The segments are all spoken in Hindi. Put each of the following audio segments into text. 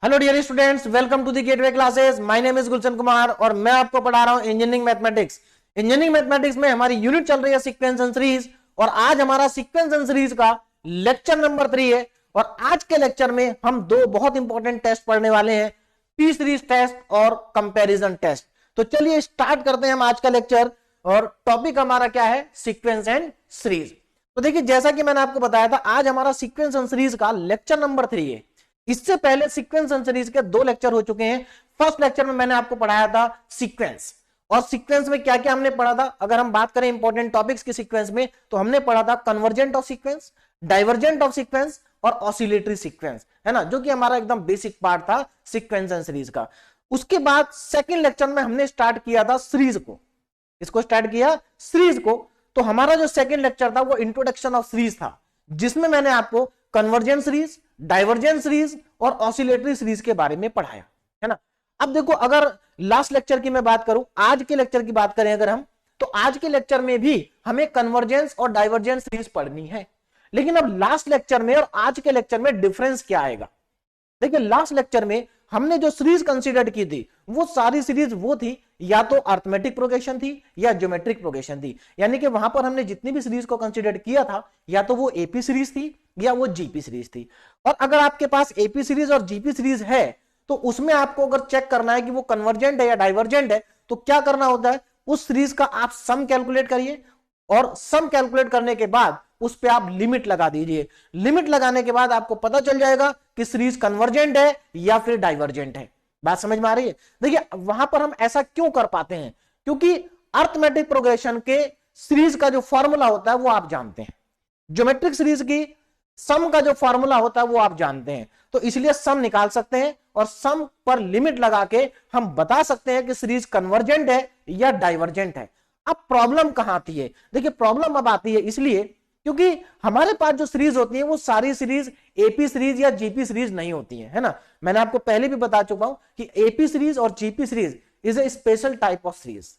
Hello dear students, welcome to the Gateway Classes. My name is Gulshan Kumar और मैं आपको पढ़ा रहा हूं इंजीनियरिंग मैथमेटिक्स। इंजीनियरिंग मैथमेटिक्स में हमारी यूनिट चल रही है सीक्वेंस एंड सीरीज और आज हमारा सीक्वेंस एंड सीरीज का लेक्चर नंबर 3 है। और आज के लेक्चर में हम दो बहुत इंपॉर्टेंट टेस्ट पढ़ने वाले हैं, पी सीरीज टेस्ट और कंपैरिजन टेस्ट। तो चलिए स्टार्ट करते हैं हम आज का लेक्चर। और टॉपिक हमारा क्या है? Sequence and series. तो देखिए, जैसा कि मैंने आपको बताया था, आज हमारा सीक्वेंस एंड सीरीज का लेक्चर नंबर 3 है। इससे पहले सीक्वेंस एंड सीरीज के 2 लेक्चर हो चुके हैं। फर्स्ट लेक्चर में मैंने आपको पढ़ाया था सीक्वेंस, और सीक्वेंस में क्या क्या हमने पढ़ा था। अगर हम बात करें इंपॉर्टेंट टॉपिक्स की सीक्वेंस में, तो हमने पढ़ा था convergent of sequence, divergent of sequence और ऑसिलेटरी सीक्वेंस, है ना, जो कि हमारा एकदम बेसिक पार्ट था सीक्वेंस एंड सीरीज का। उसके बाद सेकेंड लेक्चर में हमने स्टार्ट किया था सीरीज को। इसको स्टार्ट किया सीरीज को। तो हमारा जो सेकेंड लेक्चर था वो इंट्रोडक्शन ऑफ सीरीज था, जिसमें मैंने आपको कन्वर्जेंट सीरीज, डाइवर्जेंट सीरीज और ऑसिलेटरी सीरीज के बारे में पढ़ाया, है ना। अब देखो, अगर लास्ट लेक्चर की मैं बात करूं, आज के लेक्चर की बात करें अगर हम, तो आज के लेक्चर में भी हमें कन्वर्जेंस और डाइवर्जेंट सीरीज पढ़नी है। लेकिन अब लास्ट लेक्चर में और आज के लेक्चर में डिफरेंस क्या आएगा? देखिए, लास्ट लेक्चर में हमने जो सीरीज कंसीडर की थी वो सारी सीरीज वो थी, या तो अर्थमेटिक प्रोग्रेशन थी या ज्योमेट्रिक प्रोग्रेशन थी। यानी कि वहां पर हमने जितनी भी सीरीज को कंसीडर किया था, या तो वो एपी सीरीज थी या वो जीपी सीरीज थी। और अगर आपके पास एपी सीरीज और जीपी सीरीज है, तो उसमें आपको अगर चेक करना है कि वो कन्वर्जेंट है या डाइवर्जेंट है, तो क्या करना होता है? उस सीरीज का आप सम कैलकुलेट करिए, और सम कैलकुलेट करने के बाद उस पे आप लिमिट लगा दीजिए। लिमिट लगाने के बाद आपको पता चल जाएगा कि सीरीज कन्वर्जेंट है या फिर डाइवर्जेंट है। बात समझ में आ रही है? देखिए, वहां पर हम ऐसा क्यों कर पाते हैं? क्योंकि अर्थमेटिक प्रोग्रेशन के सीरीज का जो फॉर्मूला होता है वो आप जानते हैं, ज्योमेट्रिक सीरीज की सम का जो फॉर्मूला होता है वो आप जानते हैं। तो इसलिए सम निकाल सकते हैं और सम पर लिमिट लगा के हम बता सकते हैं कि सीरीज कन्वर्जेंट है या डाइवर्जेंट है। अब प्रॉब्लम कहां आती है? देखिए, प्रॉब्लम अब आती है इसलिए क्योंकि हमारे पास जो सीरीज होती है वो सारी सीरीज एपी सीरीज या जीपी सीरीज नहीं होती है ना। मैंने आपको पहले भी बता चुका हूं कि एपी सीरीज और GP series is a special type of series.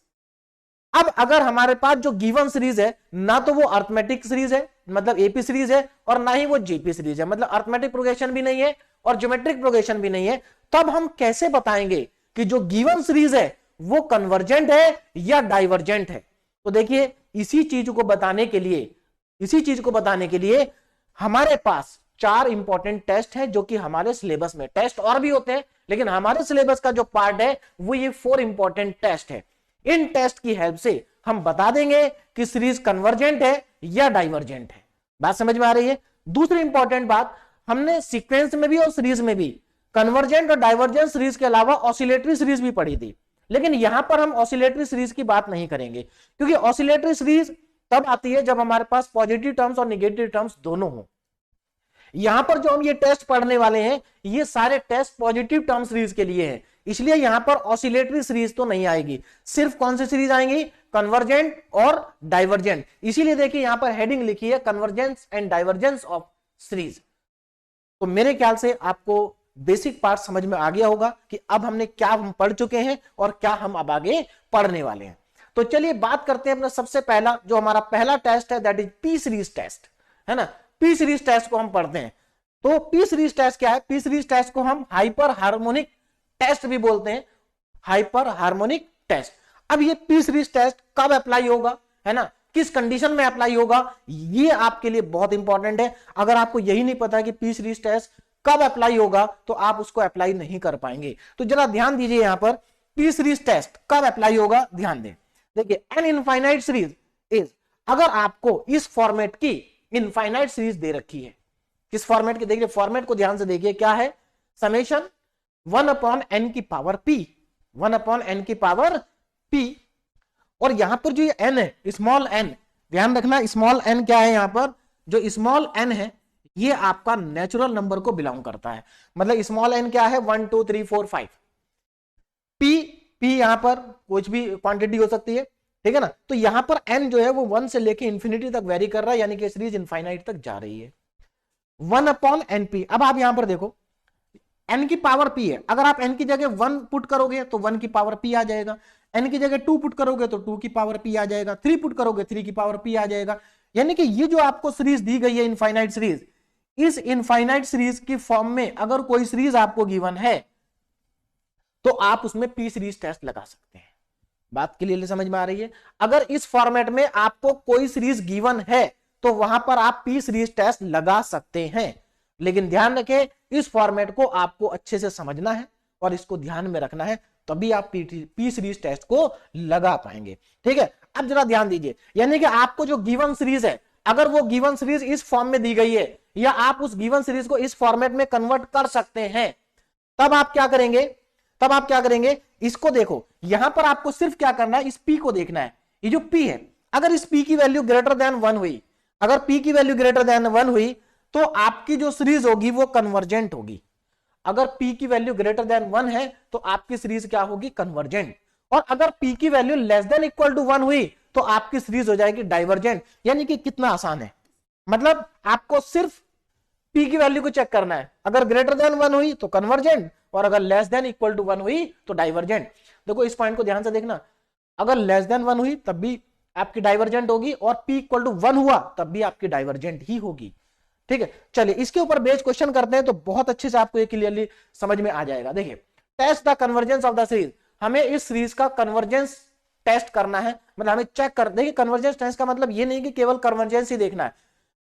अब अगर हमारे पास जो गिवन सीरीज है, ना तो वो अर्थमेटिक सीरीज है मतलब एपी सीरीज है, और ना ही वो जीपी सीरीज है मतलब अर्थमेटिक प्रोग्रेशन भी नहीं है और ज्योमेट्रिक प्रोग्रेशन भी नहीं है, तब हम कैसे बताएंगे कि जो गिवन सीरीज है वो कन्वर्जेंट है या डाइवर्जेंट है? तो देखिए, इसी चीज को बताने के लिए हमारे पास 4 इंपॉर्टेंट टेस्ट है, जो कि हमारे सिलेबस में, टेस्ट और भी होते हैं लेकिन हमारे सिलेबस का जो पार्ट है वो ये 4 इंपॉर्टेंट टेस्ट है। इन टेस्ट की हेल्प से हम बता देंगे कि सीरीज कन्वर्जेंट है या डाइवर्जेंट है। बात समझ में आ रही है? दूसरी इंपॉर्टेंट बात, हमने सीक्वेंस में भी और सीरीज में भी कन्वर्जेंट और डाइवर्जेंट सीरीज के अलावा ऑसिलेटरी सीरीज भी पढ़ी थी, लेकिन यहां पर हम ऑसिलेटरी सीरीज की बात नहीं करेंगे, क्योंकि ऑसिलेटरी सीरीज तब आती है जब हमारे पास पॉजिटिव टर्म्स और निगेटिव टर्म्स दोनों हो। यहां पर जो हम ये टेस्ट पढ़ने वाले हैं, ये सारे टेस्ट पॉजिटिव टर्म सीरीज के लिए हैं, इसलिए यहां पर ऑसिलेटरी सीरीज तो नहीं आएगी। सिर्फ कौन सी सीरीज आएंगी? कन्वर्जेंट और डाइवर्जेंट। इसीलिए देखिए, यहां पर हेडिंग लिखी है convergence and divergence of series. तो मेरे ख्याल से आपको बेसिक पार्ट समझ में आ गया होगा कि अब हमने क्या हम पढ़ चुके हैं और क्या हम अब आगे पढ़ने वाले हैं। तो चलिए बात करते हैं अपना सबसे पहला, जो हमारा पहला टेस्ट है, that is P series test, है ना। पी सीरीज टेस्ट को हम पढ़ते हैं। तो पी सीरीज टेस्ट क्या है? पी सीरीज टेस्ट को हम हाइपर हार्मोनिक टेस्ट भी बोलते हैं, हाइपर हार्मोनिक टेस्ट। अब ये पी सीरीज टेस्ट कब अप्लाई होगा, है ना, किस कंडीशन में अप्लाई होगा, ये आपके लिए बहुत इंपॉर्टेंट है। अगर आपको यही नहीं पता कि पी सीरीज टेस्ट कब अप्लाई होगा, तो आप उसको अप्लाई नहीं कर पाएंगे। तो जरा ध्यान दीजिए, यहां पर पी सीरीज टेस्ट कब अप्लाई होगा, ध्यान दें। देखिए, एन इनफाइनाइट सीरीज इज, अगर आपको इस फॉर्मेट की इनफाइनाइट सीरीज दे रखी है, किस फॉर्मेट की? देखिए, फॉर्मेट को ध्यान से देखिए, क्या है? समेशन 1/n की पावर p, 1/n की पावर p। और यहां पर जो ये n है, स्मॉल n, ध्यान रखना, स्मॉल n क्या है? यहां पर जो स्मॉल n है ये आपका नेचुरल नंबर को बिलोंग करता है। मतलब स्मॉल n क्या है? 1 2 3 4 5। p यहां पर कुछ भी क्वांटिटी हो सकती है, ठीक है ना। तो यहां पर n जो है वो 1 से लेके इंफिनिटी तक वेरी कर रहा है, यानी कि सीरीज इनफाइनाइट तक जा रही है। 1/np। अब आप यहां पर देखो, n की पावर p है, अगर आप n की जगह 1 पुट करोगे तो 1 की पावर p आ जाएगा, n की जगह 2 पुट करोगे तो 2 की पावर p आ जाएगा, 3 पुट करोगे 3 की पावर p आ जाएगा। यानी कि ये जो आपको सीरीज दी गई है इनफाइनाइट सीरीज, इस इनफाइनाइट सीरीज की फॉर्म में अगर कोई सीरीज आपको गिवन है तो आप उसमें पी सीरीज टेस्ट लगा सकते हैं। बात क्लियरली समझ में आ रही है? अगर इस फॉर्मेट में आपको कोई सीरीज गिवन है तो वहां पर आप पी सीरीज टेस्ट लगा सकते हैं, लेकिन ध्यान रखें इस फॉर्मेट को आपको अच्छे से समझना है और इसको ध्यान में रखना है, तभी आप पी सीरीज टेस्ट को लगा पाएंगे। ठीक है, अब जरा ध्यान दीजिए, यानी कि आपको जो गिवन सीरीज है, अगर वो गिवन सीरीज इस फॉर्म में दी गई है या आप उस गिवन सीरीज को इस फॉर्मेट में कन्वर्ट कर सकते हैं, तब आप क्या करेंगे, इसको देखो, यहां पर आपको सिर्फ क्या करना है, इस पी को देखना है। ये जो पी है, अगर इस पी की वैल्यू ग्रेटर देन 1 हुई, अगर पी की वैल्यू ग्रेटर देन 1 हुई तो आपकी जो सीरीज होगी वो कन्वर्जेंट होगी। अगर पी की वैल्यू ग्रेटर देन 1 है तो आपकी सीरीज क्या होगी, कन्वर्जेंट। और अगर पी की value less than equal to 1 हुई तो आपकी सीरीज हो जाएगी डाइवर्जेंट। यानी कि कितना आसान है, मतलब आपको सिर्फ पी की वैल्यू को चेक करना है, अगर ग्रेटर देन 1 हुई तो कन्वर्जेंट और अगर लेस देन इक्वल टू 1 हुई तो डाइवर्जेंट। देखो इस पॉइंट को ध्यान से देखना, अगर लेस देन 1 हुई तब भी आपकी डाइवर्जेंट होगी और पी इक्वल टू 1 हुआ तब भी आपकी डाइवर्जेंट ही होगी। ठीक है, चलिए इसके ऊपर बेस क्वेश्चन करते हैं तो बहुत अच्छे से आपको ये क्लियरली समझ में आ जाएगा। देखिए, test the convergence of the series, हमें इस सीरीज का कन्वर्जेंस टेस्ट करना है, मतलब हमें चेक कर, देखिए कन्वर्जेंस टेस्ट का मतलब ये नहीं कि केवल कन्वर्जेंस ही देखना है,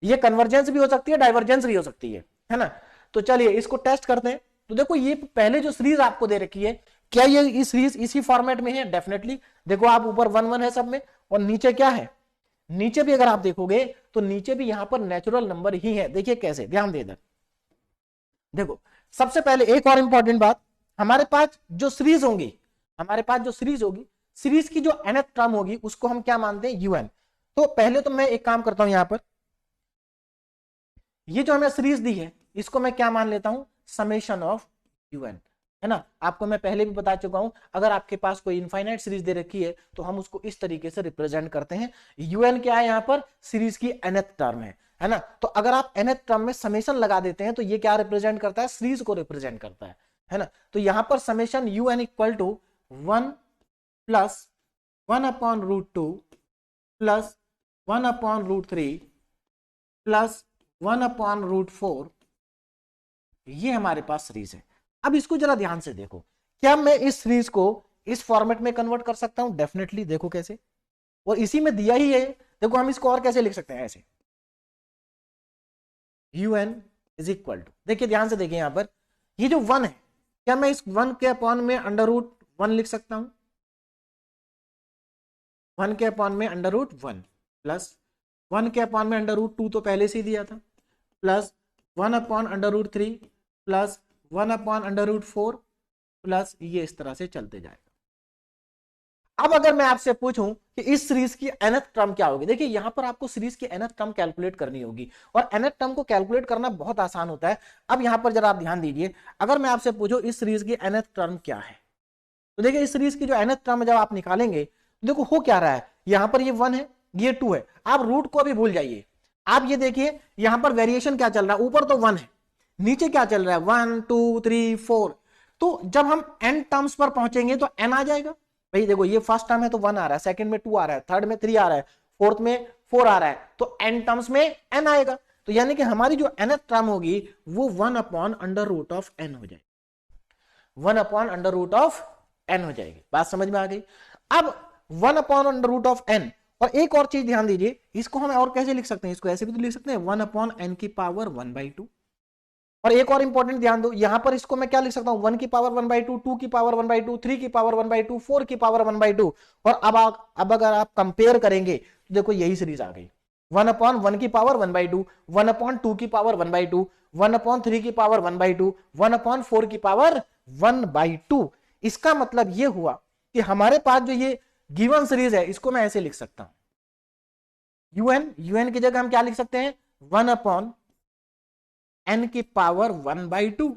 ये कन्वर्जेंस भी हो सकती है, डाइवर्जेंस भी हो सकती है ना। तो चलिए इसको टेस्ट करते हैं। तो देखो ये पहले जो सीरीज आपको दे रखी है, क्या ये इस सीरीज इसी फॉर्मेट में है? डेफिनेटली। देखो आप ऊपर 1 1 है सब में और नीचे क्या है, नीचे भी अगर आप देखोगे तो नीचे भी यहां पर नेचुरल नंबर ही है। देखिए कैसे, ध्यान दे इधर देखो। सबसे पहले एक और इंपॉर्टेंट बात, हमारे पास जो सीरीज होंगी, सीरीज की जो nth टर्म होगी उसको हम क्या मानते हैं, un। तो पहले तो मैं एक काम करता हूं, यहां पर ये जो हमें सीरीज दी है इसको मैं क्या मान लेता हूं, समेशन ऑफ un, है ना। आपको मैं पहले भी बता चुका हूं, अगर आपके पास कोई इनफाइनाइट सीरीज दे रखी है तो हम उसको इस तरीके से रिप्रेजेंट करते हैं। un क्या है, यहां पर सीरीज की nth टर्म है ना। तो अगर आप nth टर्म में समेशन लगा देते हैं तो ये क्या रिप्रेजेंट करता है, सीरीज को रिप्रेजेंट करता है ना। तो यहां पर summation un equal to 1 plus 1 upon root 2 plus 1 upon root 3 plus 1 upon root 4, ये हमारे पास सीरीज है। अब इसको जरा ध्यान से देखो, क्या मैं इस सीरीज को इस फॉर्मेट में कन्वर्ट कर सकता हूं? डेफिनेटली। देखो कैसे, और इसी में दिया ही है। देखो हम इसको और कैसे लिख सकते हैं, ऐसे un इज इक्वल टू, देखिए ध्यान से देखिए यहां पर ये जो 1 है, क्या मैं इस 1 के अपॉन में अंडर रूट 1 लिख सकता हूं? 1 के अपॉन में अंडर रूट 1 प्लस 1 के अपॉन में अंडर रूट 2 तो पहले से ही दिया था, plus 1 upon under root 3 plus 1 upon under root 4 plus ये इस तरह से चलते जाएगा। अब अगर मैं आपसे पूछूं कि इस सीरीज की nth टर्म क्या होगी, देखिए यहां पर आपको सीरीज की nth टर्म कैलकुलेट करनी होगी और nth टर्म को कैलकुलेट करना बहुत आसान होता है। अब यहां पर जरा आप ध्यान दीजिए, अगर मैं आपसे पूछूं इस सीरीज की nth टर्म क्या है, तो देखिए इस सीरीज की जो nth टर्म जब आप निकालेंगे तो देखो हो क्या रहा है, यहां पर ये 1 है, ये 2 है। आप रूट को अभी भूल जाइए, आप ये देखिए यहां पर वेरिएशन क्या चल रहा है, ऊपर तो 1 है, नीचे क्या चल रहा है, 1 2 3 4। तो जब हम n टर्म्स पर पहुंचेंगे तो n आ जाएगा। भाई देखो ये फर्स्ट टर्म है तो 1 आ रहा है, सेकंड में 2 आ रहा है, थर्ड में 3 आ रहा है, फोर्थ में 4 आ रहा है, तो n टर्म्स में n आएगा। तो यानी कि हमारी जो nth टर्म होगी वो 1 upon under root of n हो जाएगी, 1 upon under root of n हो जाएगी। बात समझ में आ गई। अब 1 upon under root of n, और एक और चीज ध्यान दीजिए, इसको हम और कैसे लिख सकते हैं, इसको ऐसे भी तो लिख सकते हैं 1 अपॉन n की पावर 1/2। और एक और इंपॉर्टेंट ध्यान दो, यहां पर इसको मैं क्या लिख सकता हूं, 1 की पावर 1/2, 2 की पावर 1/2, 3 की पावर 1/2, 4 की पावर 1/2। और अब अगर आप कंपेयर करेंगे तो देखो यही सीरीज आ गई, 1 अपॉन 1 की पावर 1/2, 1 अपॉन 2 की पावर 1/2, 1 अपॉन 3 की पावर 1/2, 1 अपॉन 4 की पावर 1/2। इसका मतलब ये हुआ कि हमारे पास जो ये गिवन सीरीज है इसको मैं ऐसे लिख सकता हूं, un की जगह हम क्या लिख सकते हैं, 1 अपॉन n की पावर 1/2,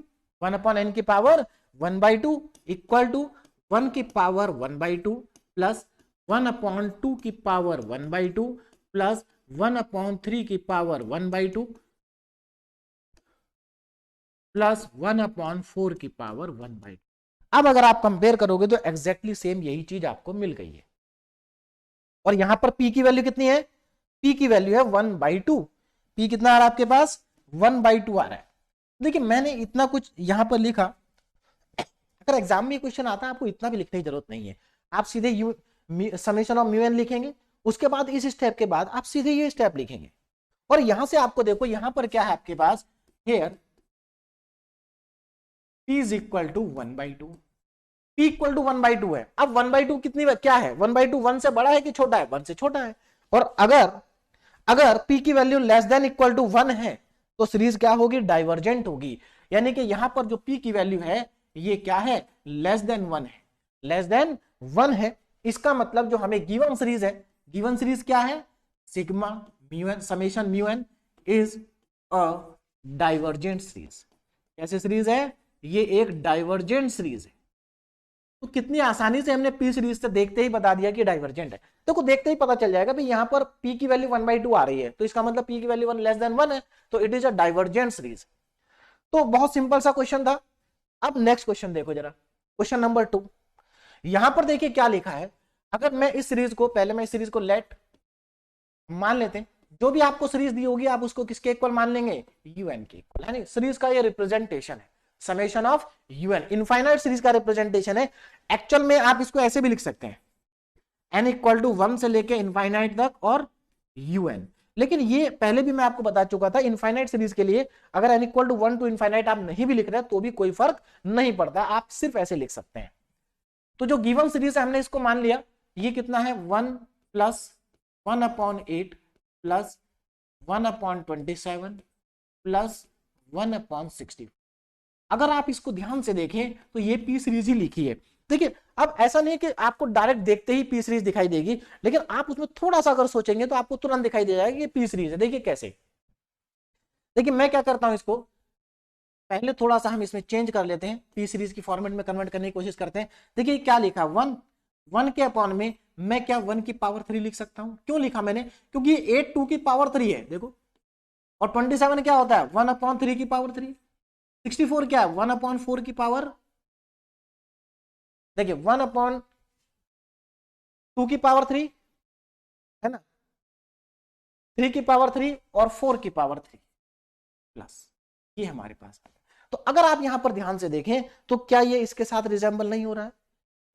1 अपॉन n की पावर 1/2 इक्वल टू 1 की पावर 1/2 प्लस 1 अपॉन 2 की पावर 1/2 प्लस 1 अपॉन 3 की पावर 1/2 प्लस 1 अपॉन 4 की पावर 1/2। अब अगर आप कंपेयर करोगे तो एग्जैक्टली सेम यही चीज आपको मिल गई है। और यहां पर p की वैल्यू कितनी है, p की वैल्यू है 1/2। p कितना आ रहा है आपके पास, 1/2 आ रहा है। देखिए मैंने इतना कुछ यहां पर लिखा, अगर एग्जाम में क्वेश्चन आता है आपको इतना भी लिखने की जरूरत नहीं है, आप सीधे U summation of mu N लिखेंगे, उसके बाद इस स्टेप के बाद आप सीधे ये स्टेप लिखेंगे, और यहां से आपको देखो यहां पर क्या है आपके पास, here p is equal to 1/2, p equal to 1/2 है। अब 1/2 कितनी क्या है, 1/2 1 से बड़ा है कि छोटा है, 1 से छोटा है। और अगर p की value less than equal to 1 है तो सीरीज क्या होगी, डाइवर्जेंट होगी। यानी कि यहां पर जो p की वैल्यू है ये क्या है, लेस देन 1 है, लेस देन 1 है। इसका मतलब जो हमें गिवन सीरीज है, गिवन सीरीज क्या है, sigma mu N summation mu N is a divergent series. कैसे सीरीज है, ये एक डाइवर्जेंट सीरीज है। तो कितनी आसानी से हमने पी सीरीज से देखते ही बता दिया कि डाइवर्जेंट है। देखो देखते ही पता चल जाएगा भाई यहां पर p की वैल्यू 1/2 आ रही है, तो इसका मतलब p की वैल्यू 1 लेस देन 1 है, तो it is a divergent series. तो बहुत सिंपल सा क्वेश्चन था। अब नेक्स्ट क्वेश्चन देखो जरा, क्वेश्चन नंबर 2। यहां पर देखिए क्या लिखा है, अगर मैं इस सीरीज को, पहले मैं इस सीरीज को लेट मान लेते हैं, जो भी आपको सीरीज दी होगी आप उसको किसके इक्वल मान लेंगे, यूएन के इक्वल, है ना। सीरीज का ये रिप्रेजेंटेशन है, summation of UN, infinite series का रिप्रेजेंटेशन है। एक्चुअल में आप इसको ऐसे भी लिख सकते हैं, n इक्वल टू 1 से लेके इनफाइनाइट तक और यूएन। लेकिन ये पहले भी मैं आपको बता चुका था, इनफाइनाइट सीरीज के लिए अगर n equal to 1 to infinite आप नहीं भी लिख रहे तो भी कोई फर्क नहीं पड़ता, आप सिर्फ ऐसे लिख सकते हैं। तो जो गिवन सीरीज है हमने इसको मान लिया, ये कितना है 1 प्लस 1/8 प्लस 1/27 प्लस 1/60। अगर आप इसको ध्यान से देखें तो ये पी सीरीज ही लिखी है। देखिए अब ऐसा नहीं कि आपको डायरेक्ट देखते ही पी सीरीज दिखाई देगी, लेकिन आप उसमें थोड़ा सा अगर सोचेंगे तो आपको तुरंत दिखाई दे जाएगा कि ये पी सीरीज है। देखिए कैसे, देखिए मैं क्या करता हूं, इसको पहले थोड़ा सा हम इसमें चेंज कर लेते हैं, पी सीरीज की फॉर्मेट में कन्वर्ट करने की कोशिश करते हैं। देखिए क्या लिखा, 1 के अपॉन में मैं क्या 1 की पावर 3 लिख सकता हूं। क्यों लिखा मैंने, क्योंकि 8 2 की पावर 3 है, देखो, और 27 क्या होता है 1/3 की पावर 3, 64 क्या है 1/4 की पावर, देखिए 1/2 की पावर 3 है ना, 3 की पावर 3 और 4 की पावर 3 प्लस ये हमारे पास है। तो अगर आप यहां पर ध्यान से देखें तो क्या ये इसके साथ रिजेंबल नहीं हो रहा है,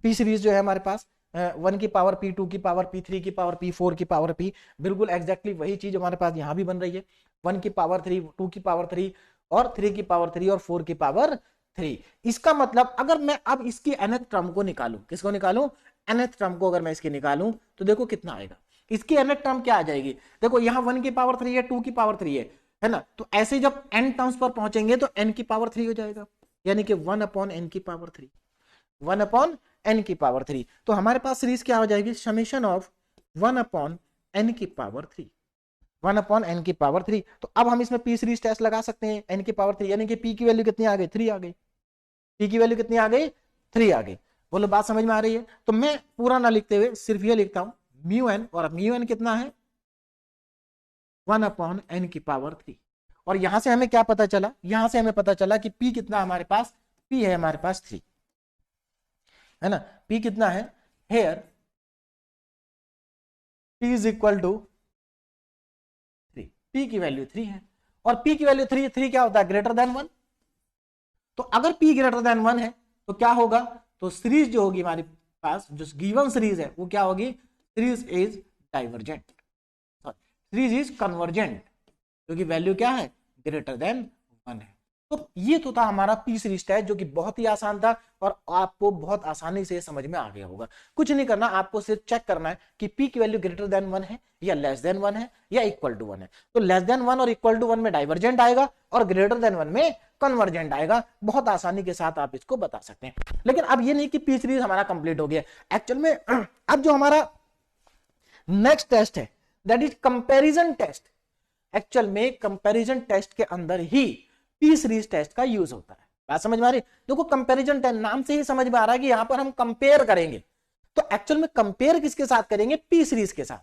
पी सीरीज जो है हमारे पास 1 की पावर p, 2 की पावर p, 3 की पावर p, 4 की पावर p, बिल्कुल एग्जैक्टली वही चीज हमारे पास यहां भी बन रही है, 1 की पावर 3, 2 की पावर 3 और 3 की पावर 3 और 4 की पावर 3। इसका मतलब अगर मैं अब इसकी nth टर्म को निकालूं, किसको निकालूं, nth टर्म को अगर मैं इसकी निकालूं तो देखो कितना आएगा, इसकी nth टर्म क्या आ जाएगी, देखो यहाँ 1 की पावर 3 है, 2 की पावर 3 है ना, तो ऐसे जब n टर्म्स पर पहुंचेंगे तो n की पावर 3 हो जाएगा, यानी कि 1/n की पावर 3, 1/n की पावर 3। तो हमारे पास सीरीज क्या हो जाएगी, समेशन ऑफ 1/n की पावर 3, 1/n की पावर 3। तो अब हम इसमें पी सीरीज टेस्ट लगा सकते हैं, n की पावर 3 यानी कि p की वैल्यू कितनी आ गई, 3 आ गई, p की वैल्यू कितनी आ गई, 3 आ गई। बोलो बात समझ में आ रही है। तो मैं पूरा ना लिखते हुए सिर्फ ये लिखता हूं म्यू एन, और म्यू एन कितना है 1/n की पावर 3। और यहां से हमें क्या पता चला, यहां से हमें पता चला कि p कितना हमारे पास, p है हमारे पास 3, है ना, p कितना है, here p is equal to 3, p की वैल्यू 3 है, और p की वैल्यू 3 क्या होता है, ग्रेटर देन 1। तो अगर p ग्रेटर देन 1 है तो क्या होगा, तो सीरीज जो होगी हमारे पास, जो गिवन सीरीज है वो क्या होगी, series is divergent, series is convergent, क्योंकि वैल्यू क्या है, ग्रेटर देन 1 है। तो ये तो था हमारा पी सीरीज टेस्ट, जो कि बहुत ही आसान था और आपको बहुत आसानी से समझ में आ गया होगा। कुछ नहीं करना, आपको सिर्फ चेक करना है कि p की वैल्यू ग्रेटर देन 1 है या लेस देन 1 है या इक्वल टू 1 है। तो लेस देन 1 और इक्वल टू 1 में डाइवर्जेंट आएगा और ग्रेटर देन 1 में कन्वर्जेंट आएगा। बहुत आसानी के साथ आप इसको बता सकते हैं। लेकिन अब ये नहीं कि पी सीरीज हमारा कंप्लीट हो गया, एक्चुअल में अब जो हमारा नेक्स्ट टेस्ट है that is comparison test. Actual में कंपैरिजन टेस्ट के अंदर ही पी सीरीज टेस्ट का यूज होता है। बात समझ में आ रही, देखो कंपैरिजन टेस्ट नाम से ही समझ में आ रहा है कि यहां पर हम कंपेयर करेंगे। तो एक्चुअल में कंपेयर किसके साथ करेंगे, पी सीरीज के साथ,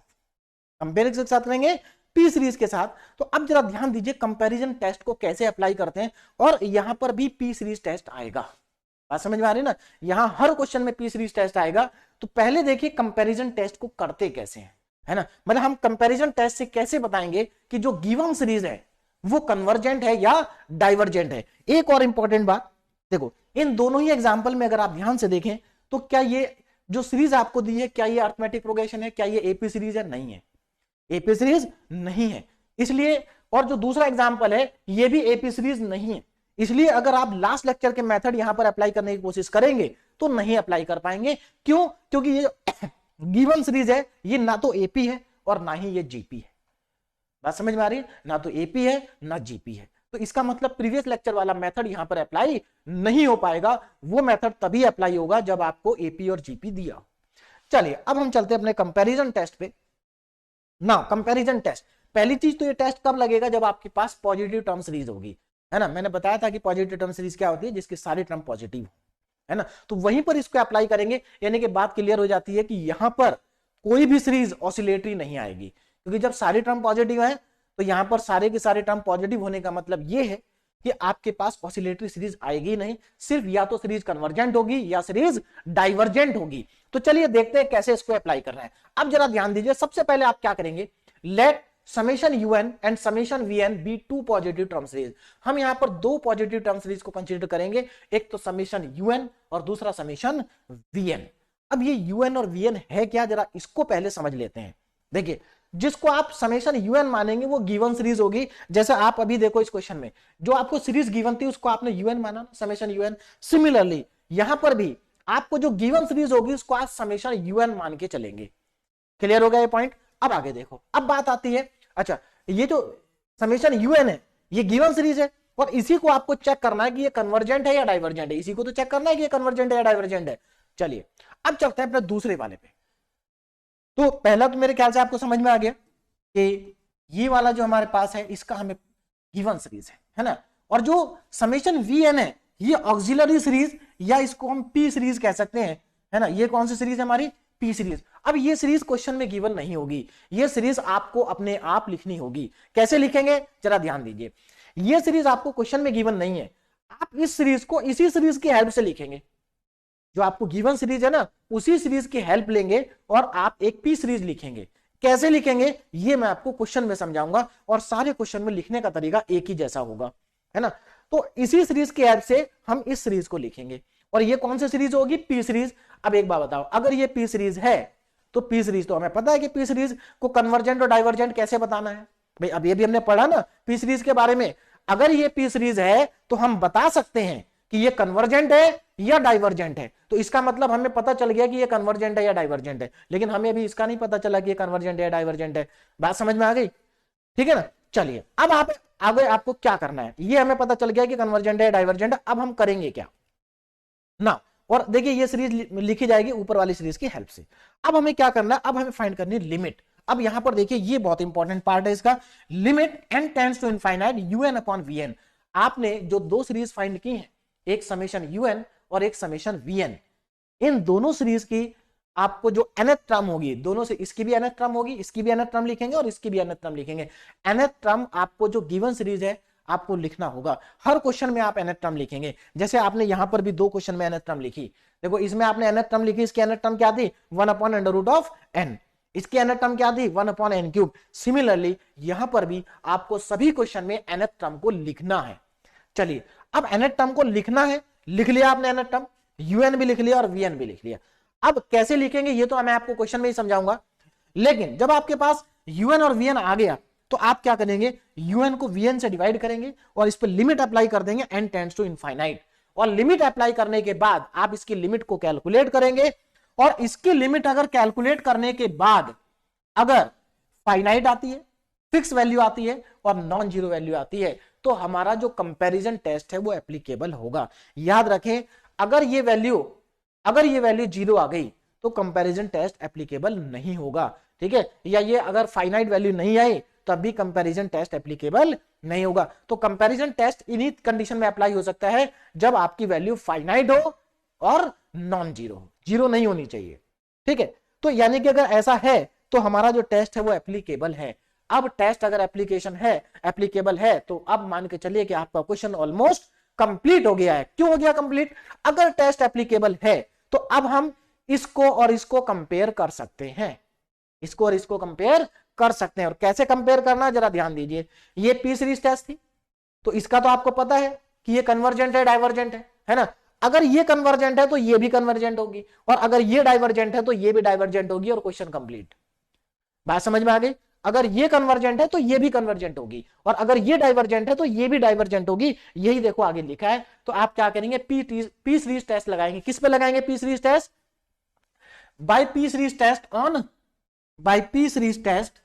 कंपेयर किसके साथ करेंगे, पी सीरीज के साथ। तो अब जरा ध्यान दीजिए कंपैरिजन टेस्ट को कैसे अप्लाई करते हैं, और यहां पर भी पी सीरीज टेस्ट आएगा। बात समझ में आ रही ना, यहां हर क्वेश्चन में पी सीरीज टेस्ट आएगा। तो पहले देखिए कंपैरिजन टेस्ट को करते कैसे हैं, है ना, मतलब हम कंपैरिजन टेस्ट से कैसे बताएंगे कि जो गिवन सीरीज है वो कन्वर्जेंट है या डाइवर्जेंट है। एक और इंपॉर्टेंट बात देखो, इन दोनों ही एग्जांपल में अगर आप ध्यान से देखें तो क्या ये जो सीरीज आपको दी है क्या ये अरिथमेटिक प्रोग्रेशन है, क्या ये एपी सीरीज है? नहीं है, एपी सीरीज नहीं है। इसलिए और जो दूसरा एग्जांपल है ये भी एपी सीरीज नहीं है। इसलिए अगर आप लास्ट लेक्चर के मेथड यहां पर अप्लाई करने की कोशिश करेंगे तो नहीं अप्लाई कर पाएंगे। क्यों? क्योंकि ये गिवन सीरीज है ये ना तो एपी है और ना ही ये जीपी है। बात समझ में आ रही है? ना तो एपी है ना जीपी है, तो इसका मतलब प्रीवियस लेक्चर वाला मेथड यहां पर अप्लाई नहीं हो पाएगा। वो मेथड तभी अप्लाई होगा जब आपको एपी और जीपी दिया। चलिए अब हम चलते हैं अपने कंपैरिजन टेस्ट पे ना। कंपैरिजन टेस्ट, पहली चीज तो ये टेस्ट कब लगेगा? जब आपके पास पॉजिटिव टर्म सीरीज होगी, है ना। मैंने बताया था कि पॉजिटिव टर्म सीरीज क्या होती है, जिसके सारे टर्म पॉजिटिव हो, है ना। तो वहीं पर इसको अप्लाई करेंगे, यानी कि बात क्लियर हो जाती है कि यहां पर कोई भी सीरीज ऑसिलेटरी नहीं आएगी, क्योंकि जब सारे टर्म पॉजिटिव है तो यहां पर सारे के सारे टर्म पॉजिटिव होने का मतलब ये है कि आपके पास ऑसिलेटरी सीरीज आएगी नहीं, सिर्फ या तो सीरीज कन्वर्जेंट होगी या सीरीज डाइवर्जेंट होगी। तो चलिए देखते हैं कैसे इसको अप्लाई कर रहे हैं। अब जरा ध्यान दीजिए, सबसे पहले आप क्या करेंगे, let summation un and summation vn be two positive term series. हम यहां पर दो पॉजिटिव टर्म सीरीज को कंसीडर करेंगे, एक तो समेशन un और दूसरा समेशन vn। अब ये un और vn है क्या, जरा इसको पहले समझ लेते हैं। देखिए, जिसको आप समेशन un मानेंगे वो गिवन सीरीज होगी। जैसे आप अभी देखो इस क्वेश्चन में जो आपको सीरीज गिवन थी उसको आपने un माना ना, समेशन un। सिमिलरली यहां पर भी आपको जो गिवन सीरीज होगी उसको आप समेशन un मान के चलेंगे। क्लियर हो गया ये पॉइंट? अब आगे देखो, अब बात आती है, अच्छा ये जो समेशन un है ये गिवन सीरीज है और इसी को आपको चेक करना है कि ये कन्वर्जेंट है या डाइवर्जेंट है। इसी को तो चेक करना है कि ये कन्वर्जेंट है या डाइवर्जेंट है। चलिए अब चलते हैं अपने दूसरे वाले पे। तो पहला तो मेरे ख्याल से आपको समझ में आ गया कि ये वाला जो हमारे पास है इसका हमें गिवन सीरीज है ना। और जो समेशन vn है ये ऑक्सिलरी सीरीज या इसको हम पी सीरीज कह सकते हैं, है ना। ये कौन सी सीरीज है हमारी? P series. अब ये सीरीज क्वेश्चन में गिवन नहीं होगी, ये सीरीज आपको अपने आप लिखनी होगी। कैसे लिखेंगे जरा ध्यान दीजिए, ये सीरीज आपको क्वेश्चन में गिवन नहीं है, आप इस सीरीज को इसी सीरीज की हेल्प से लिखेंगे। जो आपको गिवन सीरीज है ना उसी सीरीज की हेल्प लेंगे और आप एक पी सीरीज लिखेंगे। कैसे लिखेंगे ये मैं आपको क्वेश्चन में समझाऊंगा और सारे क्वेश्चन में लिखने का तरीका एक ही जैसा होगा, है ना। तो इसी सीरीज की हेल्प से हम इस सीरीज को लिखेंगे और ये कौन सी सीरीज होगी? P series. अब एक बात बताओ, अगर ये पी सीरीज है तो पी सीरीज तो हमें पता है कि पी सीरीज को कन्वर्जेंट और डाइवर्जेंट कैसे बताना है भाई, अब ये भी हमने पढ़ा ना पी सीरीज के बारे में। अगर ये पी सीरीज है तो हम बता सकते हैं कि ये कन्वर्जेंट है या डाइवर्जेंट है। तो इसका मतलब हमें पता चल गया कि ये कन्वर्जेंट है या डाइवर्जेंट है, लेकिन हमें अभी इसका नहीं पता चला कि ये कन्वर्जेंट है या डाइवर्जेंट है। बात समझ में आ गई? ठीक है ना। चलिए अब आप आगे आपको क्या करना है, ये हमें पता चल गया कि कन्वर्जेंट है डाइवर्जेंट है। अब हम करेंगे क्या ना, और देखिए ये सीरीज लिखी जाएगी ऊपर वाली सीरीज की हेल्प से। अब हमें क्या करना है, अब हमें फाइंड करनी है लिमिट। अब यहां पर देखिए ये बहुत इंपॉर्टेंट पार्ट है इसका, limit n tends to infinite un upon vn। आपने जो दो सीरीज फाइंड की है, एक समेशन un और एक समेशन vn, इन दोनों सीरीज की आपको जो nth टर्म होगी, दोनों से इसकी भी nth टर्म होगी, इसकी भी nth टर्म लिखेंगे और इसकी भी nth टर्म लिखेंगे। nth टर्म आपको जो गिवन सीरीज है आपको लिखना होगा। हर क्वेश्चन में आप nth टर्म लिखेंगे। जैसे आपने यहां पर भी दो क्वेश्चन में nth टर्म लिखी, देखो इसमें आपने nth टर्म लिखी, इसकी nth टर्म क्या थी? 1 upon under root of n। इसकी nth टर्म क्या थी? 1 अपॉन n क्यूब। सिमिलरली यहां पर भी आपको सभी क्वेश्चन में nth टर्म को लिखना है। चलिए अब nth टर्म को लिखना है, लिख लिया आपने nth टर्म, un भी लिख लिया और vn भी लिख लिया। अब कैसे लिखेंगे ये तो मैं आपको क्वेश्चन में ही समझाऊंगा, लेकिन जब आपके पास un और vn आ गया तो आप क्या करेंगे, un को vn से डिवाइड करेंगे और इस पर लिमिट अप्लाई कर देंगे n टेंड्स टू इनफाइनाइट। और लिमिट अप्लाई करने के बाद आप इसकी लिमिट को कैलकुलेट करेंगे और इसकी लिमिट अगर कैलकुलेट करने के बाद अगर फाइनाइट आती है, फिक्स वैल्यू आती है और नॉन जीरो वैल्यू आती है तो हमारा जो कंपैरिजन टेस्ट है वो एप्लीकेबल होगा। याद रखें, अगर ये वैल्यू जीरो आ गई तो कंपैरिजन टेस्ट एप्लीकेबल नहीं होगा, ठीक है। या ये अगर फाइनाइट वैल्यू नहीं आई तब भी कंपैरिजन टेस्ट एप्लीकेबल नहीं होगा। तो कंपैरिजन टेस्ट इन्हीं कंडीशन में अप्लाई हो सकता है जब आपकी वैल्यू फाइनाइट हो और नॉन जीरो हो, जीरो नहीं होनी चाहिए, ठीक है। तो यानी कि अगर ऐसा है तो हमारा जो टेस्ट है वो एप्लीकेबल है। अब टेस्ट अगर एप्लीकेबल है तो अब मान के चलिए कि आपका क्वेश्चन ऑलमोस्ट कंप्लीट हो गया है। क्यों हो गया कंप्लीट? अगर टेस्ट एप्लीकेबल है तो अब हम इसको और इसको कंपेयर कर सकते हैं, इसको और इसको कंपेयर कर सकते हैं। और कैसे कंपेयर करना जरा ध्यान दीजिए, ये पी सीरीज टेस्ट थी तो इसका तो आपको पता है कि ये कन्वर्जेंट है डाइवर्जेंट है ना। अगर ये कन्वर्जेंट है तो ये भी कन्वर्जेंट होगी, और अगर ये डाइवर्जेंट है तो ये भी डाइवर्जेंट होगी, और क्वेश्चन कंप्लीट। बात समझ में आ गई? अगर ये कन्वर्जेंट है तो ये भी कन्वर्जेंट होगी, और अगर ये डाइवर्जेंट है तो ये भी डाइवर्जेंट होगी। यही देखो आगे लिखा है। तो आप क्या करेंगे, पी सीरीज टेस्ट लगाएंगे। किस पे लगाएंगे P series test? By P series test on, by P series test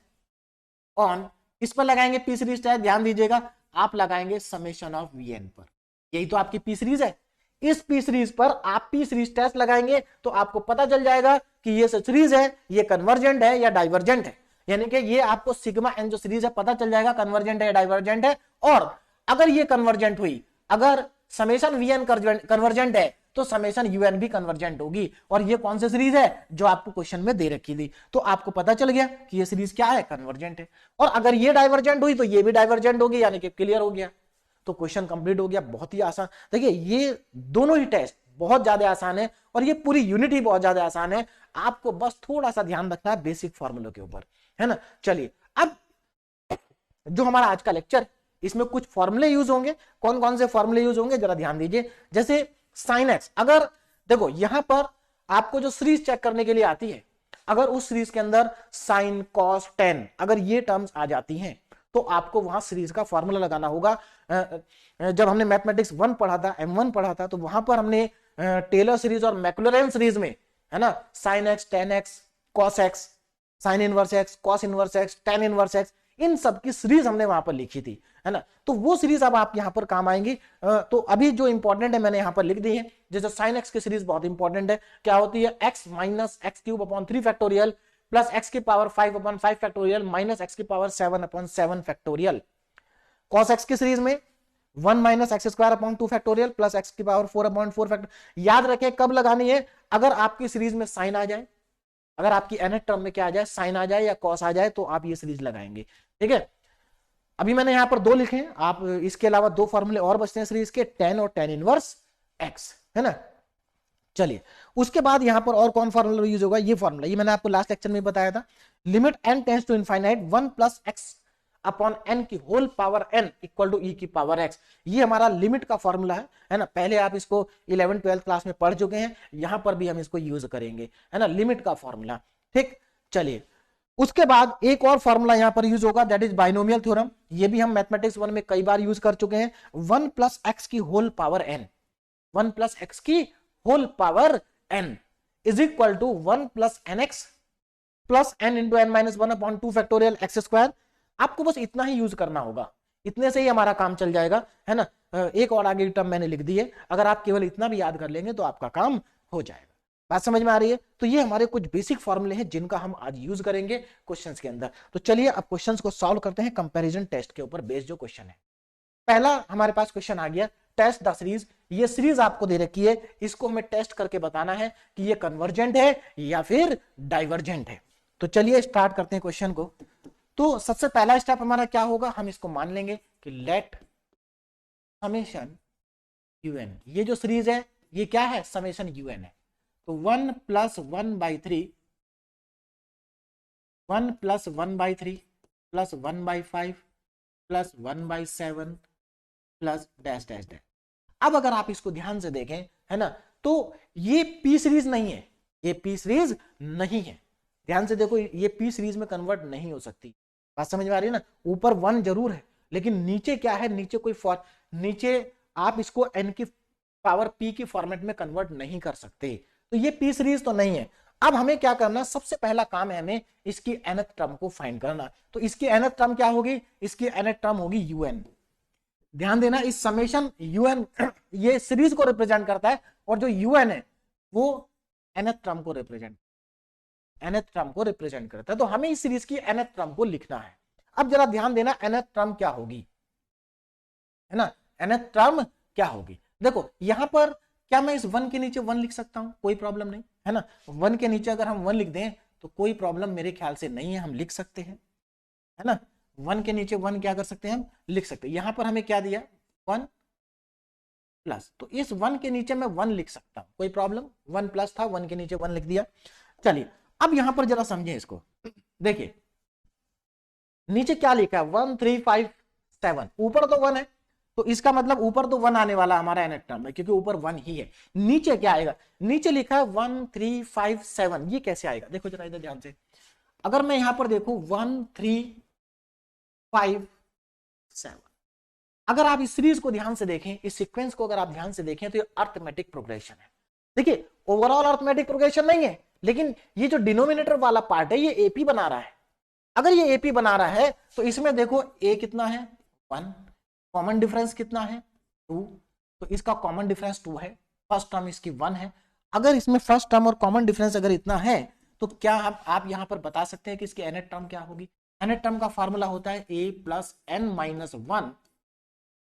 on, इस पर लगाएंगे पी सीरीज टेस्ट। ध्यान दीजिएगा, आप लगाएंगे समेशन ऑफ वीएन पर। यही तो आपकी पी सीरीज है। इस पी सीरीज पर आप पी सीरीज टेस्ट लगाएंगे तो आपको पता चल जाएगा कि ये सीरीज है, ये कन्वर्जेंट है या डाइवर्जेंट है। यानी कि ये आपको सिग्मा एन जो सीरीज है पता चल जाएगा कन्वर्जेंट है या डाइवर्जेंट है। और अगर ये कन्वर्जेंट हुई, अगर समेशन वीएन कन्वर्जेंट है तो समेशन यूएन भी कन्वर्जेंट होगी। और ये कौन सी सीरीज है? जो आपको क्वेश्चन में दे रखी थी। तो आपको पता चल गया कि ये सीरीज क्या है, कन्वर्जेंट है। और अगर ये डाइवर्जेंट हुई तो ये भी डाइवर्जेंट होगी, यानी कि क्लियर हो गया। तो क्वेश्चन कंप्लीट हो गया। बहुत ही आसान। देखिए ये दोनों ही टेस्ट बहुत ज्यादा आसान है, और ये पूरी यूनिट ही बहुत ज्यादा आसान है। आपको बस थोड़ा सा ध्यान रखना है बेसिक फॉर्मूलों के ऊपर, है ना। चलिए, अब जो हमारा आज का लेक्चर, इसमें कुछ फॉर्मूले यूज होंगे। कौन कौन से फॉर्मूले यूज होंगे जरा ध्यान दीजिए। जैसे साइन एक्स, अगर देखो यहां पर आपको जो सीरीज चेक करने के लिए आती है, अगर उस सीरीज के अंदर साइन कॉस टेन अगर ये टर्म्स आ जाती हैं तो आपको वहां सीरीज का फॉर्मूला लगाना होगा। जब हमने मैथमेटिक्स 1 पढ़ा था, M1 पढ़ा था, तो वहां पर हमने टेलर सीरीज और मैक्लॉरेन सीरीज में, है ना, sine x, tan x, cos x, sine inverse x, cos inverse x, tan inverse x, इन सब की सीरीज हमने वहां पर लिखी थी, है ना। तो वो सीरीज अब आप यहां पर काम आएंगी। तो अभी जो इंपॉर्टेंट है मैंने यहां पर लिख दी है। जैसे साइन एक्स की सीरीज बहुत इंपॉर्टेंट है। क्या होती है? X minus x cube upon 3 factorial plus x की power 5 upon 5 factorial minus x की power 7 upon 7 factorial. Cos x की सीरीज में 1 minus x square upon 2 factorial plus x की पावर 4 अपॉन 4 फैक्टोरियल। याद रखें कब लगानी है? अगर आपकी सीरीज में साइन आ जाए, अगर आपकी nth टर्म में क्या आ जाए, साइन आ जाए या कॉस आ जाए, तो आप ये सीरीज लगाएंगे। ठीक है, अभी मैंने यहां पर 2 लिखे हैं। आप इसके अलावा 2 फॉर्मूले और बचते हैं सीरीज के, टेन और टेन इनवर्स एक्स, है ना। चलिए, उसके बाद यहां पर और कौन फॉर्मूला यूज होगा? ये फॉर्मूला, ये मैंने आपको लास्ट लेक्चर में बताया था। Limit n tends to infinite 1 plus X upon n की whole power n equal to e की पावर x। ये हमारा लिमिट का फॉर्मूला है ना। पहले आप इसको 11th 12th क्लास में पढ़ चुके हैं, यहां पर भी हम इसको यूज करेंगे, है ना, लिमिट का फॉर्मूला। ठीक, चलिए, उसके बाद एक और फॉर्मूला यहां पर यूज होगा, दैट इज बाइनोमियल थ्योरम। ये भी हम मैथमेटिक्स 1 में कई बार यूज कर चुके हैं। 1 प्लस एक्स की whole power n, 1 plus x की whole power n is equal to 1 plus n x plus n into n minus 1 upon 2 factorial x square. आपको बस इतना ही यूज करना होगा, इतने से ही हमारा काम चल जाएगा, है ना। एक और आगे की टर्म मैंने लिख दी है, अगर आप केवल इतना भी याद कर लेंगे तो आपका काम हो जाएगा। बात समझ में आ रही है? तो ये हमारे कुछ बेसिक फॉर्मूले हैं जिनका हम आज यूज करेंगे क्वेश्चंस के अंदर। तो चलिए अब क्वेश्चंस को सॉल्व करते हैं कंपैरिजन टेस्ट के ऊपर बेस्ड जो क्वेश्चन है। पहला हमारे पास क्वेश्चन आ गया, टेस्ट द सीरीज। ये सीरीज आपको दे रखी है, इसको हमें टेस्ट करके बताना है कि ये कन्वर्जेंट है या फिर डाइवर्जेंट है। तो चलिए स्टार्ट करते हैं क्वेश्चन को। तो सबसे पहला स्टेप हमारा क्या होगा, हम इसको मान लेंगे कि लेट समेशन यूएन, ये जो सीरीज है ये क्या है, समेशन यूएन है। तो 1 plus 1/3 1 plus 1/3 plus 1/5 plus 1/7 plus dash dash dash. अब अगर आप इसको ध्यान से देखें, है ना, तो ये पी सीरीज नहीं है, ये पी सीरीज नहीं है। ध्यान से देखो, ये पी सीरीज में कन्वर्ट नहीं हो सकती। बात समझ में आ रही है ना। ऊपर 1 जरूर है, लेकिन नीचे क्या है, नीचे कोई नीचे आप इसको n की पावर p की फॉर्मेट में कन्वर्ट नहीं कर सकते। तो ये पी सीरीज तो नहीं है। अब हमें क्या करना, सबसे पहला काम है हमें इसकी nth टर्म को फाइंड करना। तो इसकी nth टर्म क्या होगी, इसकी nth टर्म होगी un। ध्यान देना, इस समेशन un ये सीरीज को रिप्रेजेंट करता है, और जो un है वो nth टर्म को रिप्रेजेंट करता है। तो हमें इस सीरीज की nth टर्म को लिखना है। अब जरा ध्यान देना, nth टर्म क्या होगी, है ना, nth टर्म क्या होगी। देखो यहां पर क्या मैं इस 1 के नीचे 1 लिख सकता हूं, कोई प्रॉब्लम नहीं, है ना। 1 के नीचे अगर हम 1 लिख दें तो कोई प्रॉब्लम मेरे ख्याल से नहीं है, हम लिख सकते हैं, है ना। 1 के नीचे 1 क्या कर सकते हैं, हम लिख सकते हैं। यहां पर हमें क्या दिया, 1 प्लस, तो इस 1 के नीचे मैं 1 लिख सकता हूं, कोई प्रॉब्लम, 1 प्लस था, 1 के नीचे 1 लिख दिया। चलिए अब यहां पर जरा समझें इसको। देखिए नीचे क्या लिखा है 1357, ऊपर तो 1 है तो इसका मतलब ऊपर तो 1 आने वाला हमारा nth टर्म है क्योंकि ऊपर 1 ही है। नीचे क्या आएगा, नीचे लिखा है 1357, ये कैसे आएगा देखो जरा इधर ध्यान से। अगर मैं यहां पर देखूं 1357, अगर आप इस सीरीज को ध्यान से देखें, इस सीक्वेंस को अगर आप ध्यान से देखें तो ये अर्थमेटिक प्रोग्रेशन है। देखिए ओवरऑल अर्थमेटिक प्रोग्रेशन नहीं है, लेकिन ये जो डिनोमिनेटर वाला पार्ट है ये एपी बना रहा है। अगर ये एपी बना रहा है तो इसमें देखो ए कितना है 1, कॉमन डिफरेंस कितना है 2, तो इसका कॉमन डिफरेंस 2 है, फर्स्ट टर्म इसकी 1 है। अगर इसमें फर्स्ट टर्म और कॉमन डिफरेंस अगर इतना है तो क्या आप यहां पर बता सकते हैं कि इसकी nth टर्म क्या होगी। nth टर्म का फॉर्मूला होता है a plus n minus 1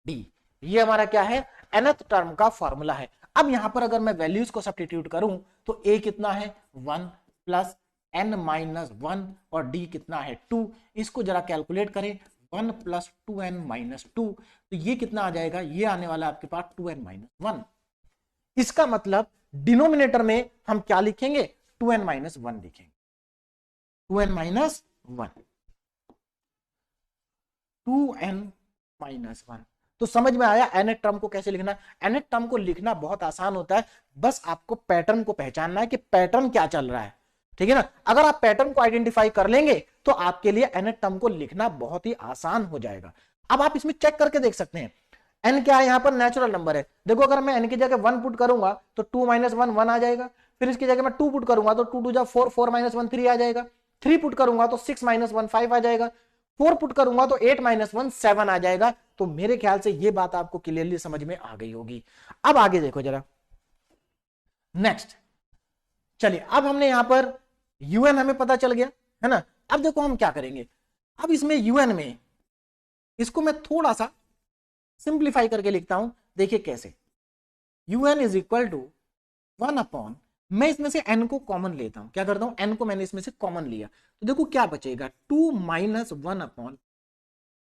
D, ये हमारा क्या है nth टर्म का फॉर्मूला है। अब यहां पर अगर मैं वैल्यूज को सब्स्टिट्यूट करूं तो a कितना है 1 प्लस n माइनस 1 और d कितना है 2, इसको जरा कैलकुलेट करें 1 प्लस 2n माइनस 2, तो ये कितना आ जाएगा, ये आने वाला आपके पास 2n माइनस 1। इसका मतलब डिनोमिनेटर में हम क्या लिखेंगे 2n माइनस 1 लिखेंगे, 2n माइनस 1, 2n माइनस 1। तो समझ में आया nth टर्म को कैसे लिखना है। nth टर्म को लिखना बहुत आसान होता है, बस आपको पैटर्न को पहचानना है कि पैटर्न क्या चल रहा है, ठीक है ना। अगर आप पैटर्न को आइडेंटिफाई कर लेंगे तो आपके लिए nth टर्म को लिखना बहुत ही आसान हो जाएगा। अब आप इसमें चेक करके देख सकते हैं n क्या है, यहां पर नेचुरल नंबर है। देखो अगर मैं n की जगह 1 पुट करूंगा तो 2 माइनस 1 1 आ जाएगा, फिर इसकी जगह मैं 2 पुट करूंगा तो 2 2 जा 4, 4 माइनस 1 3 आ जाएगा, 3 पुट करूंगा तो 6 माइनस 1 5 आ जाएगा, 4 पुट करूंगा तो 8 माइनस 1 7 आ जाएगा। तो मेरे ख्याल से ये बात आपको क्लियरली समझ में आ गई होगी। अब आगे देखो जरा नेक्स्ट, चलिए अब हमने यहां पर un हमें पता चल गया है ना। अब देखो हम क्या करेंगे, अब इसमें un में इसको मैं थोड़ा सा सिंप्लीफाई करके लिखता हूं, देखिए कैसे। un is equal to 1 upon, मैं इसमें से n को कॉमन लेता हूं, क्या करता हूं n को मैंने इसमें से कॉमन लिया तो देखो क्या बचेगा 2 माइनस 1 अपॉन,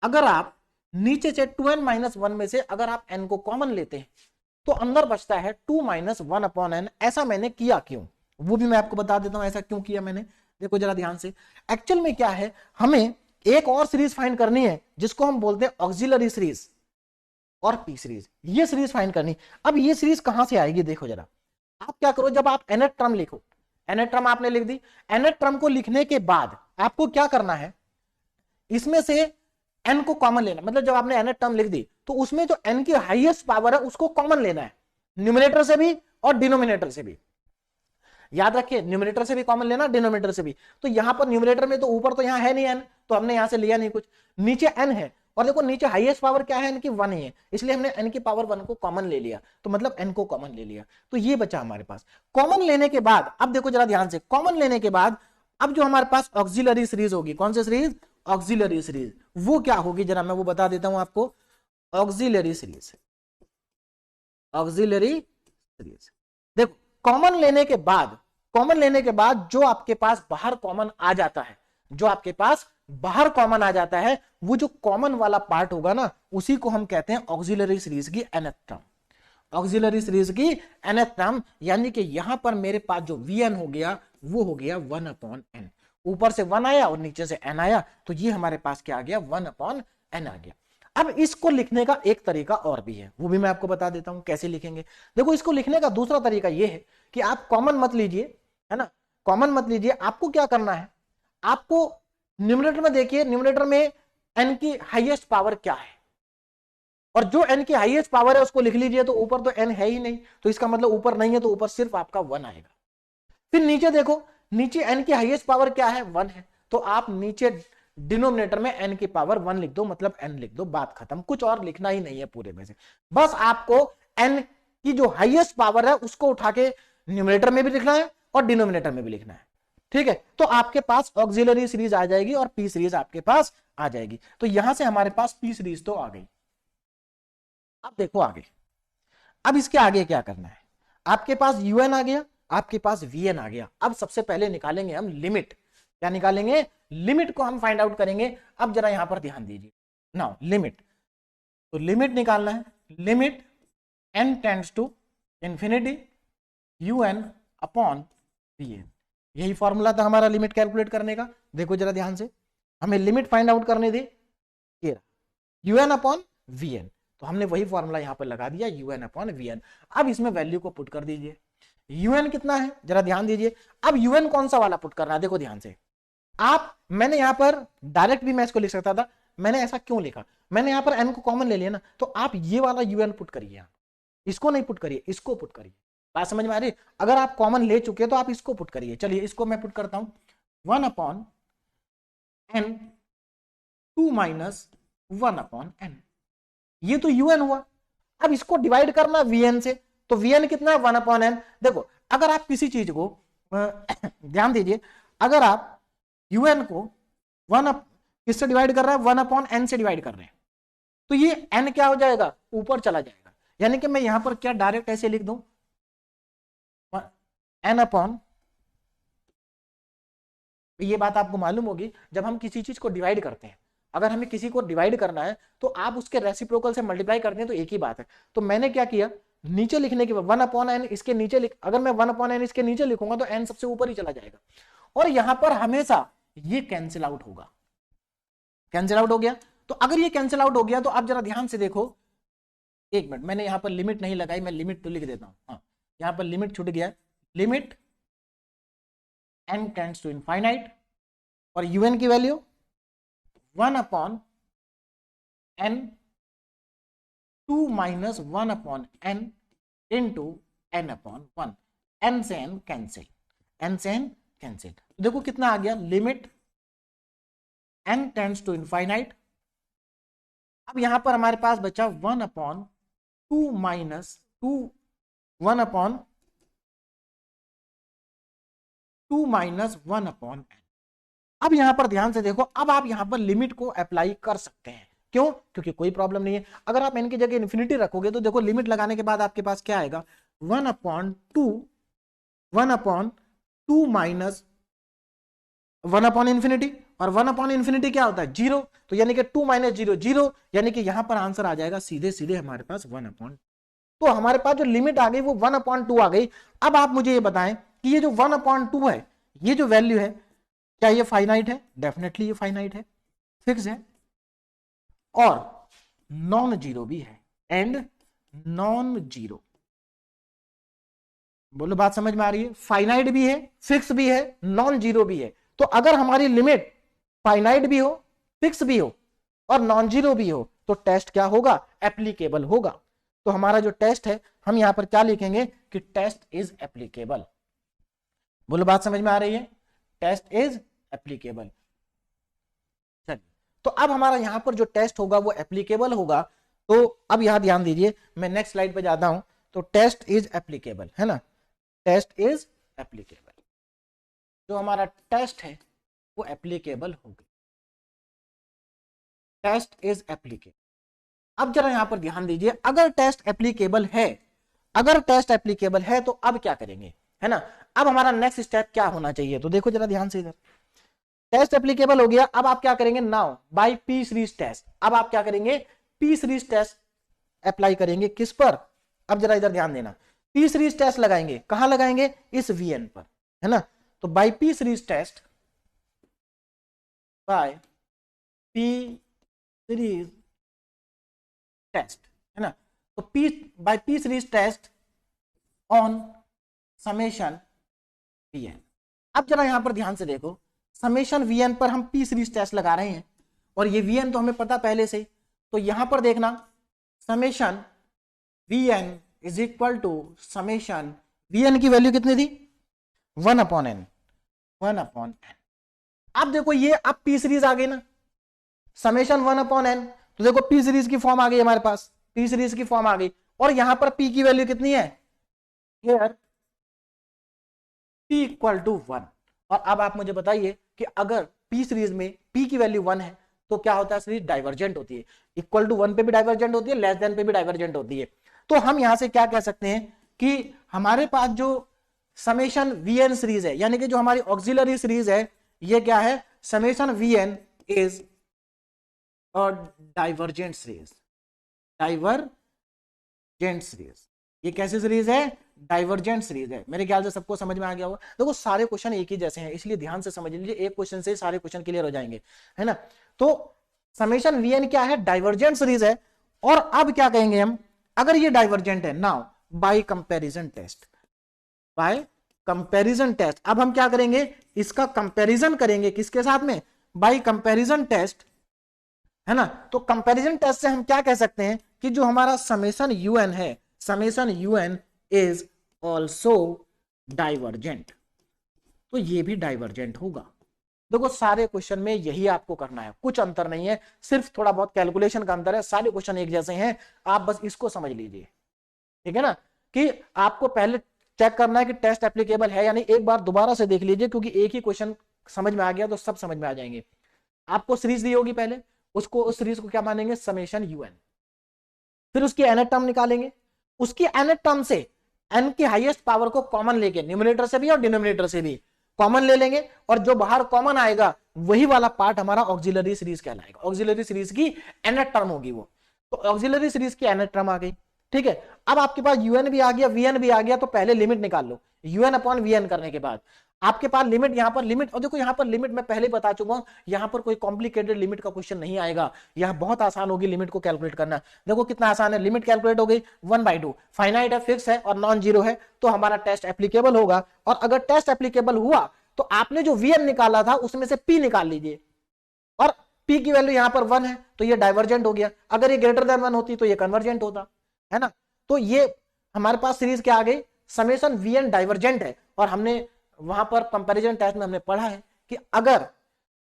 अगर आप नीचे से 2n माइनस 1 में से अगर आप n को कॉमन लेते हैं तो अंदर बचता है 2 माइनस 1 अपॉन n। ऐसा मैंने किया क्यों, वो भी मैं आपको बता देता हूं ऐसा क्यों किया मैंने। देखो जरा ध्यान से, एक्चुअल में क्या है, हमें एक और सीरीज फाइंड करनी है जिसको हम बोलते हैं ऑक्सिलरी सीरीज और पी सीरीज, ये सीरीज फाइंड करनी। अब ये सीरीज कहां से आएगी, देखो जरा आप क्या करो, जब आप nth टर्म लिखो, nth टर्म आपने लिख दी, nth टर्म को लिखने के बाद आपको क्या करना है, इसमें से n को कॉमन लेना। मतलब जब आपने nth टर्म लिख दी तो उसमें जो n की हाईएस्ट पावर है उसको कॉमन लेना है, न्यूमरेटर से भी और डिनोमिनेटर से भी। याद रखिए न्यूमरेटर से भी कॉमन लेना, डिनोमिनेटर से भी। तो यहां पर न्यूमरेटर में तो ऊपर तो यहां है नहीं n, तो हमने यहां से लिया नहीं कुछ, नीचे n है और देखो नीचे हाईएस्ट पावर क्या है n की 1 ही है, इसलिए हमने n की पावर 1 को कॉमन ले लिया, तो मतलब n को कॉमन ले लिया, तो ये बचा हमारे पास। कॉमन लेने के बाद अब देखो जरा ध्यान से, कॉमन लेने के बाद अब जो हमारे पास ऑक्सिलरी सीरीज होगी, कौन सी सीरीज, ऑक्सिलरी सीरीज, वो क्या होगी जरा मैं वो बता देता हूं आपको। ऑक्सिलरी सीरीज, ऑक्सिलरी सीरीज देखो कॉमन लेने के बाद, कॉमन लेने के बाद जो आपके पास बाहर कॉमन आ जाता है, जो आपके पास बाहर कॉमन आ जाता है, वो जो कॉमन वाला पार्ट होगा ना उसी को हम कहते हैं ऑक्सिलरी सीरीज की nth टर्म। ऑक्सिलरी सीरीज की nth टर्म, यानी कि यहां पर मेरे पास जो vn हो गया वो हो गया 1 अपॉन n, ऊपर से 1 आया और नीचे से n आया, तो ये हमारे पास क्या आ गया 1 अपॉन n आ गया। अब इसको लिखने का एक तरीका और भी है, वो भी मैं आपको बता देता हूं कैसे लिखेंगे। देखो इसको लिखने का दूसरा तरीका ये है कि आप कॉमन मत लीजिए, है ना, कॉमन मत लीजिए। आपको क्या करना है, आपको न्यूमरेटर में देखिए, न्यूमरेटर में n की हाईएस्ट पावर क्या है, और जो n की हाईएस्ट पावर है उसको लिख लीजिए। तो ऊपर तो n है ही नहीं, तो इसका मतलब ऊपर नहीं है, तो ऊपर सिर्फ आपका 1 आएगा। फिर नीचे देखो, नीचे n की हाईएस्ट पावर क्या है 1 है, तो आप नीचे डिनोमिनेटर में n की पावर 1 लिख दो, मतलब n लिख दो, बात खत्म। कुछ और लिखना ही नहीं है पूरे में से, बस आपको n की जो हाईएस्ट पावर है उसको उठा के न्यूमरेटर में भी लिखना है और डिनोमिनेटर में भी लिखना है, ठीक है। तो आपके पास ऑक्सिलरी सीरीज आ जाएगी और पी सीरीज आपके पास आ जाएगी। तो यहां से हमारे पास पी सीरीज तो आ गई। अब देखो आगे, अब इसके आगे क्या करना है, आपके पास un आ गया, आपके पास vn आ गया। अब सबसे पहले निकालेंगे हम लिमिट, क्या निकालेंगे, लिमिट को हम फाइंड आउट करेंगे। अब जरा यहां पर ध्यान दीजिए, नाउ लिमिट, तो लिमिट निकालना है, limit n tends to infinity un upon vn, यही फॉर्मूला था हमारा लिमिट कैलकुलेट करने का। देखो जरा ध्यान से, हमें लिमिट फाइंड आउट करने दे, ये un अपॉन vn, तो हमने वही फॉर्मूला यहां पर लगा दिया un अपॉन vn। अब इसमें वैल्यू को पुट कर दीजिए। un कितना है जरा ध्यान दीजिए। अब un कौन सा वाला पुट करना है, देखो ध्यान से। मैंने यहां पर डायरेक्ट भी मैं इसको लिख सकता था, मैंने ऐसा क्यों लिखा, मैंने यहां पर n को कॉमन ले लिया ना, तो आप ये वाला un पुट करिए, इसको नहीं पुट करिए, इसको पुट करिए। बात समझ में आ रही? अगर आप कॉमन ले चुके तो आप इसको पुट करिए। चलिए इसको मैं पुट करता हूं, 1 upon n 2 minus 1 upon n, ये तो un हुआ। अब इसको डिवाइड करना vn से, तो vn कितना है 1 अपॉन n। देखो अगर आप किसी चीज को ध्यान दीजिए, अगर आप un को 1 किससे डिवाइड कर रहे हैं, 1 अपॉन n से डिवाइड कर रहे हैं, तो ये n क्या हो जाएगा, ऊपर चला जाएगा। यानी कि मैं यहां पर क्या डायरेक्ट ऐसे लिख दूं, n अपॉन, ये बात आपको मालूम होगी जब हम किसी चीज को डिवाइड करते हैं, अगर हमें किसी को डिवाइड करना है तो आप उसके रेसिप्रोकल से मल्टीप्लाई करते हैं तो एक ही बात है। तो मैंने क्या किया, नीचे लिखने के बाद 1 अपॉन n इसके नीचे लिख, अगर मैं 1 अपॉन n इसके नीचे लिखूंगा तो n सबसे ऊपर ही चला जाएगा, और यहां पर हमेशा ये कैंसिल आउट होगा। कैंसिल आउट हो गया, तो अगर ये कैंसिल आउट हो गया तो आप जरा ध्यान से देखो, एक मिनट, मैंने यहां पर लिमिट नहीं लगाई, मैं लिमिट तो लिख देता हूं। हाँ, यहां पर लिमिट छूट गया, limit n tends to infinite, और un की value 1 upon n 2 minus 1 upon n into n upon 1, n से n कैंसिल, n से n कैंसिल। देखो कितना आ गया, limit n tends to infinite. अब यहां पर हमारे पास बचा 1 upon 2 minus 1 upon 2 minus 1 upon n। अब यहां पर ध्यान से देखो, अब आप यहां पर लिमिट को अप्लाई कर सकते हैं, क्यों, क्योंकि कोई प्रॉब्लम नहीं है। अगर आप n की जगह इन्फिनिटी रखोगे तो देखो लिमिट लगाने के बाद आपके पास क्या आएगा, 1 अपॉन 2 माइनस 1 अपॉन इन्फिनिटी, और 1 अपॉन इन्फिनिटी क्या होता है, 0, तो यानी कि 2 माइनस 0 0, यानी कि यहां पर आंसर आ जाएगा सीधे सीधे हमारे पास 1 अपॉन। तो हमारे पास जो लिमिट आ गई वो 1 अपॉन 2 आ गई। अब आप मुझे ये बताएं कि ये जो 1 अपॉन 2 है, ये जो वैल्यू है, क्या ये फाइनाइट है? डेफिनेटली ये फाइनाइट है, फिक्स है, और नॉन जीरो भी है, एंड नॉन जीरो। बोलो बात समझ में आ रही है? फाइनाइट भी है, फिक्स भी है, नॉन जीरो भी है। तो अगर हमारी लिमिट फाइनाइट भी हो, फिक्स भी हो, और नॉन जीरो भी हो, तो टेस्ट क्या होगा, एप्लीकेबल होगा। तो हमारा जो टेस्ट है, हम यहां पर क्या लिखेंगे कि टेस्ट इज एप्लीकेबल। बोलो बात समझ में आ रही है? Test is applicable. चलिए, तो अब हमारा यहां पर जो टेस्ट होगा वो एप्लीकेबल होगा। तो अब यहां ध्यान दीजिए, मैं नेक्स्ट स्लाइड पे जाता हूं। तो टेस्ट इज एप्लीकेबल है ना, टेस्ट इज एप्लीकेबल, जो हमारा टेस्ट है वो एप्लीकेबल होगा, टेस्ट इज एप्लीकेबल। अब जरा यहां पर ध्यान दीजिए, अगर टेस्ट एप्लीकेबल है, अगर टेस्ट एप्लीकेबल है तो अब क्या करेंगे, है ना। अब हमारा नेक्स्ट स्टेप क्या होना चाहिए, तो देखो जरा ध्यान से, इधर टेस्ट एप्लीकेबल हो गया। अब आप क्या करेंगे, now by P series test, अब आप क्या करेंगे, पी सीरीज टेस्ट अप्लाई करेंगे, किस पर, अब जरा इधर ध्यान देना, पी सीरीज टेस्ट लगाएंगे, कहां लगाएंगे, इस वीएन पर, है ना। तो by P series test, by P series test, है ना। तो P by P series test on summation VN. अब जरा यहां पर ध्यान से देखो, समेशन वीएन पर हम पी सीरीज टेस्ट लगा रहे हैं, और ये वीएन तो हमें पता पहले से। तो यहां पर देखना, summation VN is equal to summation, VN की वैल्यू कितनी थी, 1 अपॉन एन, 1 अपॉन एन। अब देखो ये अब पी सीरीज आ गई ना, समेशन 1 अपॉन एन, तो देखो पी सीरीज की फॉर्म आ गई हमारे पास, पी सीरीज की फॉर्म आ गई, और यहां पर पी की वैल्यू कितनी है, हियर p इक्वल टू 1। और अब आप मुझे बताइए कि अगर p सीरीज में p की वैल्यू 1 है तो क्या होता है, सीरीज डाइवर्जेंट होती है, इक्वल टू 1 पे भी डाइवर्जेंट होती है, लेस देन पे भी डाइवर्जेंट होती है। तो हम यहां से क्या कह सकते हैं कि हमारे पास जो समेशन वीएन सीरीज है, यानी कि जो हमारी ऑक्सिलरी सीरीज है, ये क्या है, समेशन वीएन इज और डाइवर्जेंट सीरीज, डाइवर्जेंट सीरीज। ये कैसी सीरीज है? डाइवर्जेंट सीरीज है। मेरे ख्याल से सबको समझ में आ गया होगा। देखो सारे क्वेश्चन एक ही जैसे हैं, इसलिए ध्यान से समझ लीजिए, एक क्वेश्चन से सारे क्वेश्चन क्लियर हो जाएंगे, है ना। तो समेशन वी एन क्या है? डाइवर्जेंट सीरीज है। और अब क्या कहेंगे हम, अगर ये डाइवर्जेंट है, now by comparison test, by comparison test, अब हम क्या करेंगे, इसका कंपैरिजन करेंगे किसके साथ में? बाय कंपैरिजन टेस्ट, है ना। तो कंपैरिजन टेस्ट से हम क्या कह सकते हैं कि जो हमारा समेशन यूएन है, summation UN is also divergent, तो ये भी डाइवर्जेंट होगा। देखो सारे क्वेश्चन में यही आपको करना है, कुछ अंतर नहीं है, सिर्फ थोड़ा बहुत कैलकुलेशन का अंतर है, सारे क्वेश्चन एक जैसे हैं, आप बस इसको समझ लीजिए, ठीक है ना। कि आपको पहले चेक करना है कि टेस्ट एप्लीकेबल है या नहीं, एक बार दोबारा से देख लीजिए, क्योंकि एक ही क्वेश्चन समझ में आ गया तो सब समझ में आ जाएंगे। आपको सीरीज दी होगी पहले, उसको उस सीरीज को क्या मानेंगे? Summation UN. फिर उसकी nth टर्म निकालेंगे, उसकी nth टर्म से n की हाईएस्ट पावर को कॉमन लेके, न्यूमरेटर से भी और डिनोमिनेटर से भी कॉमन ले लेंगे, और जो बाहर कॉमन आएगा वही वाला पार्ट हमारा ऑक्सिलरी सीरीज कहलाएगा। ऑक्सिलरी सीरीज की nth टर्म होगी वो, तो ऑक्सिलरी सीरीज की nth टर्म आ गई, ठीक है। अब आपके पास यूएन भी आ गया, वीएन भी आ गया, तो पहले लिमिट निकाल लो। यूएन अपॉन वीएन करने के बाद आपके पास लिमिट, यहां पर लिमिट, और देखो यहां पर लिमिट मैं पहले बता चुका हूं, यहां पर कोई कॉम्प्लिकेटेड लिमिट का क्वेश्चन नहीं आएगा, यहां बहुत आसान होगी लिमिट को कैलकुलेट करना। देखो कितना आसान है, लिमिट कैलकुलेट हो गई 1/2, फाइनाइट है, फिक्स है और नॉन जीरो है, तो हमारा टेस्ट एप्लीकेबल होगा। और अगर टेस्ट एप्लीकेबल हुआ तो आपने जो वीएन निकाला था उसमें से पी निकाल लीजिए, और पी की वैल्यू यहां पर 1 है तो ये डाइवर्जेंट हो गया। अगर ये ग्रेटर देन 1 होती तो ये कन्वर्जेंट होता, है ना। तो ये हमारे पास सीरीज क्या आ गई? समेशन वीएन डाइवर्जेंट है। और हमने वहां पर कंपैरिजन टेस्ट में हमने पढ़ा है कि अगर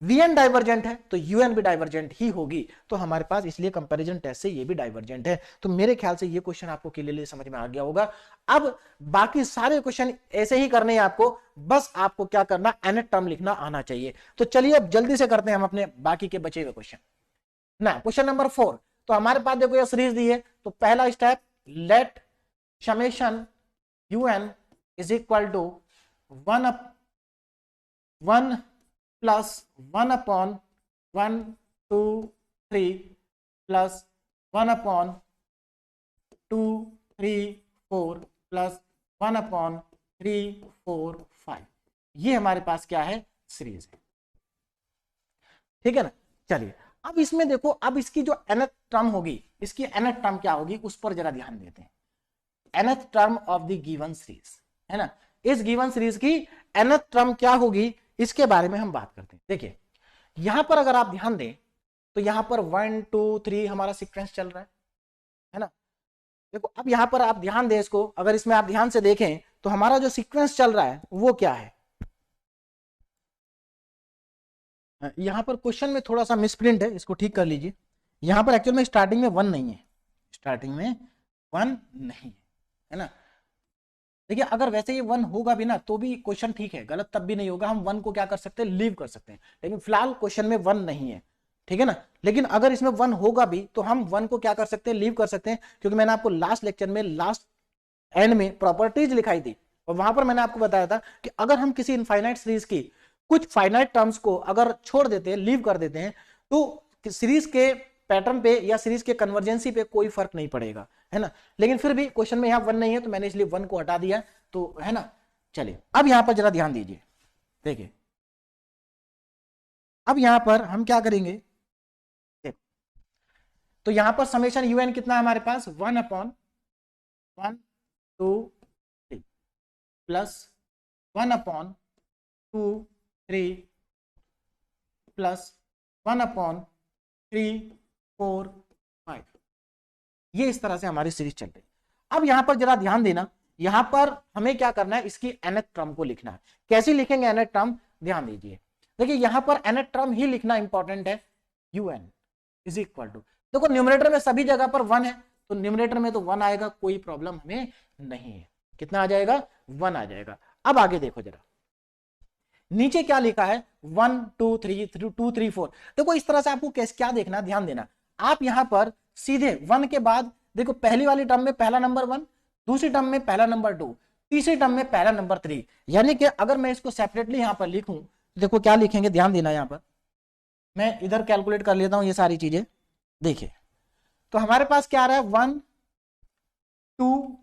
वीएन डाइवर्जेंट है तो यूएन भी डाइवर्जेंट ही होगी, तो हमारे पास इसलिए कंपैरिजन टेस्ट से ये भी डाइवर्जेंट है। तो मेरे ख्याल से ये क्वेश्चन आपको क्लियरली समझ में आ गया होगा। अब बाकी सारे क्वेश्चन ऐसे ही करने हैं आपको, बस आपको क्या करना, nth टर्म लिखना आना चाहिए। तो चलिए अब जल्दी से करते हैं हम अपने बाकी के बचे हुए क्वेश्चन ना। क्वेश्चन नंबर 4, तो हमारे पास देखो ये सीरीज दी है, तो पहला step, let summation UN is equal to 1 plus 1 upon 1 2 3 plus 1 upon 2 3 4 plus 1 upon 3 4 5, ये हमारे पास क्या है? सीरीज है, ठीक है ना। चलिए अब इसमें देखो, अब इसकी जो nth टर्म होगी, इसकी nth टर्म क्या होगी उस पर जरा ध्यान देते हैं। nth term of the given series, है ना, इस गिवन सीरीज की nth टर्म क्या होगी इसके बारे में हम बात करते हैं। देखिए यहां पर अगर आप ध्यान दें तो यहां पर 1 2 3 हमारा सीक्वेंस चल रहा है ना। देखो अब यहां पर आप ध्यान दें इसको, अगर इसमें आप ध्यान से देखें तो हमारा जो सीक्वेंस चल रहा है वो क्या है। यहां पर क्वेश्चन में थोड़ा सा मिसप्रिंट है, इसको ठीक कर लीजिए। यहां पर एक्चुअल में स्टार्टिंग में 1 नहीं है, स्टार्टिंग में 1 नहीं है ना। देखिए अगर वैसे ये 1 होगा भी ना तो भी क्वेश्चन ठीक है, गलत तब भी नहीं होगा, हम 1 को क्या कर सकते हैं, लीव कर सकते हैं, लेकिन फिलहाल क्वेश्चन में 1 नहीं है, ठीक है ना। लेकिन अगर इसमें 1 होगा भी तो हम 1 को क्या कर सकते हैं, लीव कर सकते हैं, क्योंकि मैंने आपको लास्ट लेक्चर में लास्ट एंड में प्रॉपर्टीज लिखाई थी, और वहां पर मैंने आपको बताया था कि अगर हम किसी इनफाइनाइट सीरीज की कुछ फाइनाइट टर्म्स को अगर छोड़ देते हैं, लीव कर देते हैं, तो सीरीज के पैटर्न पे या सीरीज के कन्वर्जेंसी पे कोई फर्क नहीं पड़ेगा, है ना। लेकिन फिर भी क्वेश्चन में यहाँ 1 नहीं है तो मैंने इसलिए 1 को हटा दिया, तो है ना। चलिए अब यहां पर जरा ध्यान दीजिए, देखिए अब यहां पर हम क्या करेंगे, तो यहां पर समेशन यूएन कितना है हमारे पास, 1 upon 1 2 3 plus 1 upon 2 3 plus 1 upon 3 4 5, ये इस तरह से हमारी सीरीज चल रही है। अब यहां पर जरा ध्यान देना, यहां पर हमें क्या करना है, इसकी nth टर्म को लिखना है। कैसे लिखेंगे nth टर्म, ध्यान दीजिए। देखिए यहां पर nth टर्म ही लिखना इंपॉर्टेंट है, un इज इक्वल टू, देखो न्यूमरेटर में सभी जगह पर 1 है तो न्यूमरेटर में तो 1 आएगा, कोई प्रॉब्लम हमें नहीं है। कितना आ जाएगा, 1 आ जाएगा। अब आगे देखो जरा, नीचे क्या लिखा है, 1 2 3 2 3 4। देखो इस तरह से आपको कैसे क्या देखना, ध्यान देना। आप यहां पर सीधे 1 के बाद देखो पहली वाली टर्म में पहला नंबर 1, दूसरी टर्म में पहला नंबर 2, तीसरी टर्म में पहला नंबर 3, यानी कि अगर मैं इसको सेपरेटली यहां पर लिखूं तो देखो क्या लिखेंगे, ध्यान देना। यहां पर मैं इधर कैलकुलेट कर लेता हूं ये सारी चीजें, देखिए तो हमारे पास क्या आ रहा है, 1 2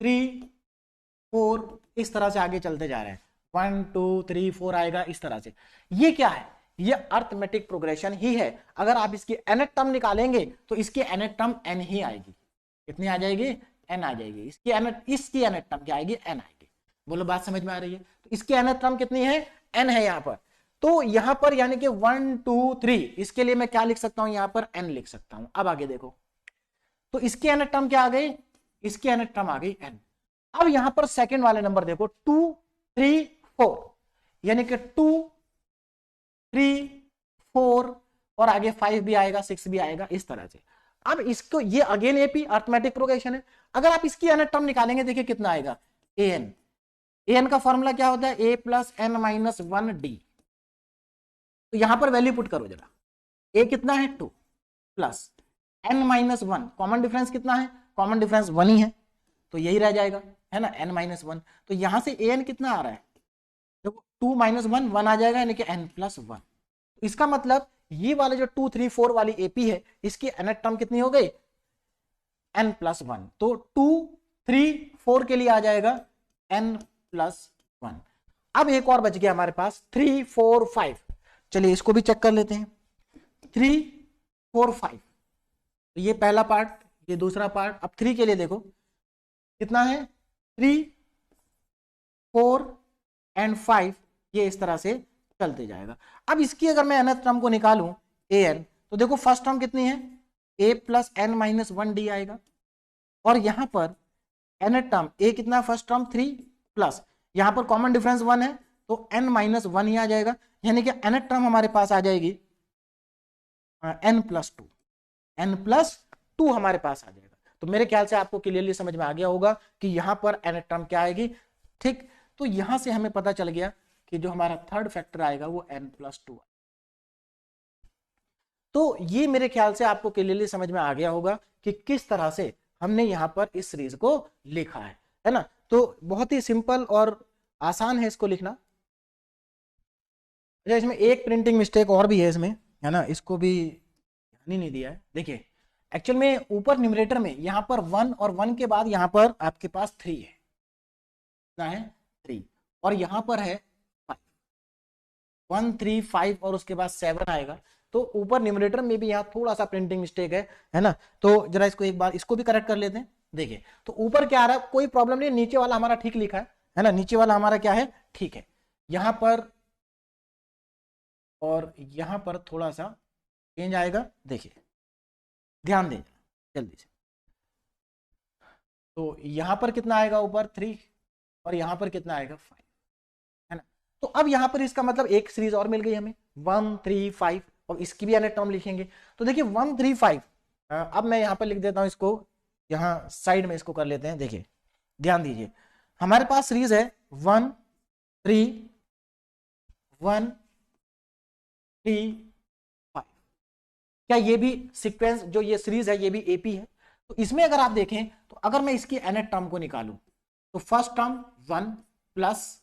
3 4 इस तरह से आगे चलते जा रहे हैं, 1 2 3 4 आएगा इस तरह से। ये क्या है? ये अर्थमेटिक प्रोग्रेशन ही है। अगर आप इसकी nth टर्म निकालेंगे तो इसकी nth टर्म n ही आएगी। कितनी आ जाएगी? n आ जाएगी। इसकी nth टर्म क्या आएगी? n आएगी। बोलो बात समझ में आ रही है? तो इसकी nth टर्म कितनी है? n है यहाँ पर। तो यहाँ पर यानी कि 1 2 3 इसके लिए मैं क्या लिख सकता हूं? यहाँ पर n लिख सकता हूं। अब आगे देखो, तो इसकी nth टर्म क्या आ गई? इसकी nth टर्म आ गई n। अब यहां पर सेकंड वाले नंबर देखो, 2 3 4 यानी कि 2 3 4 और आगे 5 भी आएगा 6 भी आएगा इस तरह से। अब इसको ये अगेन एपी अर्थमेटिक प्रोग्रेशन है। अगर आप इसकी nth टर्म निकालेंगे, देखिए कितना आएगा? an का फॉर्मूला क्या होता है? a plus n minus 1 D. तो यहां पर वैल्यू पुट करो जरा, a कितना है? 2 plus n minus 1, common difference कितना है? कॉमन डिफरेंस 1 ही है, तो यही रह जाएगा, है ना, n माइनस 1। तो यहां से an कितना आ रहा है? देखो 2 माइनस 1 1 आ जाएगा, यानी कि n प्लस 1। इसका मतलब ये वाले जो 2 3 4 वाली एपी है, इसकी nth टर्म कितनी हो गई? n plus 1। तो 2 3 4 के लिए आ जाएगा n प्लस 1। अब एक और बच गया हमारे पास 3 4 5। चलिए इसको भी चेक कर लेते हैं। 3 4 5, ये पहला पार्ट, ये दूसरा पार्ट। अब 3 के लिए देखो कितना है? 3 4 एंड 5, ये इस तरह से चलते जाएगा। अब इसकी अगर मैं nth टर्म को निकालूं an, तो देखो फर्स्ट टर्म कितनी है? a plus n minus 1 D आएगा। और यहां पर nth टर्म a कितना? फर्स्ट टर्म 3 प्लस यहां पर कॉमन डिफरेंस 1 है, तो n माइनस 1 ही आ जाएगा, यानी कि nth टर्म हमारे पास आ जाएगी n प्लस 2। n प्लस 2 हमारे पास आ जाएगा। तो मेरे ख्याल से आपको क्लियरली समझ में आ गया होगा कि यहां पर nth टर्म क्या आएगी। ठीक, तो यहां से हमें पता चल गया कि जो हमारा थर्ड फैक्टर आएगा वो n प्लस 2। तो ये मेरे ख्याल से आपको क्लियरली समझ में आ गया होगा कि किस तरह से हमने यहां पर इस सीरीज को लिखा है ना। तो बहुत ही सिंपल और आसान है इसको लिखना। इसमें एक प्रिंटिंग मिस्टेक और भी है इसमें, है ना, इसको भी ध्यान ही नहीं दिया है। देखिए एक्चुअल में ऊपर न्यूमरेटर में यहां पर 1 और 1 के बाद यहां पर आपके पास 3 है, कितना है? 3, और यहां पर है 5, 1 3 5 और उसके बाद 7 आएगा। तो ऊपर न्यूमरेटर में भी यहाँ थोड़ा सा प्रिंटिंग मिस्टेक है ना। तो जरा इसको एक बार इसको भी करेक्ट कर लेते हैं। देखिए तो ऊपर क्या आ रहा है? कोई प्रॉब्लम नहीं, नीचे वाला हमारा ठीक लिखा है ना, नीचे वाला हमारा क्या है? ठीक है। यहां पर और यहां पर थोड़ा सा चेंज आएगा, देखिए ध्यान दें जल्दी से। तो यहां पर कितना आएगा? ऊपर 3 और यहां पर कितना आएगा? 5, है ना। तो अब यहां पर इसका मतलब एक सीरीज और मिल गई हमें, 1 3 5, और इसकी भी nth टर्म लिखेंगे। तो देखिए 1 3 5, अब मैं यहां पर लिख देता हूं इसको, यहां साइड में इसको कर लेते हैं। देखिए ध्यान दीजिए, हमारे पास सीरीज है 1 3 1 3 5। क्या ये भी सीक्वेंस जो ये सीरीज है ये भी एपी है? तो इसमें अगर आप देखें तो अगर मैं इसकी nth टर्म को निकालूं तो first term 1 plus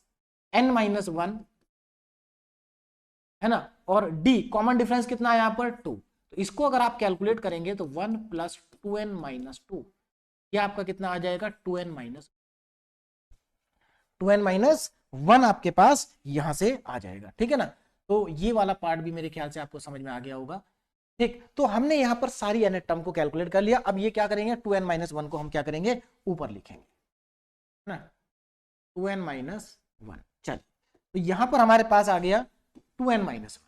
n minus 1, है ना, और d कॉमन डिफरेंस कितना है यहाँ पर? 2। तो इसको अगर आप कैलकुलेट करेंगे तो 1 प्लस 2n माइनस 2, ये आपका कितना आ जाएगा? 2n माइनस 1 आपके पास यहां से आ जाएगा। ठीक है ना। तो ये वाला पार्ट भी मेरे ख्याल से आपको समझ में आ गया होगा। ठीक, तो हमने यहां पर सारी nth टर्म को कैलकुलेट कर लिया। अब ये क्या करेंगे? 2n माइनस 1 को हम क्या करेंगे? ऊपर लिखेंगे ना, 2n माइनस 1। चलिए तो यहां पर हमारे पास आ गया 2n माइनस 1,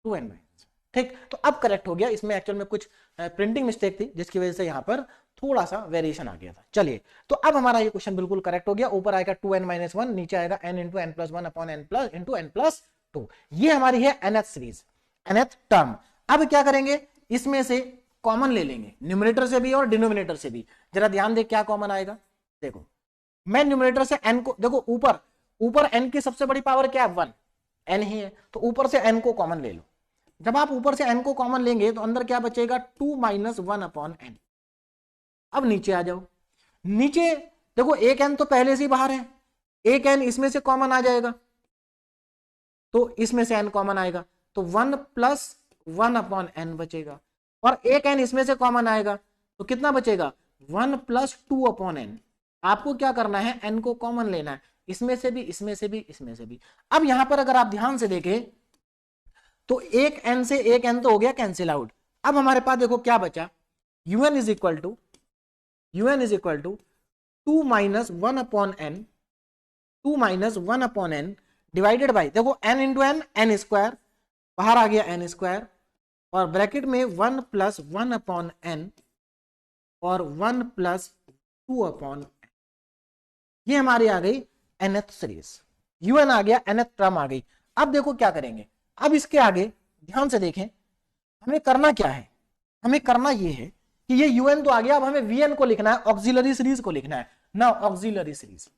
2n माइनस। ठीक, तो अब करेक्ट हो गया। इसमें एक्चुअल में कुछ प्रिंटिंग मिस्टेक थी जिसकी वजह से यहां पर थोड़ा सा वेरिएशन आ गया था। चलिए तो अब हमारा ये क्वेश्चन बिल्कुल करेक्ट हो गया। ऊपर आएगा 2n माइनस 1, नीचे आएगा n into n plus 1 upon n plus into n plus 2। ये हमारी है nth सीरीज, nth टर्म। अब क्या करेंगे? इसमें से कॉमन ले लेंगे, न्यूमरेटर से भी और डिनोमिनेटर से भी। जरा ध्यान दे क्या कॉमन आएगा। देखो मैं न्यूमरेटर से n को, देखो ऊपर n की सबसे बड़ी पावर क्या है? 1, n ही है, तो ऊपर से n को कॉमन ले लो। जब आप ऊपर से n को कॉमन लेंगे तो अंदर क्या बचेगा? 2 माइनस 1 अपॉन n। अब नीचे आ जाओ, नीचे देखो एक n तो पहले से ही बाहर है, एक n इसमें से कॉमन आ जाएगा, तो इसमें से n कॉमन आएगा, तो 1 प्लस 1 अपॉन n बचेगा, और एक n इसमें से कॉमन आएगा तो कितना बचेगा? 1 प्लस 2 अपॉन एन। आपको क्या करना है, एन को कॉमन लेना है, इसमें से भी, इसमें से भी, इसमें से भी। अब यहां पर अगर आप ध्यान से देखें तो एक एन से एक एन तो हो गया कैंसिल आउट। अब हमारे पास देखो क्या बचा, un is equal to 2 minus 1 upon N, 2 minus 1 upon n divided by, देखो n into n, N square, बाहर आ गया एन स्क्वायर, और ब्रैकेट में 1 प्लस 1 अपॉन एन और 1 प्लस 2 अपॉन एन। ये हमारी आ गई nth सीरीज, un आ गया, nth टर्म आ गई। अब देखो क्या करेंगे, अब इसके आगे ध्यान से देखें, हमें करना क्या है, हमें करना ये है कि ये un तो आ गया, अब हमें vn को लिखना है, ऑक्सिलरी सीरीज को लिखना है ना, auxiliary series,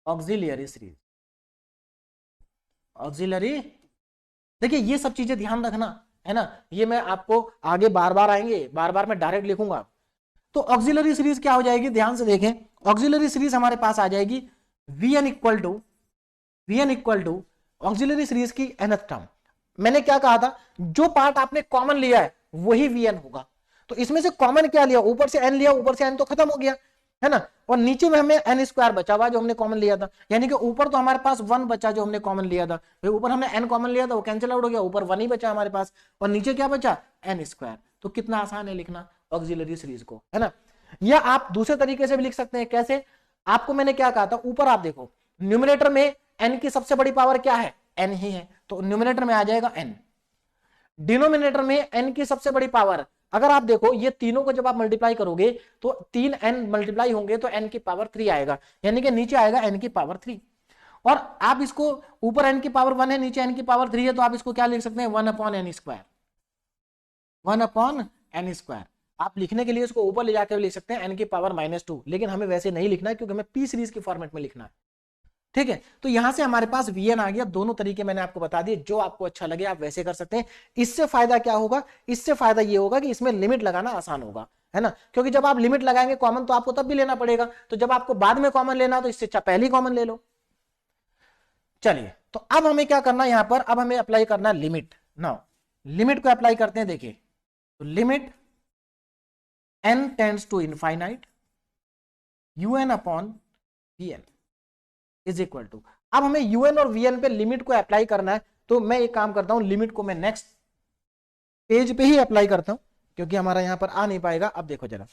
auxiliary series, auxiliary. देखिए ये सब चीजें ध्यान रखना है ना, ये मैं आपको आगे बार बार आएंगे, बार बार मैं डायरेक्ट लिखूंगा। तो ऑक्सिलरी सीरीज क्या हो जाएगी, ध्यान से देखें, ऑक्सिलरी सीरीज हमारे पास आ जाएगी Vn equal to auxiliary series की nth टर्म। मैंने क्या कहा था, जो पार्ट आपने कॉमन लिया है वही Vn होगा। तो इसमें से कॉमन क्या लिया, ऊपर से n लिया, ऊपर से n तो खत्म हो गया है ना, और नीचे में हमें n स्क्वायर बचा हुआ जो हमने कॉमन लिया था, यानी कि ऊपर तो हमारे पास 1 बचा जो हमने कॉमन लिया था, भाई ऊपर हमने n कॉमन लिया था वो कैंसिल आउट हो गया, ऊपर 1 ही बचा हमारे पास, और न्नीचे क्या बचा, n स्क्वायर। तो कितना आसान है लिखना ऑक्सिलरी सीरीज को, है ना। या आप दूसरे तरीके से भी लिख सकते हैं, कैसे, आपको मैंने क्या कहा था, ऊपर आप देखो न्यूमरेटर में n की सबसे बड़ी पावर क्या है, n ही है, तो न्यूमरेटर में आ जाएगा n। डिनोमिनेटर में n की सबसे बड़ी पावर, अगर आप देखो ये तीनों को जब आप मल्टीप्लाई करोगे तो 3n मल्टीप्लाई होंगे तो n की पावर 3 आएगा, यानी कि नीचे आएगा n की पावर 3। और आप इसको, ऊपर n की पावर 1 है, नीचे n की पावर 3 है, तो आप इसको क्या लिख सकते हैं, 1 upon N square, 1 upon N square. आप लिखने के लिए इसको ऊपर ले जाकर लिख सकते हैं n की पावर -2, लेकिन हमें वैसे नहीं लिखना है क्योंकि हमें p सीरीज के फॉर्मेट में लिखना है, ठीक है। तो यहां से हमारे पास Vn आ गया। दोनों तरीके मैंने आपको बता दिए, जो आपको अच्छा लगे आप वैसे कर सकते हैं। इससे फायदा क्या होगा, इससे फायदा ये होगा कि इसमें लिमिट लगाना आसान होगा, है ना, क्योंकि जब आप लिमिट लगाएंगे कॉमन तो आपको तब भी लेना पड़ेगा, तो जब आपको बाद में कॉमन लेना तो इससे अच्छा पहले कॉमन ले लो। चलिए, तो अब हमें क्या करना है यहां पर, अब हमें अप्लाई करना है लिमिट। नाउ लिमिट को अप्लाई करते हैं, देखिए तो limit n tends to infinite un upon Vn is equal to, अब हमें un और Vn पे लिमिट को अप्लाई करना है, तो मैं एक काम करता हूं, लिमिट को मैं नेक्स्ट पेज पे ही अप्लाई करता हूं क्योंकि हमारा यहां पर आ नहीं पाएगा। अब देखो जरा,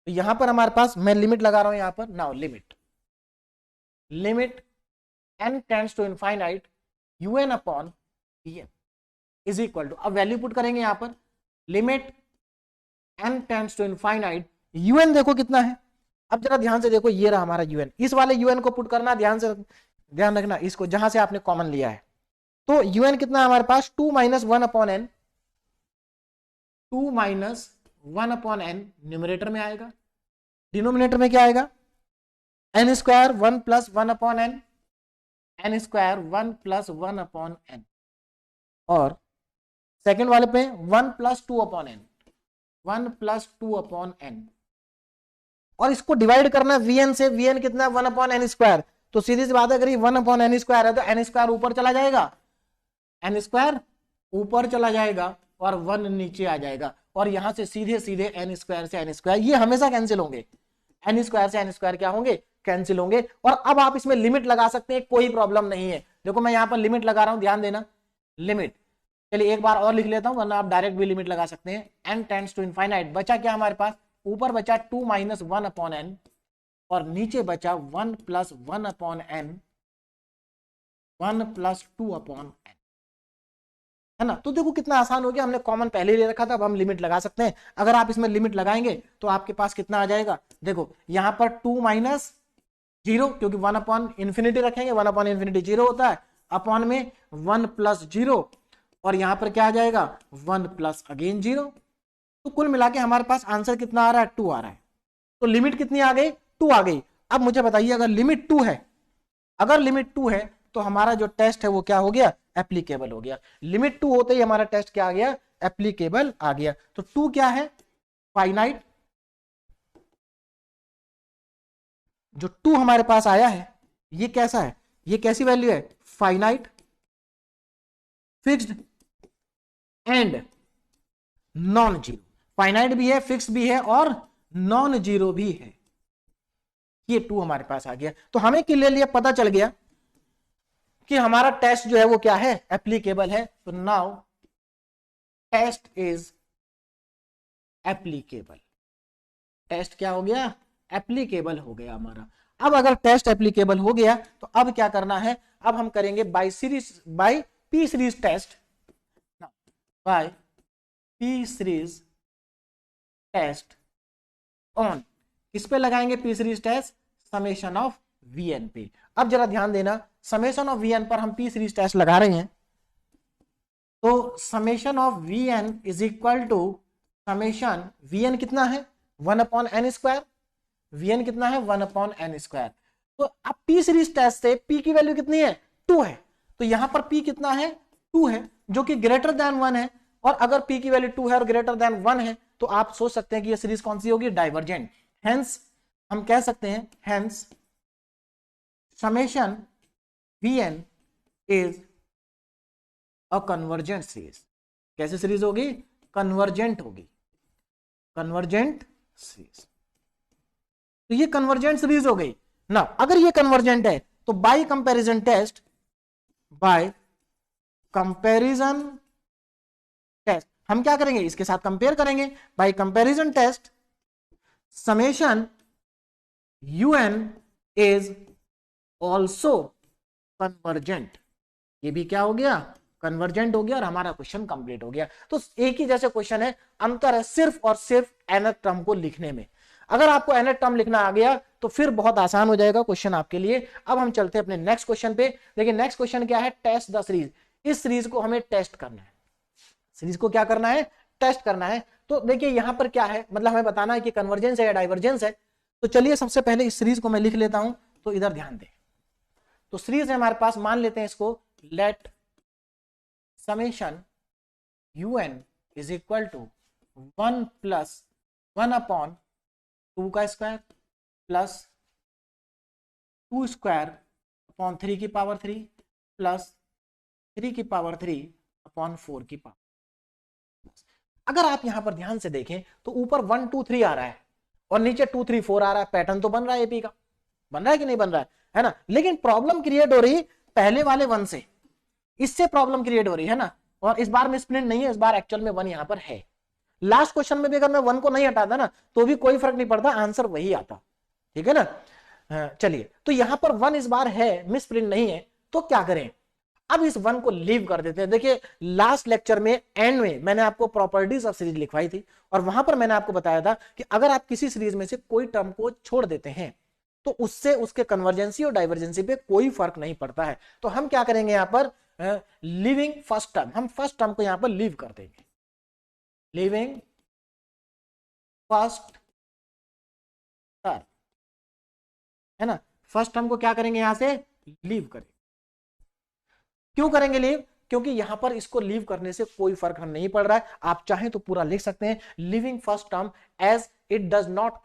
तो यहां पर हमारे पास मैं लिमिट लगा रहा हूं यहां पर, now limit n tends to infinite un upon Vn is equal to, अब वैल्यू पुट करेंगे यहां पर, limit n tends to infinite un देखो कितना है, अब जरा ध्यान से देखो, ये रहा हमारा un, इस वाले un को पुट करना, ध्यान रखना इसको, जहां से आपने कॉमन लिया है। तो un कितना है हमारे पास, 2 minus 1 upon N, 2 minus 1 upon N numerator में आएगा, डिनोमिनेटर में क्या आएगा, N square 1 plus 1 upon N, N square 1 plus 1 upon N, और सेकेंड वाले पे 1 plus 2 upon N, 1 plus 2 upon N, और इसको डिवाइड करना है Vn से, Vn कितना है 1 अपॉन एन स्क्वायर, तो सीधी सी बात है, अगर 1 अपॉन एन स्क्वायर है तो एन स्क्वायर ऊपर चला जाएगा, एन स्क्वायर ऊपर चला जाएगा और 1 नीचे आ जाएगा, और यहां से सीधे सीधे एन स्क्वायर से एन स्क्वायर ये हमेशा कैंसिल होंगे, एन स्क्वायर से एन स्क्वायर क्या होंगे, कैंसिल होंगे। और अब आप इसमें लिमिट लगा सकते हैं, कोई प्रॉब्लम नहीं है। देखो मैं यहां पर लिमिट लगा रहा हूं, ध्यान देना, लिमिट, चलिए एक बार और लिख लेता हूं, वरना आप डायरेक्ट भी लिमिट लगा सकते हैं, n टेंड्स टू इनफाइनाइट, बचा क्या हमारे पास, ऊपर बचा 2 माइनस 1 अपॉन एन, और नीचे बचा 1 plus 1 upon N, 1 plus 2 upon N, है ना। तो देखो कितना आसान हो गया, हमने कॉमन पहले ले रखा था, अब हम लिमिट लगा सकते हैं। अगर आप इसमें लिमिट लगाएंगे तो आपके पास कितना आ जाएगा, देखो यहां पर 2 माइनस 0, क्योंकि 1 अपॉन इन्फिनिटी रखेंगे, 1 अपॉन इन्फिनिटी 0 होता है, अपॉन में 1 प्लस 0, और यहां पर क्या आ जाएगा 1 प्लस अगेन 0। तो कुल मिला के हमारे पास आंसर कितना आ रहा है, 2 आ रहा है। तो लिमिट कितनी आ गई, 2 आ गई। अब मुझे बताइए, अगर लिमिट 2 है, अगर लिमिट 2 है तो हमारा जो टेस्ट है वो क्या हो गया, एप्लीकेबल हो गया। लिमिट 2 होते ही हमारा टेस्ट क्या आ गया, एप्लीकेबल आ गया। तो 2 क्या है, फाइनाइट, जो 2 हमारे पास आया है ये कैसा है, ये कैसी वैल्यू है, finite, fixed and non zero, finite भी है, फिक्स भी है और नॉन जीरो भी है। ये 2 हमारे पास आ गया। तो हमें क्लियरली पता चल गया कि हमारा टेस्ट जो है वो क्या है, एप्लीकेबल है। तो now test is applicable. Test क्या हो गया, एप्लीकेबल हो गया हमारा। अब अगर टेस्ट एप्लीकेबल हो गया तो अब क्या करना है, अब हम करेंगे by P series test, by P series test on, किस पे लगाएंगे P series test, summation of VN पे। अब जरा ध्यान देना, समेशन ऑफ वीएन पर हम पी सीरीज टेस्ट लगा रहे हैं, तो summation of VN is equal to summation, VN कितना है 1/n², वीएन कितना है 1/n²। तो अब पी सीरीज टेस्ट से पी की वैल्यू कितनी है 2 है, तो यहां पर पी कितना है 2 है, जो कि ग्रेटर देन 1 है। और अगर पी की वैल्यू 2 है और ग्रेटर देन 1 है तो आप सोच सकते हैं कि ये सीरीज कौन सी होगी, डाइवर्जेंट। हेंस हम कह सकते हैं, hence summation VN is a convergent series. कैसे सीरीज होगी, कन्वर्जेंट होगी, कन्वर्जेंट सीरीज। तो ये कन्वर्जेंट सीरीज हो गई ना। अगर ये कन्वर्जेंट है तो by comparison test, by comparison test हम क्या करेंगे, इसके साथ कंपेयर करेंगे। By comparison test summation UN is also convergent, ये भी क्या हो गया, कन्वर्जेंट हो गया और हमारा क्वेश्चन कंप्लीट हो गया। तो एक ही जैसे क्वेश्चन है, अंतर है सिर्फ और सिर्फ nth टर्म को लिखने में। अगर आपको nth टर्म लिखना आ गया तो फिर बहुत आसान हो जाएगा क्वेश्चन आपके लिए। अब हम चलते हैं अपने नेक्स्ट क्वेश्चन पे। देखिए नेक्स्ट क्वेश्चन क्या है, टेस्ट द सीरीज। इस सीरीज को हमें टेस्ट करना है, सीरीज को क्या करना है, टेस्ट करना है। तो देखिए यहां पर क्या है, मतलब हमें बताना है कि कन्वर्जेंस है या डाइवर्जेंस है। तो चलिए सबसे पहले इस सीरीज को मैं लिख लेता हूं, तो इधर ध्यान दें। तो सीरीज है हमारे पास, मान लेते हैं इसको, let summation un is equal to 1 plus 1/2 का स्क्वायर प्लस 2 स्क्वायर अपॉन 3 की पावर 3 प्लस 3 की पावर 3 अपॉन 4 की पावर। अगर आप यहां पर ध्यान से देखें तो ऊपर 1 2 3 आ रहा है और नीचे 2 3 4 आ रहा है। पैटर्न तो बन रहा है एपी का, बन रहा है कि नहीं बन रहा है ना। लेकिन प्रॉब्लम क्रिएट हो रही पहले वाले 1 से, इससे प्रॉब्लम क्रिएट हो रही है ना। और इस बार में स्प्लिट नहीं है, इस बार एक्चुअल में 1 यहां पर है। लास्ट क्वेश्चन में भी अगर मैं 1 को नहीं हटाता ना तो भी कोई फर्क नहीं पड़ता, आंसर वही आता, ठीक है ना। चलिए तो यहां पर 1 इस बार है, मिस प्रिंट नहीं है, तो क्या करें, अब इस 1 को लीव कर देते हैं। देखिए लास्ट लेक्चर में एंड में मैंने आपको प्रॉपर्टीज ऑफ सीरीज लिखवाई थी और वहां पर मैंने आपको बताया था कि अगर आप किसी सीरीज में से कोई टर्म को छोड़ देते हैं तो उससे उसके कन्वर्जेंसी और डाइवर्जेंसी पे कोई फर्क नहीं पड़ता है। तो हम क्या करेंगे यहां पर, लिविंग फर्स्ट टर्म, हम फर्स्ट टर्म को यहां पर लीव कर देंगे, लिविंग फर्स्ट टर्म है ना। फर्स्ट टर्म को क्या करेंगे, यहां से लीव करेंगे। क्यों करेंगे लीव, क्योंकि यहां पर इसको लीव करने से कोई फर्क नहीं पड़ रहा है। आप चाहें तो पूरा लिख सकते हैं, leaving first term as it does not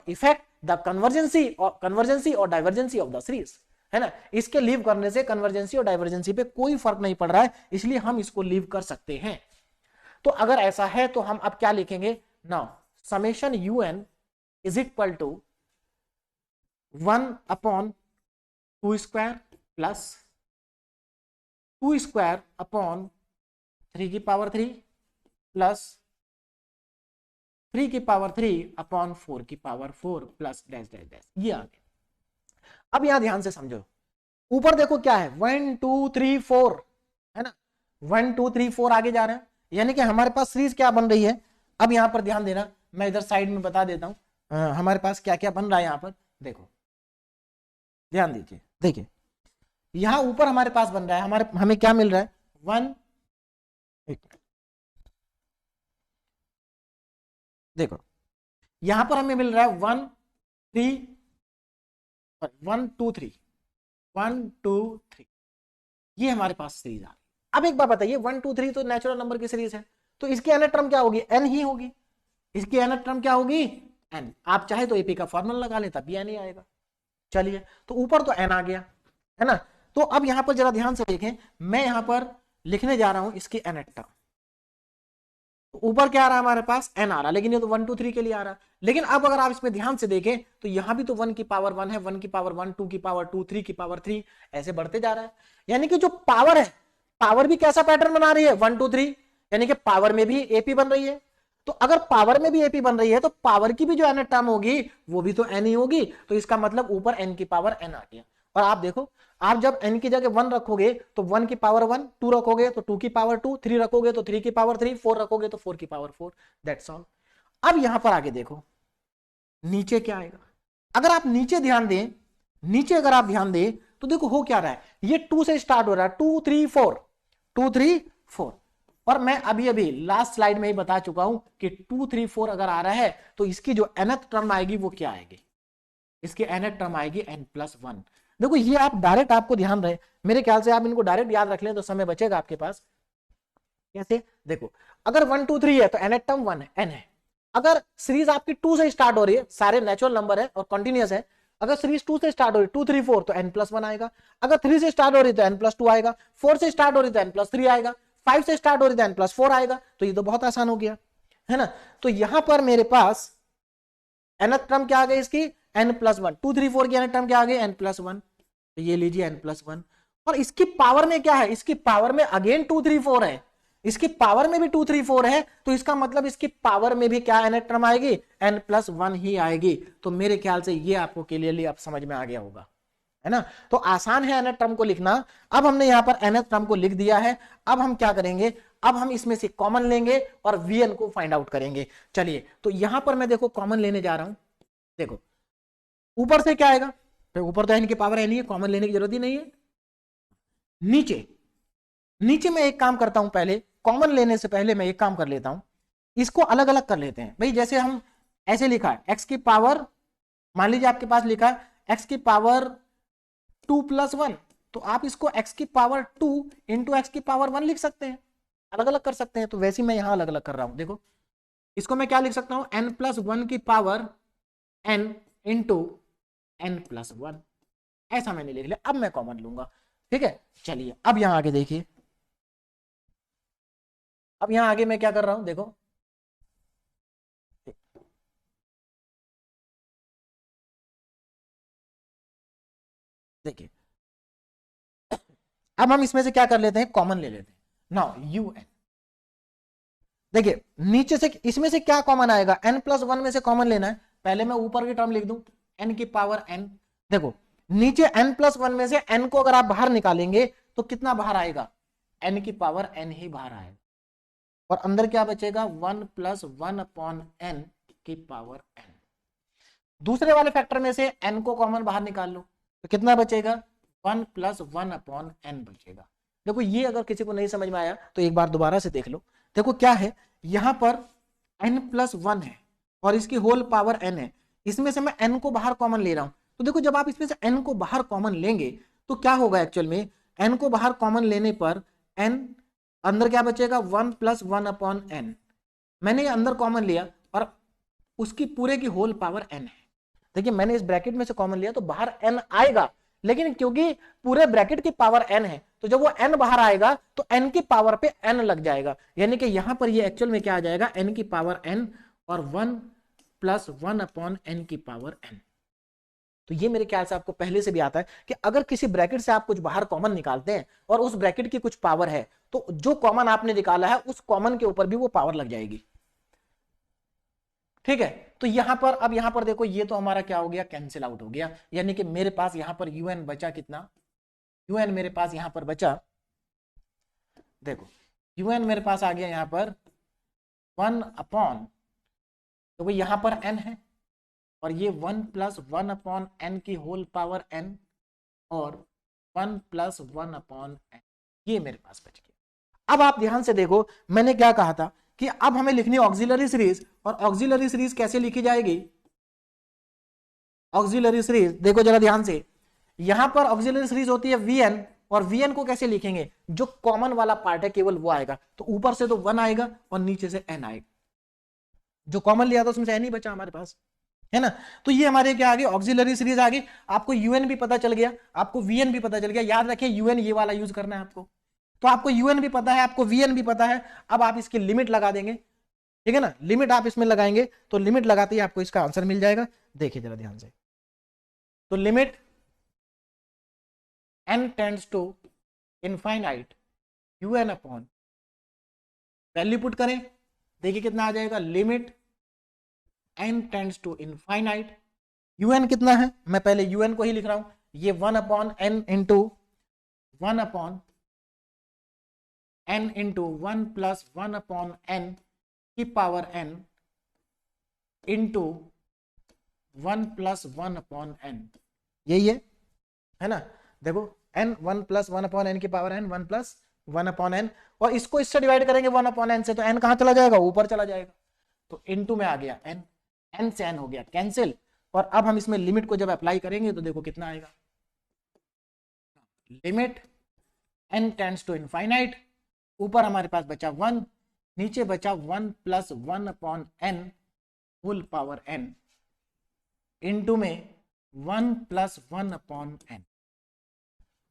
effect the convergency और डाइवर्जेंसी ऑफ द सीरीज, है ना। इसके लीव करने से कन्वर्जेंसी और डाइवर्जेंसी पे कोई फर्क नहीं पड़ रहा है, इसलिए हम इसको लीव कर सकते हैं। तो अगर ऐसा है तो हम अब क्या लिखेंगे, now summation un is equal to 1/2 square plus 2 square upon 3 की पावर 3 प्लस 3 की पावर 3 अपॉन 4 की power 4 plus dash dash dash, ये आ गया। अब यहां ध्यान से समझो, ऊपर देखो क्या है 1 2 3 4 है ना, 1 2 3 4 आगे जा रहे हैं, यानी कि हमारे पास सीरीज क्या बन रही है। अब यहां पर ध्यान देना, मैं इधर साइड में बता देता हूं हमारे पास क्या क्या बन रहा है। यहां पर देखो, ध्यान दीजिए, देखिए यहां ऊपर हमारे पास बन रहा है, हमें क्या मिल रहा है 1, देखो यहां पर हमें मिल रहा है 1 3 1 2 3 1 2 3, ये हमारे पास सीरीज आ गई। अब एक बात बताइए, 1 2 3 तो नेचुरल नंबर की सीरीज है, तो इसकी nth टर्म क्या होगी, n ही होगी। इसकी nth टर्म क्या होगी, n। आप चाहे तो एपी का फॉर्मूला लगा लें, तब भी n ही आएगा। चलिए तो ऊपर तो n आ गया, है ना। तो अब यहां पर जरा ध्यान से देखें, मैं यहां पर लिखने जा रहा हूं इसकी nth टर्म, तो ऊपर क्या आ रहा है हमारे पास n आ रहा है, लेकिन ये तो 1 2 3 के लिए आ रहा है। लेकिन अब अगर आप इसमें ध्यान से देखें तो यहां भी तो 1 की पावर 1 है, 1 की पावर 1, 2 की पावर 2, 3 की पावर 3, ऐसे बढ़ते जा रहा है। यानी कि जो पावर है, पावर भी कैसा पैटर्न बना रही है 1 2 3, यानी कि पावर में भी एपी बन रही है। तो अगर पावर में भी एपी बन रही है तो पावर की भी जो एन टर्म होगी वो भी तो एन ही होगी। तो इसका मतलब ऊपर एन की पावर एन आ गया। और आप देखो, आप जब n की जगह 1 रखोगे तो 1 की पावर 1, 2 रखोगे तो 2 की पावर 2, 3 रखोगे तो 3 की पावर 3, 4 रखोगे तो 4 की पावर 4। That's all. अब यहां पर आगे देखो नीचे क्या आएगा। अगर आप नीचे ध्यान दें, नीचे अगर आप ध्यान दें तो देखो हो क्या रहा है, ये 2 से स्टार्ट हो रहा है, 2 3 4, 2 3 4। और मैं अभी अभी लास्ट स्लाइड में ही बता चुका हूं कि 2 3 4 अगर आ रहा है तो इसकी जो nth टर्म आएगी वो क्या आएगी, इसकी nth टर्म आएगी n+1। देखो ये आप डायरेक्ट, आपको ध्यान रहे, मेरे ख्याल से आप इनको डायरेक्ट याद रख लें तो समय बचेगा आपके पास। कैसे, देखो अगर 1 2 3 है तो nth टर्म 1 है, n है। अगर सीरीज आपकी 2 से स्टार्ट हो रही है, सारे नेचुरल नंबर है और कंटिन्यूअस है, अगर सीरीज 2 से स्टार्ट हो रही है 2 3 4 तो n+1 आएगा। अगर 3 से स्टार्ट हो रही है तो n+2 आएगा, 4 से स्टार्ट हो रही है तो n+3 आएगा, 5 से स्टार्ट हो रही है तो n+4 आएगा। तो ये तो बहुत आसान हो गया है ना। तो यहां पर मेरे पास nth टर्म क्या आ गई इसकी n+1, 2 3 4 की nth टर्म क्या आ गई n+1। तो ये लीजिए n+1। और इसकी पावर में क्या है, इसकी पावर में अगेन 2 3 4 है, इसकी पावर में भी 2 3 4 है। तो इसका मतलब इसकी पावर में भी क्या nth टर्म आएगी, n+1 ही आएगी। तो मेरे ख्याल से ये आपको क्लियरली अब समझ में आ गया होगा, है ना। तो आसान है nth टर्म को लिखना। अब हमने यहां पर nth टर्म को लिख दिया है। अब हम क्या करेंगे, अब हम इसमें से कॉमन लेंगे और vn को फाइंड आउट करेंगे। चलिए, तो यहां पर मैं देखो कॉमन लेने जा रहा हूं। देखो ऊपर से क्या आएगा, तो ऊपर तो n की पावर n ही है, कॉमन लेने की जरूरत ही नहीं है। नीचे, नीचे मैं एक काम करता हूं, पहले कॉमन लेने से पहले मैं एक काम कर लेता हूं, इसको अलग अलग कर लेते हैं भाई। जैसे हम ऐसे लिखा है x की पावर, मान लीजिए आपके पास लिखा है x की पावर 2+1, तो आप इसको x की पावर 2 इंटू एक्स की पावर 1 लिख सकते हैं, अलग अलग कर सकते हैं। तो वैसे ही मैं यहां अलग अलग कर रहा हूं। देखो इसको मैं क्या लिख सकता हूं, n+1 की पावर n इंटू n+1, ऐसा मैंने लिख लिया। अब मैं कॉमन लूंगा, ठीक है। चलिए अब यहां आगे देखिए, अब यहां आगे मैं क्या कर रहा हूं, देखो देखिए, अब हम इसमें से क्या कर लेते हैं, कॉमन ले लेते हैं। नाउ un, देखिए नीचे से इसमें से क्या कॉमन आएगा, n+1 में से कॉमन लेना है। पहले मैं ऊपर की टर्म लिख दूं n की पावर n। देखो नीचे n+1 में से n को अगर आप बाहर निकालेंगे तो कितना बाहर आएगा, n की पावर n ही बाहर आएगा। और अंदर क्या बचेगा, 1+1/n की पावर n। दूसरे वाले फैक्टर में से n को कॉमन बाहर निकाल लो तो कितना बचेगा, 1+1/n बचेगा। देखो ये अगर किसी को नहीं समझ में आया तो एक बार दोबारा से देख लो। देखो क्या है, यहां पर n+1 है और इसकी होल पावर n है, इसमें से मैं n को बाहर कॉमन ले रहा हूं। तो देखो जब आप इसमें से n को बाहर कॉमन लेंगे तो क्या होगा, एक्चुअल में n को बाहर कॉमन लेने पर n अंदर क्या बचेगा, 1+1/n। मैंने ये अंदर कॉमन लिया और उसकी पूरे की होल पावर n है। देखिए मैंने इस ब्रैकेट में से कॉमन लिया तो बाहर n आएगा, लेकिन क्योंकि पूरे ब्रैकेट की पावर n है तो जब वो n बाहर आएगा तो n की पावर पे n लग जाएगा। यानी कि यहां पर ये एक्चुअल में क्या आ जाएगा, n की पावर n और 1+1/n की पावर n। तो ये मेरे ख्याल से आपको पहले से भी आता है कि अगर किसी ब्रैकेट से आप कुछ बाहर कॉमन निकालते हैं और उस ब्रैकेट की कुछ पावर है तो जो कॉमन आपने निकाला है उस कॉमन के ऊपर भी वो पावर लग जाएगी, ठीक है। तो यहां पर, अब यहां पर देखो ये तो हमारा क्या हो गया, कैंसिल आउट हो गया। यानी कि मेरे पास यहां पर un बचा कितना, un मेरे पास यहां पर बचा, देखो un मेरे पास आ गया यहां पर 1/, तो वो यहां पर n है और ये 1+1/n की होल पावर n और 1+1/n, ये मेरे पास बच गया। अब आप ध्यान से देखो, मैंने क्या कहा था कि अब हमें लिखनी ऑक्सिलरी सीरीज, और ऑक्सिलरी सीरीज कैसे लिखी जाएगी, ऑक्सिलरी सीरीज देखो जरा ध्यान से, यहां पर ऑक्सिलरी सीरीज होती है vn, और vn को कैसे लिखेंगे, जो कॉमन वाला पार्ट है केवल वो आएगा। तो ऊपर से तो 1 आएगा और नीचे से n आएगा, जो कॉमन लिया था उसमें से n ही बचा हमारे पास, है ना। तो ये हमारे क्या आ गई, ऑक्सिलरी सीरीज आ गई। आपको un भी पता चल गया, आपको vn भी पता चल गया। याद रखिए un ये वाला यूज करना है आपको। तो आपको un भी पता है, आपको vn भी पता है। अब आप इसकी लिमिट लगा देंगे, ठीक है ना। लिमिट आप इसमें लगाएंगे तो लिमिट लगाते ही आपको इसका आंसर मिल जाएगा। देखिए जरा ध्यान से, तो limit n tends to infinite un upon, value put करें, देखिए कितना आ जाएगा, limit n tends to infinite, un कितना है, मैं पहले un को ही लिख रहा हूं, ये 1 upon n into 1 upon n into 1 plus 1 upon n की power n into 1 plus 1 upon n, यही है ना। देखो n 1 प्लस 1 अपॉन n की power n 1 plus 1 upon n, और इसको इससे डिवाइड करेंगे 1 अपॉन n से, तो n कहां चला जाएगा, ऊपर चला जाएगा, तो इनटू में आ गया n, n से n हो गया कैंसिल। और अब हम इसमें लिमिट को जब अप्लाई करेंगे तो देखो कितना आएगा, limit n tends to infinite, ऊपर हमारे पास बचा 1, नीचे बचा 1 plus 1 upon n whole power n into में 1 प्लस 1 अपॉन n।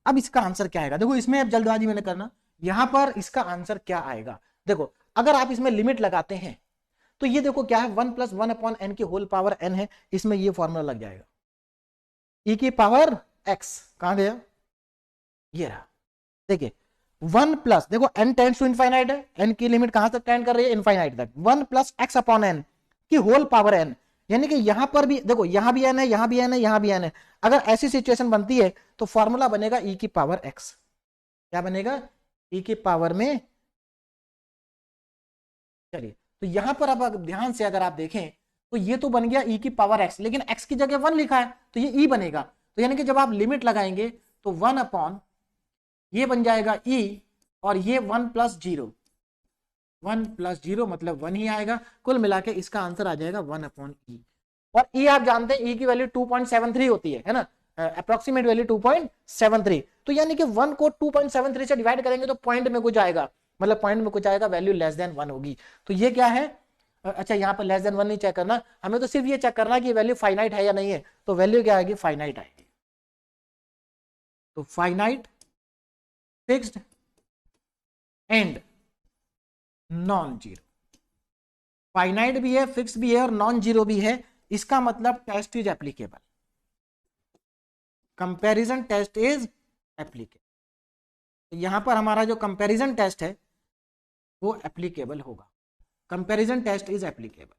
अब इसका आंसर क्या आएगा, देखो इसमें अब जल्दबाजी मैंने करना, यहां पर इसका आंसर क्या आएगा, देखो अगर आप इसमें लिमिट लगाते हैं तो ये देखो क्या है, 1 प्लस 1 अपॉन n की होल पावर n है, इसमें ये फॉर्मूला लग जाएगा, e की पावर x, कहां गया, ये रहा, देखिए 1 प्लस, देखो n टेंड्स टू इनफाइनाइट है, n की लिमिट कहां तक टेंड कर रही है, इनफाइनाइट तक, 1 प्लस x अपॉन n की होल पावर n, यानी कि यहां पर भी देखो, यहां भी n है, यहां भी n है, यहां भी n है, अगर ऐसी सिचुएशन बनती है तो फॉर्मूला बनेगा e की पावर x, क्या बनेगा, e की पावर में, चलिए तो यहां पर अब ध्यान से अगर आप देखें तो ये तो बन गया e की पावर x, लेकिन x की जगह 1 लिखा है तो ये e बनेगा, तो यानी कि जब आप लिमिट लगाएंगे तो 1 अपॉन ये बन जाएगा e, और ये 1 प्लस 0, 1 प्लस 0 मतलब 1 ही आएगा, कुल मिला के इसका आंसर आ जाएगा 1 अपॉन e। और e आप जानते हैं e की वैल्यू 2.73 होती है ना, अप्रोक्सीमेट वैल्यू 2.73, तो यानी कि 1 को 2.73 से डिवाइड करेंगे तो पॉइंट में कुछ आएगा, मतलब पॉइंट में कुछ आएगा, वैल्यू लेस देन 1 होगी, तो ये क्या है, अच्छा यहाँ पर लेस देन 1 नहीं चेक करना, हमें तो सिर्फ ये चेक करना कि वैल्यू फाइनाइट है या नहीं है, तो वैल्यू क्या आएगी, फाइनाइट आएगी, तो finite, fixed and non zero, finite भी है, फिक्स भी है और नॉन जीरो भी है, इसका मतलब test is applicable, comparison test is applicable, यहां पर हमारा जो कंपैरिजन टेस्ट है वो एप्लीकेबल होगा, कंपैरिजन टेस्ट इज एप्लीकेबल।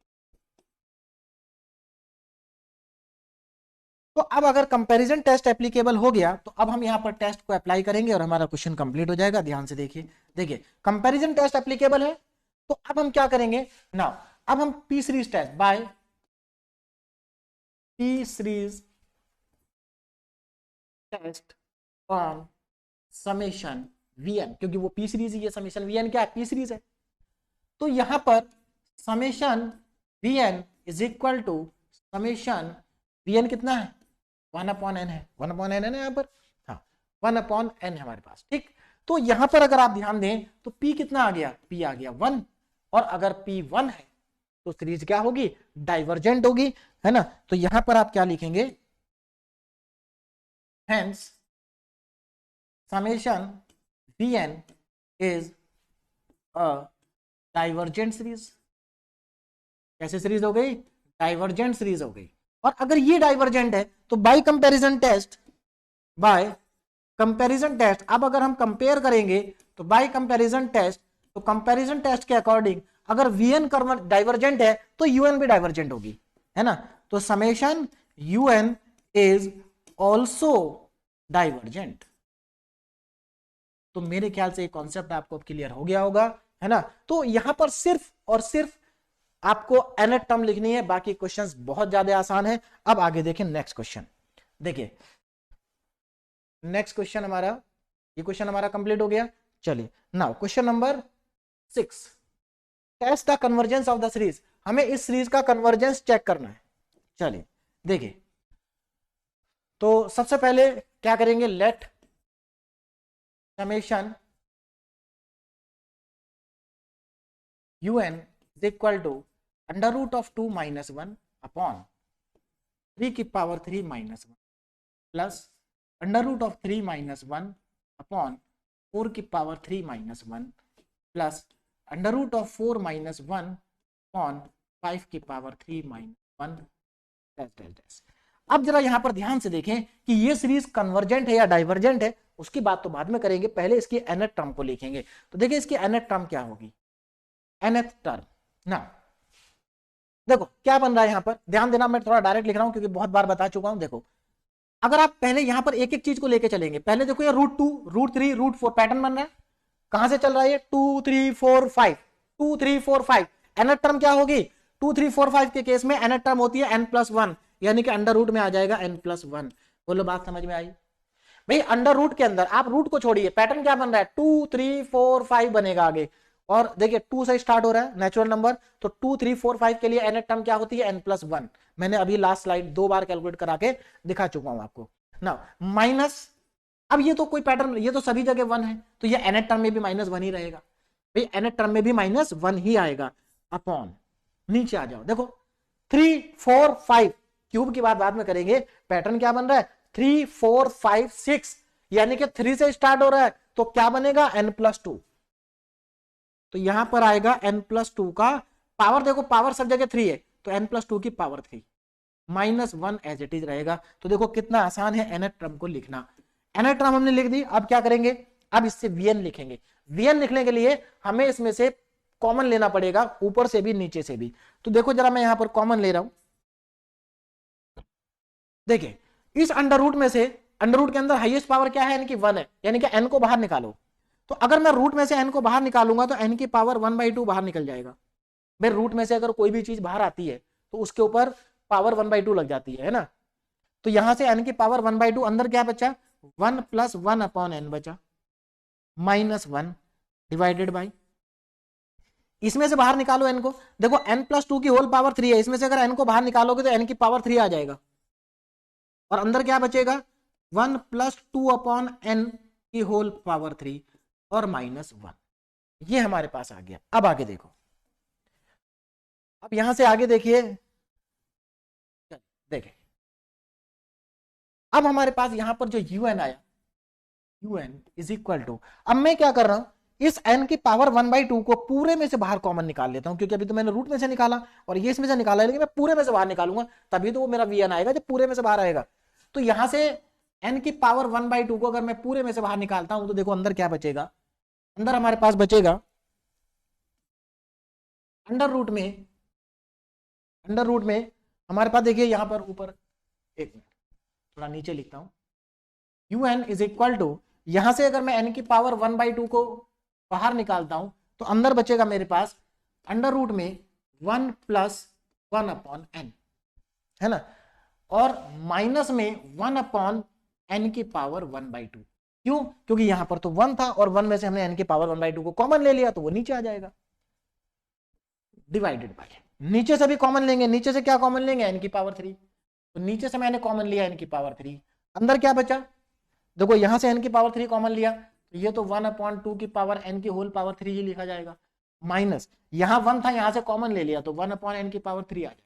तो अब अगर कंपैरिजन टेस्ट एप्लीकेबल हो गया तो अब हम यहां पर टेस्ट को अप्लाई करेंगे और हमारा क्वेश्चन कंप्लीट हो जाएगा। ध्यान से देखिए, देखिए कंपैरिजन टेस्ट एप्लीकेबल है, तो अब हम क्या करेंगे ना, अब हम P series test by P series test on summation VN, क्योंकि वो पी सीरीज ही है, समेशन वीएन क्या है, पी सीरीज है, तो यहां पर summation VN is equal to summation VN कितना है, 1 अपॉन एन है, 1 अपॉन एन है ना यहाँ पर, हाँ 1 अपॉन एन है हमारे पास, ठीक। तो यहां पर अगर आप ध्यान दें तो P कितना आ गया, P आ गया 1, और अगर P 1 है तो सीरीज क्या होगी, डाइवर्जेंट होगी, है ना। तो यहां पर आप क्या लिखेंगे, hence summation Vn is a divergent series, कैसे सीरीज हो गई, डाइवर्जेंट सीरीज हो गई, और अगर ये डाइवर्जेंट है तो by comparison test, by comparison test, अब अगर हम कंपेयर करेंगे तो बाय कंपैरिजन टेस्ट, तो कंपैरिजन टेस्ट के अकॉर्डिंग अगर Vn डाइवर्जेंट है तो Un भी डाइवर्जेंट होगी, है ना, तो summation Un is also divergent. तो मेरे ख्याल से ये कॉन्सेप्ट आपको क्लियर हो गया होगा, है ना। तो यहां पर सिर्फ और सिर्फ आपको nth टर्म लिखनी है, बाकी क्वेश्चंस बहुत ज्यादा आसान है। अब आगे देखें नेक्स्ट क्वेश्चन, देखिए नेक्स्ट क्वेश्चन हमारा, ये क्वेश्चन हमारा कंप्लीट हो गया। चलिए now question number 6, test the convergence of the series, हमें इस सीरीज का कन्वर्जेंस चेक करना है। चलिए देखिए, तो सबसे पहले क्या करेंगे, let summation un is equal to under root of 2 minus 1 upon 3 की power 3 minus 1 plus under root of 3 minus 1 upon 4 की power 3 minus 1 plus under root of 4 minus 1 upon 5 की power 3 minus 1 dash dash dash. अब जरा यहां पर ध्यान से देखें कि ये सीरीज कन्वर्जेंट है या डाइवर्जेंट है, उसकी बात तो बाद में करेंगे, पहले इसकी nth टर्म को लिखेंगे। तो देखिए इसकी nth टर्म क्या होगी, nth टर्म ना, देखो क्या बन रहा है यहां पर, ध्यान देना, मैं थोड़ा डायरेक्ट लिख रहा हूं क्योंकि बहुत बार बता चुका हूं। देखो अगर आप पहले यहां पर एक एक चीज को लेके चलेंगे, पहले देखो ये √2 √3 √4 पैटर्न बन रहा है, कहां से चल रहा है, 2 3 4 5 2 3 4 5। nth टर्म क्या होगी, 2 3 4 5 के केस में nth टर्म होती है n+1, यानी कि अंडर रूट में आ जाएगा n+1। बोलो बात समझ में आई भाई, अंडर रूट के अंदर आप रूट को छोड़िए, पैटर्न क्या बन रहा है, 2 3 4 5 बनेगा आगे, और देखिए 2 से स्टार्ट हो रहा है नेचुरल नंबर, तो 2 3 4 5 के लिए nth टर्म क्या होती है, n+1। मैंने अभी लास्ट स्लाइड 2 बार कैलकुलेट करा के दिखा चुका हूं आपको ना। माइनस, अब ये तो कोई पैटर्न, ये तो सभी जगह 1 है, तो ये nth टर्म में भी -1 ही रहेगा भाई, nth टर्म में भी -1 ही आएगा। अपॉन, नीचे आ जाओ, देखो 3 4 5, क्यूब की बात बाद में करेंगे, पैटर्न क्या बन रहा है 3 4 5 6, यानी कि 3 से स्टार्ट हो रहा है, तो क्या बनेगा n+2, तो यहां पर आएगा n+2 का पावर, देखो पावर सब जगह 3 है, तो n+2 की पावर 3 -1 एज इट इज रहेगा। तो देखो कितना आसान है nth टर्म को लिखना। nth टर्म हमने लिख दी, अब क्या करेंगे, अब इससे vn लिखेंगे। vn लिखने के लिए हमें इसमें से कॉमन लेना पड़ेगा, ऊपर से भी नीचे से भी। तो देखो जरा मैं यहां पर कॉमन ले रहा हूं, देखिए इस अंडर रूट में से, अंडर रूट के अंदर हाईएस्ट पावर क्या है, यानी कि 1 है, यानी कि n को बाहर निकालो, तो अगर मैं रूट में से n को बाहर निकालूंगा तो n की पावर 1/2 बाहर निकल जाएगा। भाई रूट में से अगर कोई भी चीज बाहर आती है तो उसके ऊपर पावर 1/2 लग जाती है ना, तो यहां से n की पावर 1/2, अंदर क्या बचा, 1 + 1/n बचा, -1 डिवाइडेड बाई, इसमें से बाहर निकालो n को, देखो n+2 की होल पावर 3 है, इसमें से अगर n को बाहर निकालोगे तो n की पावर 3 आ जाएगा, और अंदर क्या बचेगा, 1 + 2/n की होल पावर 3 और -1, ये हमारे पास आ गया। अब आगे देखो, अब यहां से आगे देखिए, देखें अब हमारे पास यहां पर जो un आया, un इज इक्वल टू, अब मैं क्या कर रहा हूं, इस n की पावर 1/2 को पूरे में से बाहर कॉमन निकाल लेता हूं, क्योंकि अभी तो मैंने रूट में से निकाला और ये इसमें से निकाला है, लेकिन मैं पूरे में से बाहर निकालूंगा तभी तो वो मेरा vn आएगा जब पूरे में से बाहर आएगा। तो यहां से n की पावर 1/2 को अगर मैं पूरे में से बाहर निकालता हूं तो देखो अंदर क्या बचेगा, अंदर हमारे पास बचेगा अंडर रूट में हमारे पास, देखिए यहां पर ऊपर, एक मिनट थोड़ा नीचे लिखता हूं, un इज इक्वल टू, यहां से अगर मैं n की पावर 1/2 को बाहर निकालता हूं तो अंदर बचेगा मेरे पास अंडर रूट में 1 + 1/n, है ना, और माइनस में 1/n की पावर 1/2। क्यों, क्योंकि यहां पर तो 1 था और 1 में से हमने n की पावर 1/2 को कॉमन ले लिया, तो वो नीचे आ जाएगा, डिवाइडेड बाय, नीचे से भी कॉमन लेंगे, नीचे से क्या कॉमन लेंगे, n की पावर 3, तो नीचे से मैंने कॉमन लिया n की पावर 3, अंदर क्या बचा, देखो यहां से n की पावर 3 कॉमन लिया, तो ये तो 1/2 की पावर n की होल पावर 3 ही लिखा जाएगा, माइनस यहां 1 था, यहां से कॉमन ले लिया तो 1/n की पावर 3 आ जाएगा।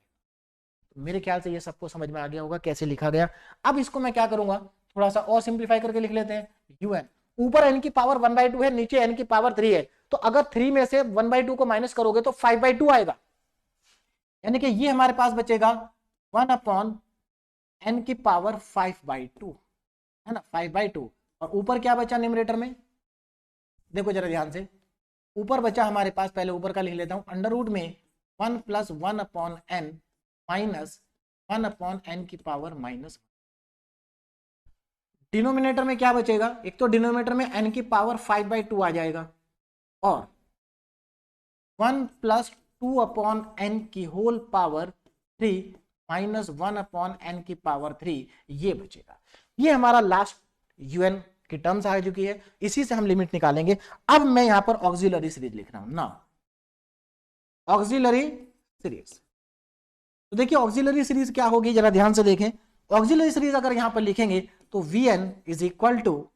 तो मेरे ख्याल से ये सबको समझ में आ गया होगा कैसे लिखा गया। अब इसको मैं क्या करूंगा, थोड़ा सा और सिंप्लीफाई करके लिख लेते हैं, un, ऊपर n की पावर 1/2 है, नीचे n की पावर 3 है, तो अगर 3 में से 1/2 को माइनस करोगे तो 5/2 आएगा, यानी कि ये हमारे पास बचेगा 1/n की पावर 5/2, है ना, 5/2, और ऊपर क्या बचा न्यूमरेटर में, देखो जरा ध्यान से, ऊपर बचा हमारे पास, पहले ऊपर का लिख लेता हूं, अंडर रूट में 1 + 1/n माइनस 1/n की पावर -1, डिनोमिनेटर में क्या बचेगा, एक तो डिनोमिनेटर में n की पावर 5/2 आ जाएगा, और 1 + 2/n की होल पावर 3 माइनस 1/n की पावर 3, ये बचेगा। ये हमारा लास्ट un की टर्म्स आ चुकी है, इसी से हम लिमिट निकालेंगे। अब मैं यहां पर ऑक्सिलरी सीरीज लिख रहा हूं ना, ऑक्सिलरी सीरीज, तो देखिए ऑक्सिलरी सीरीज क्या होगी, जरा ध्यान से देखें, ऑक्सिलरी सीरीज अगर यहां पर लिखेंगे तो vn is equal to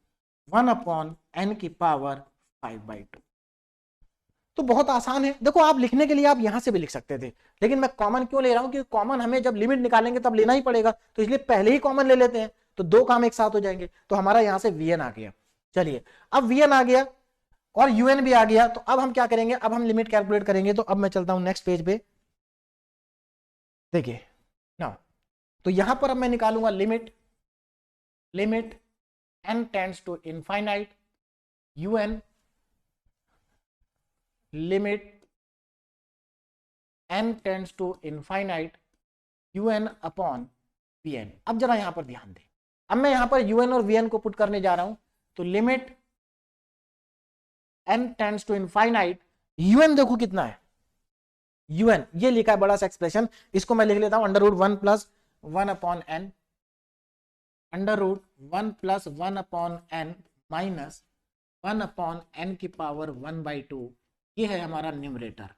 1/n की पावर 5/2, तो बहुत आसान है। देखो आप लिखने के लिए आप यहां से भी लिख सकते थे, लेकिन मैं कॉमन क्यों ले रहा हूं, कि कॉमन हमें जब लिमिट निकालेंगे तब लेना ही पड़ेगा, तो इसलिए पहले ही कॉमन ले लेते हैं, तो दो काम एक साथ हो जाएंगे। तो हमारा यहां से vn आ गया, चलिए अब vn आ गया और un भी आ गया, तो अब हम क्या करेंगे, अब हम लिमिट कैलकुलेट करेंगे। तो अब मैं चलता हूं नेक्स्ट पेज पे, देखिए ना, तो यहां पर अब मैं निकालूंगा limit n tends to infinite un, limit n tends to infinite un upon vn। अब जरा यहां पर ध्यान दें, अब मैं यहां पर un और vn को पुट करने जा रहा हूं, तो limit n tends to infinite un देखो कितना है, un ये लिखा है बड़ा सा एक्सप्रेशन, इसको मैं लिख लेता हूं under root 1 plus 1 upon n, under root 1 plus 1 upon n minus 1 upon n की पावर 1/2, ये है हमारा न्यूमरेटर,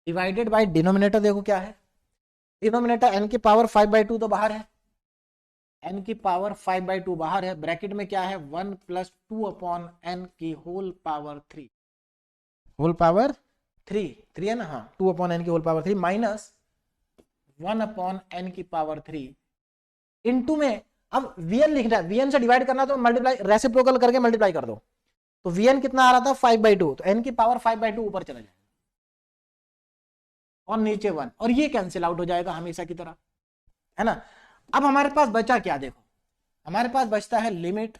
डिवाइडेड बाय डिनोमिनेटर देखो क्या है, डिनोमिनेटर n की पावर 5/2 तो बाहर है, n की पावर 5/2 बाहर है, ब्रैकेट में क्या है 1 प्लस 2 अपॉन n की होल पावर 3, होल पावर 3 है ना, हाँ 2 अपॉन n की whole power 3 minus 1 upon n की पावर 3 इनटू में, अब vn लिखना है, vn से डिवाइड करना तो मल्टीप्लाई रेसिप्रोकल करके मल्टीप्लाई कर दो, तो vn कितना आ रहा था 5/2, तो n की पावर 5/2 ऊपर चला जाएगा और नीचे 1, और ये कैंसिल आउट हो जाएगा हमेशा की तरह, है ना। अब हमारे पास बचा क्या, देखो हमारे पास बचता है लिमिट,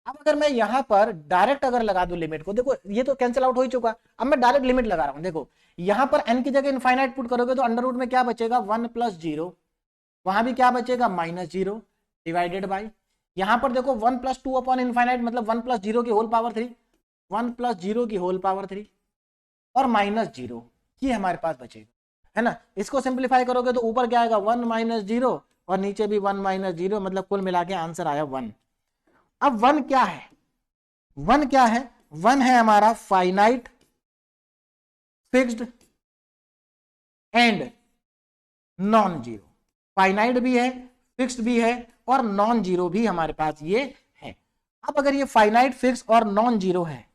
अब अगर मैं यहां पर डायरेक्ट अगर लगा दूं लिमिट को, देखो ये तो कैंसिल आउट हो ही चुका, अब मैं डायरेक्ट लिमिट लगा रहा हूं, देखो यहां पर n की जगह इनफाइनाइट पुट करोगे तो अंडर रूट में क्या बचेगा 1 प्लस 0, वहां भी क्या बचेगा -0 डिवाइडेड बाय, यहां पर देखो 1 प्लस 2 अपॉन इनफाइनाइट मतलब 1 प्लस 0 की होल पावर 3, 1 प्लस 0 की होल पावर 3 और -0, ये हमारे पास बचेगा, है ना। इसको सिंप्लीफाई करोगे तो ऊपर क्या आएगा 1 माइनस 0 और नीचे भी 1 माइनस 0, मतलब कुल मिला के आंसर आया 1। अब 1 क्या है, 1 क्या है, 1 है हमारा finite, fixed and non zero, finite भी है, फिक्स्ड भी है और नॉन जीरो भी हमारे पास ये है। अब अगर ये फाइनाइट, फिक्स और नॉन जीरो है,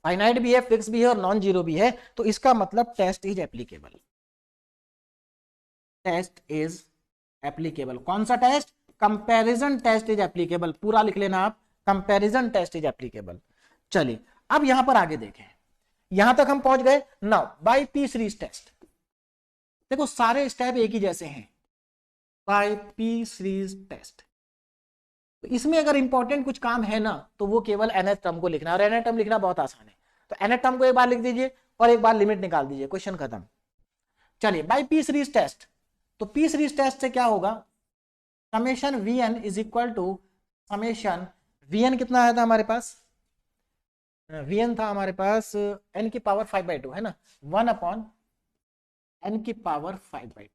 फाइनाइट भी है, फिक्स भी है और नॉन जीरो भी है, तो इसका मतलब test is applicable, test is applicable. कौन सा टेस्ट, कंपैरिजन टेस्ट इज एप्लीकेबल, पूरा लिख लेना आप, कंपैरिजन टेस्ट इज एप्लीकेबल। चलिए अब यहां पर आगे देखें, यहां तक हम पहुंच गए। Now by P series test, देखो सारे स्टेप एक ही जैसे हैं, बाय पी सीरीज टेस्ट, तो इसमें अगर इंपॉर्टेंट कुछ काम है ना तो वो केवल nth टर्म को लिखना, और nth टर्म लिखना बहुत आसान है, तो nth टर्म को एक बार लिख दीजिए और एक बार लिमिट निकाल दीजिए, क्वेश्चन खत्म। चलिए बाय पी सीरीज टेस्ट, तो पी सीरीज टेस्ट से क्या होगा, summation VN is equal to summation, VN कितना आया था हमारे पास, वीएन था हमारे पास n की पावर 5/2 है ना, 1 अपॉन n की पावर 5/2,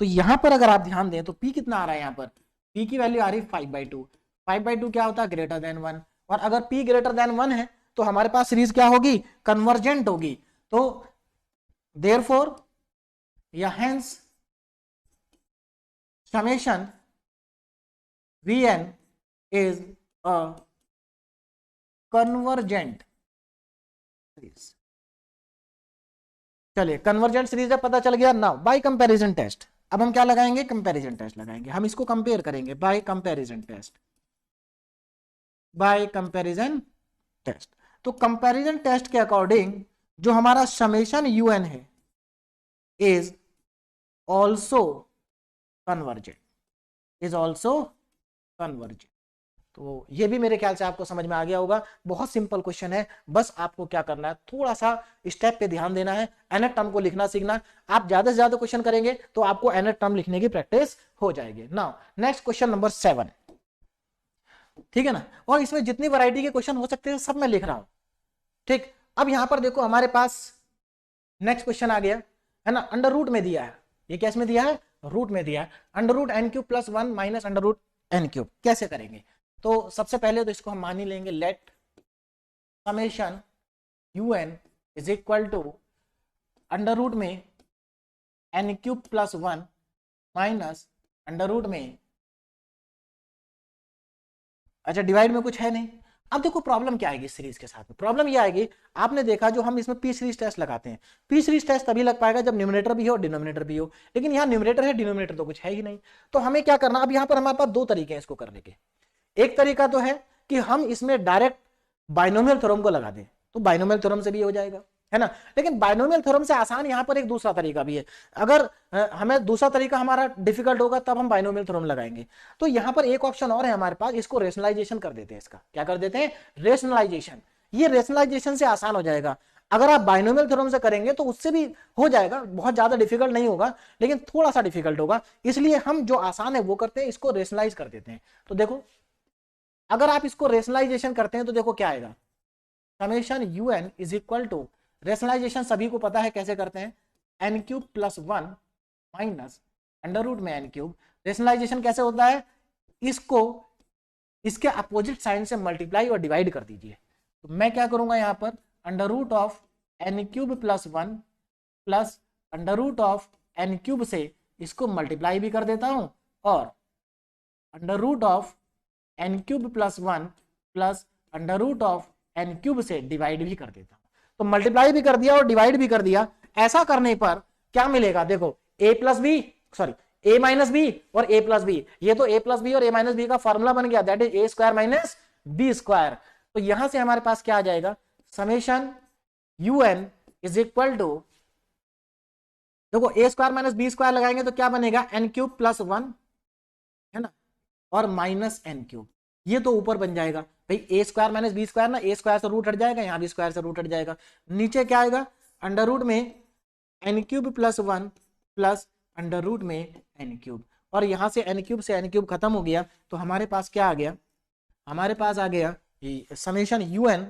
तो यहां पर अगर आप ध्यान दें तो p कितना आ रहा है, यहां पर p की वैल्यू आ रही है 5/2, 5/2 क्या होता है ग्रेटर देन 1, और अगर p ग्रेटर देन 1 है तो हमारे पास सीरीज क्या होगी, कन्वर्जेंट होगी, तो देयरफॉर या hence summation vn is a convergent series. चलिए कन्वर्जेंट सीरीज है, पता चल गया। नाउ बाय कंपैरिजन टेस्ट, अब हम क्या लगाएंगे, कंपैरिजन टेस्ट लगाएंगे, हम इसको कंपेयर करेंगे by comparison test, by comparison test. तो कंपैरिजन टेस्ट के अकॉर्डिंग जो हमारा समेशन un है is also convergent, is also convergent. तो ये भी मेरे ख्याल से आपको समझ में आ गया होगा, बहुत सिंपल क्वेश्चन है, बस आपको क्या करना है, थोड़ा सा स्टेप पे ध्यान देना है, nth टर्म को लिखना सीखना, आप ज्यादा से ज्यादा क्वेश्चन करेंगे तो आपको nth टर्म लिखने की प्रैक्टिस हो जाएगी। नाउ नेक्स्ट क्वेश्चन नंबर 7, ठीक है ना, और इसमें जितनी वैरायटी के क्वेश्चन हो सकते हैं सब मैं लिख रहा हूं, ठीक। अब यहां पर देखो हमारे पास नेक्स्ट क्वेश्चन आ गया, है ना, अंडर रूट में दिया है, ये कैसे में दिया है, रूट में दिया है, under root n³ + 1 minus under root n³, कैसे करेंगे, तो सबसे पहले तो इसको हम मान ही लेंगे, let summation un is equal to under root में n³ + 1 माइनस अंडर रूट में, अच्छा डिवाइड में कुछ है नहीं। अब देखो प्रॉब्लम क्या आएगी सीरीज के साथ में, प्रॉब्लम ये आएगी, आपने देखा जो हम इसमें पी सीरीज टेस्ट लगाते हैं, पी सीरीज टेस्ट तभी लग पाएगा जब न्यूमरेटर भी हो और डिनोमिनेटर भी हो, लेकिन यहाँ न्यूमरेटर है डिनोमिनेटर तो कुछ है ही नहीं, तो हमें क्या करना, अब यहाँ पर हमारे पास दो तरीके हैं इसको करने के, एक तरीका तो है कि हम इसमें डायरेक्ट बाइनोमियल थ्योरम को लगा दें, तो बाइनोमियल थ्योरम से भी हो जाएगा, है ना। लेकिन बाइनोमियल थ्योरम से आसान यहाँ पर एक दूसरा तरीका भी है। अगर हमें दूसरा तरीका हमारा डिफिकल्ट होगा तब हम बाइनोमियल थ्योरम लगाएंगे। तो यहाँ पर एक ऑप्शन और है हमारे पास, इसको रेशनलाइजेशन कर देते हैं। इसका क्या कर देते हैं, रेशनलाइजेशन। ये रेशनलाइजेशन से आसान हो जाएगा। अगर आप बाइनोमियल थ्योरम से करेंगे तो उससे भी हो जाएगा, बहुत ज्यादा डिफिकल्ट नहीं होगा, लेकिन थोड़ा सा डिफिकल्ट होगा। इसलिए हम जो आसान है वो करते हैं, इसको रेशनलाइज कर देते हैं। तो देखो अगर आप इसको रेशनलाइजेशन करते हैं तो देखो क्या आएगा, summation you N is equal to, rationalisation सभी को पता है कैसे करते हैं, N cube plus 1 minus under root में एन क्यूब। रेशनलाइजेशन कैसे होता है, इसको इसके अपोजिट साइन से मल्टीप्लाई और डिवाइड कर दीजिए। तो मैं क्या करूंगा यहाँ पर, under root of N cube plus 1 plus under root of N cube से इसको मल्टीप्लाई भी कर देता हूं, और under root of N cube plus 1 plus under root of N cube से डिवाइड भी कर देता हूं। तो मल्टीप्लाई भी कर दिया और डिवाइड भी कर दिया। ऐसा करने पर क्या मिलेगा, देखो ए प्लस बी, सॉरी ए माइनस बी और ए प्लस बी, ये तो ए प्लस बी और ए माइनस बी का फॉर्मूला बन गया, that is A square minus B square. तो यहां से हमारे पास क्या आ जाएगा, summation you N is equal to, देखो A square minus B square लगाएंगे तो क्या बनेगा, एन क्यूब प्लस 1 है ना, और माइनस एन क्यूब। ये तो ऊपर बन जाएगा भाई ए स्क्वायर माइनस बी स्क्वायर ना, ए स्क्वायर से रूट हट जाएगा, यहाँ भी स्क्वायर से रूट हट जाएगा। नीचे क्या आएगा, अंडर रूट में N cube plus 1 plus under root में एन क्यूब, और यहाँ से एन क्यूब से एन क्यूब खत्म हो गया। तो हमारे पास क्या आ गया, हमारे पास आ गया summation you N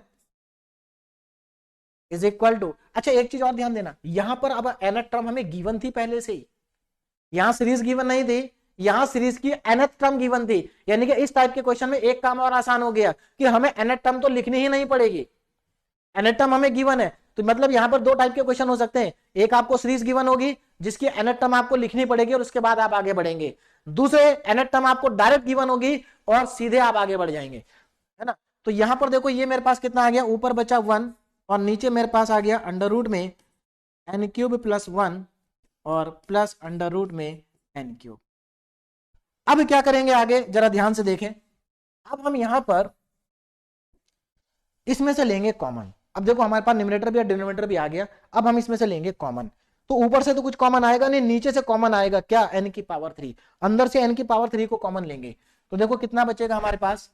is equal to, अच्छा एक चीज और ध्यान देना, यहां पर अब nth टर्म हमें गिवन थी पहले से ही, यहां सीरीज गिवन नहीं थी, यहां सीरीज की nth टर्म गिवन थी। यानी कि इस टाइप के क्वेश्चन में एक काम और आसान हो गया कि हमें nth टर्म तो लिखनी ही नहीं पड़ेगी, nth टर्म हमें गिवन है। तो मतलब यहां पर दो टाइप के क्वेश्चन हो सकते हैं, एक आपको सीरीज गिवन होगी जिसकी nth टर्म आपको लिखनी पड़ेगी और उसके बाद आप आगे बढ़ेंगे, दूसरे nth टर्म आपको डायरेक्ट गिवन होगी और सीधे आप आगे बढ़ जाएंगे, है ना। तो यहां पर देखो ये मेरे पास कितना आ गया, ऊपर बचा 1 और नीचे मेरे पास आ गया अंडर रूट में एन क्यूब प्लस 1 और प्लस अंडर रूट में एन क्यूब। अब क्या करेंगे आगे, जरा ध्यान से देखें। अब हम यहां पर इसमें से लेंगे कॉमन। अब देखो हमारे पास न्यूमरेटर भी और डिनोमिनेटर भी आ गया, अब हम इसमें से लेंगे कॉमन। तो ऊपर से तो कुछ कॉमन आएगा नहीं, नीचे से कॉमन आएगा क्या, एन की पावर 3, अंदर से एन की पावर 3 को कॉमन लेंगे। तो देखो कितना बचेगा हमारे पास,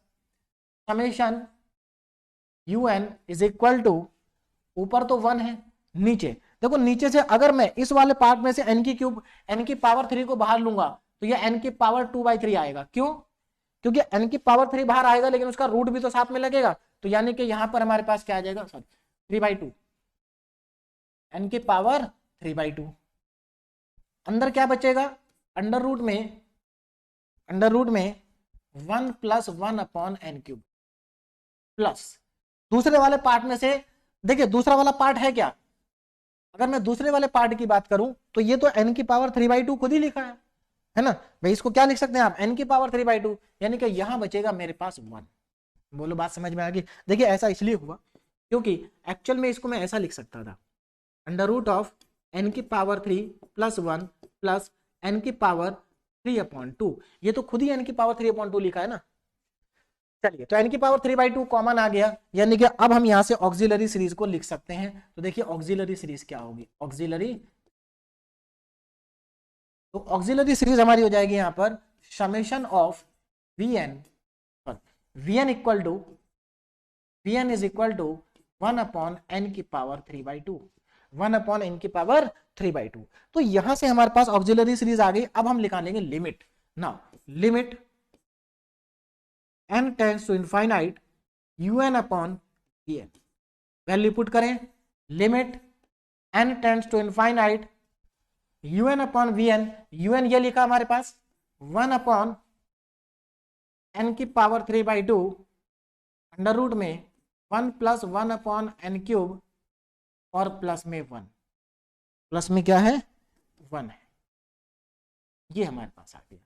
summation you N is equal to, ऊपर तो 1 है, नीचे देखो, नीचे से अगर मैं इस वाले पार्ट में से एन की क्यूब, एन की पावर 3 को बाहर लूंगा तो ये एन की पावर 2/3 आएगा। क्यों, क्योंकि एन की पावर 3 बाहर आएगा लेकिन उसका रूट भी तो साथ में लगेगा। तो यानी कि यहां पर हमारे पास क्या आ जाएगा, सॉरी 3/2, एन की पावर 3/2। अंदर क्या बचेगा, अंडर रूट में 1 plus 1 upon N cube, plus दूसरे वाले पार्ट में से, देखिए दूसरा वाला पार्ट है क्या, अगर मैं दूसरे वाले पार्ट की बात करूं तो ये तो n की पावर 3/2 खुद ही लिखा है ना भाई, इसको क्या लिख सकते हैं आप, n की पावर 3/2, यानी कि यहां बचेगा मेरे पास 1। बोलो बात समझ में आ गई। देखिए ऐसा इसलिए हुआ क्योंकि एक्चुअल में इसको मैं ऐसा लिख सकता था, अंडर रूट ऑफ n की पावर 3 प्लस 1 प्लस n की पावर 3/2, ये तो खुद ही n की पावर 3/2 लिखा है ना। चलिए तो n की पावर 3/2 कॉमन आ गया, यानी कि अब हम यहां से ऑक्सिलरी सीरीज को लिख सकते हैं। तो देखिए ऑक्सिलरी सीरीज क्या होगी, ऑक्सिलरी सीरीज हमारी हो जाएगी यहां पर summation of Vn is equal to 1 upon n की पावर 3/2, 1 अपॉन n की पावर 3/2। तो यहां से हमारे पास ऑक्सिलरी सीरीज आ गई। अब हम निकालेंगे limit. Now limit n tends to infinite un upon vn, value put करें, limit n tends to infinite un upon vn, un ये लिखा हमारे पास 1 अपॉन n की पावर 3/2 अंडर रूट में 1 प्लस 1 अपॉन n क्यूब और प्लस में 1, प्लस में क्या है 1 है, ये हमारे पास आ गया,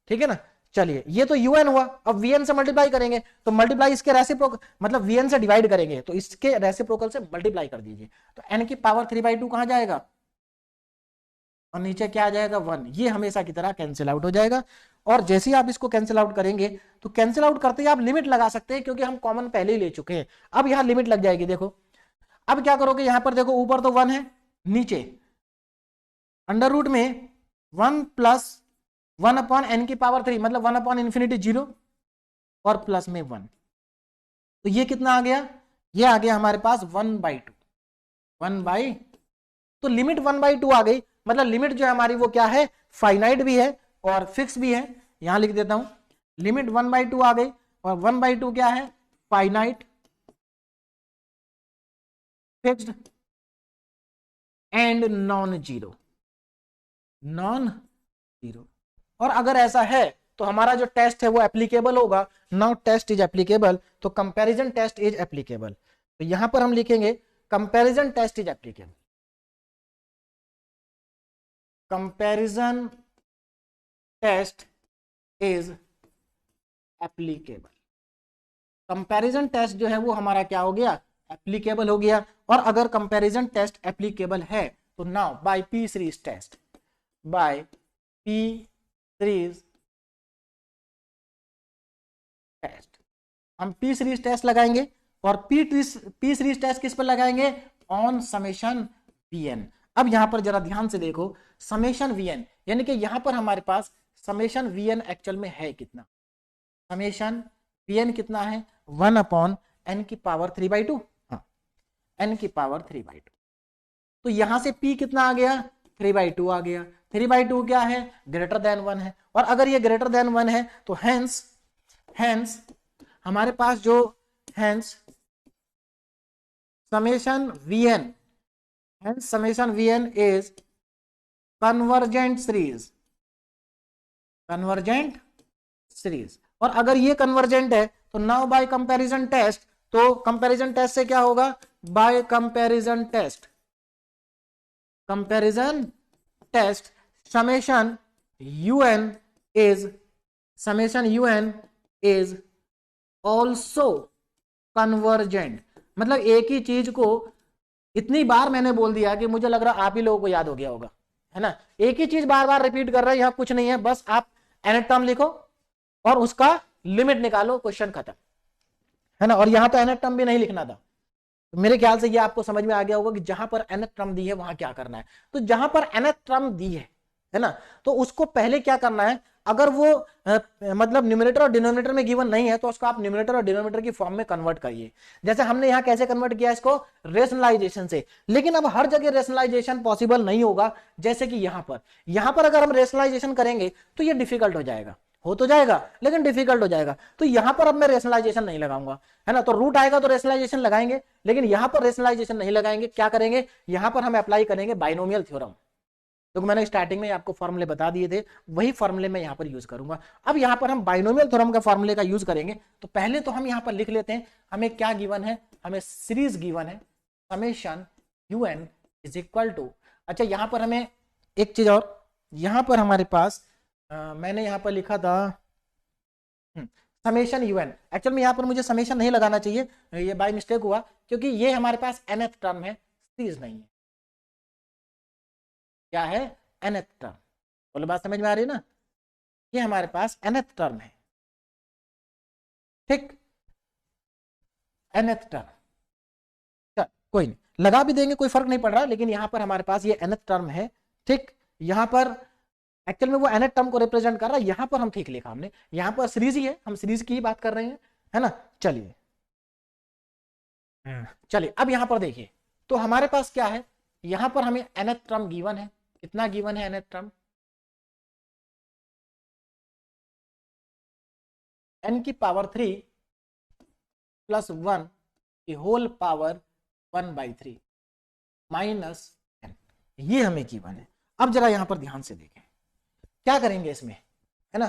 ठीक है ना। चलिए ये तो un हुआ, अब vn से मल्टीप्लाई करेंगे तो मल्टीप्लाई इसके रेसिप्रोकल, मतलब vn से डिवाइड करेंगे तो इसके रेसिप्रोकल से मल्टीप्लाई कर दीजिए। तो n की पावर 3/2 कहां जाएगा और नीचे क्या आ जाएगा 1, ये हमेशा की तरह कैंसिल आउट हो जाएगा। और जैसे ही आप इसको कैंसिल आउट करेंगे तो कैंसिल आउट करते ही आप लिमिट लगा सकते हैं क्योंकि हम कॉमन पहले ही ले चुके हैं। अब यहां लिमिट लग जाएगी, देखो अब क्या करोगे, यहां पर देखो ऊपर तो 1 है, नीचे अंडर रूट में 1 प्लस 1 अपॉन एन की पावर 3 मतलब 1 अपॉन इन्फिनिटी 0 और प्लस में 1, तो ये कितना आ गया, ये आ गया हमारे पास 1/2, 1/, तो लिमिट 1/2 आ गई। मतलब लिमिट जो है हमारी वो क्या है, फाइनाइट भी है और फिक्स भी है। यहां लिख देता हूं, लिमिट 1/2 आ गई और 1/2 क्या है, finite, fixed and non zero, non zero. और अगर ऐसा है तो हमारा जो टेस्ट है वो एप्लीकेबल होगा। नाउ टेस्ट इज एप्लीकेबल, तो कंपैरिजन टेस्ट इज एप्लीकेबल, तो यहां पर हम लिखेंगे comparison test is applicable, comparison test is applicable. Comparison test जो है वो हमारा क्या हो गया, एप्लीकेबल हो गया। और अगर कंपैरिजन टेस्ट एप्लीकेबल है तो now by P series test, by P series test, हम पी सीरीज टेस्ट लगाएंगे और पी सीरीज टेस्ट किस पर लगाएंगे, ऑन समेशन वीएन। अब यहां पर जरा ध्यान से देखो, समेशन वीएन यानी कि यहां पर हमारे पास समेशन वीएन एक्चुअल में है कितना, समेशन वीएन कितना है, 1 अपॉन एन की पावर 3/2, हाँ एन की पावर 3/2। तो यहां से p कितना आ गया, 3/2 आ गया। 3/2 क्या है, ग्रेटर देन 1 है, और अगर ये ग्रेटर देन 1 है तो हेंस हमारे पास जो hence summation VN, hence summation VN is convergent series, convergent series. और अगर ये कन्वर्जेंट है तो नाउ बाय कंपैरिजन टेस्ट, तो कंपैरिजन टेस्ट से क्या होगा, by comparison test, comparison test summation UN is also convergent. मतलब एक ही चीज को इतनी बार मैंने बोल दिया कि मुझे लग रहा आप ही लोगों को याद हो गया होगा, है ना। एक ही चीज बार बार रिपीट कर रहे हैं, यहां कुछ नहीं है, बस आप nth टर्म लिखो और उसका लिमिट निकालो, क्वेश्चन खत्म, है ना। और यहां तो nth टर्म भी नहीं लिखना था, तो मेरे ख्याल से ये आपको समझ में आ गया होगा कि जहां पर nth टर्म दी है वहां क्या करना है। तो जहां पर nth टर्म दी है ना, तो उसको पहले क्या करना है, अगर वो मतलब न्यूमरेटर और डिनोमिनेटर में गिवन नहीं है तो उसको आप न्यूमरेटर और डिनोमिनेटर की फॉर्म में कन्वर्ट करिए। जैसे हमने यहां कैसे कन्वर्ट किया इसको, रेशनलाइजेशन से। लेकिन अब हर जगह रेशनलाइजेशन पॉसिबल नहीं होगा, जैसे कि यहां पर अगर हम रेशनलाइजेशन करेंगे तो ये डिफिकल्ट हो जाएगा, हो तो जाएगा लेकिन डिफिकल्ट हो जाएगा। तो यहां पर अब मैं रेशनलाइजेशन नहीं लगाऊंगा, है ना। तो रूट आएगा तो रेशनलाइजेशन लगाएंगे, लेकिन यहां पर रेशनलाइजेशन नहीं लगाएंगे। क्या करेंगे, यहां पर हम अप्लाई करेंगे बाइनोमियल थ्योरम, क्योंकि मैंने स्टार्टिंग में आपको फॉर्मूले बता दिए थे, वही फॉर्मूले मैं यहां पर यूज करूंगा। अब यहां पर हम बाइनोमियल थ्योरम का फॉर्मूले का यूज करेंगे। तो पहले तो हम यहां पर लिख लेते हैं, हमें क्या गिवन है, हमें सीरीज गिवन है summation UN is equal to, अच्छा यहां पर हमें एक चीज और, यहां पर हमारे पास मैंने यहां पर लिखा था समेशन यूएन। एक्चुअल में यहां पर मुझे समेशन नहीं लगाना चाहिए, ये बाय मिस्टेक हुआ, क्योंकि ये हमारे पास nth टर्म है, सीरीज नहीं है। क्या है, nth टर्म, बोलो बात समझ में आ रही है ना, ये हमारे पास nth टर्म है, ठीक, nth टर्म। कोई नहीं, लगा भी देंगे कोई फर्क नहीं पड़ रहा, लेकिन यहां पर हमारे पास ये nth टर्म है, ठीक। यहां पर एक्चुअल में वो nth टर्म को रिप्रेजेंट कर रहा है, यहां पर हम ठीक लिखा हमने, यहां पर सीरीज ही है, हम सीरीज की ही बात कर रहे हैं, है ना। चलिए चलिए अब यहां पर देखिए, तो हमारे पास क्या है, यहां पर हमें nth टर्म गिवन है, कितना गिवन है nth टर्म, n की पावर 3 प्लस 1 की होल पावर 1/3 माइनस n, ये हमें गिवन है। अब जरा यहां पर ध्यान से देखें क्या करेंगे इसमें, है ना।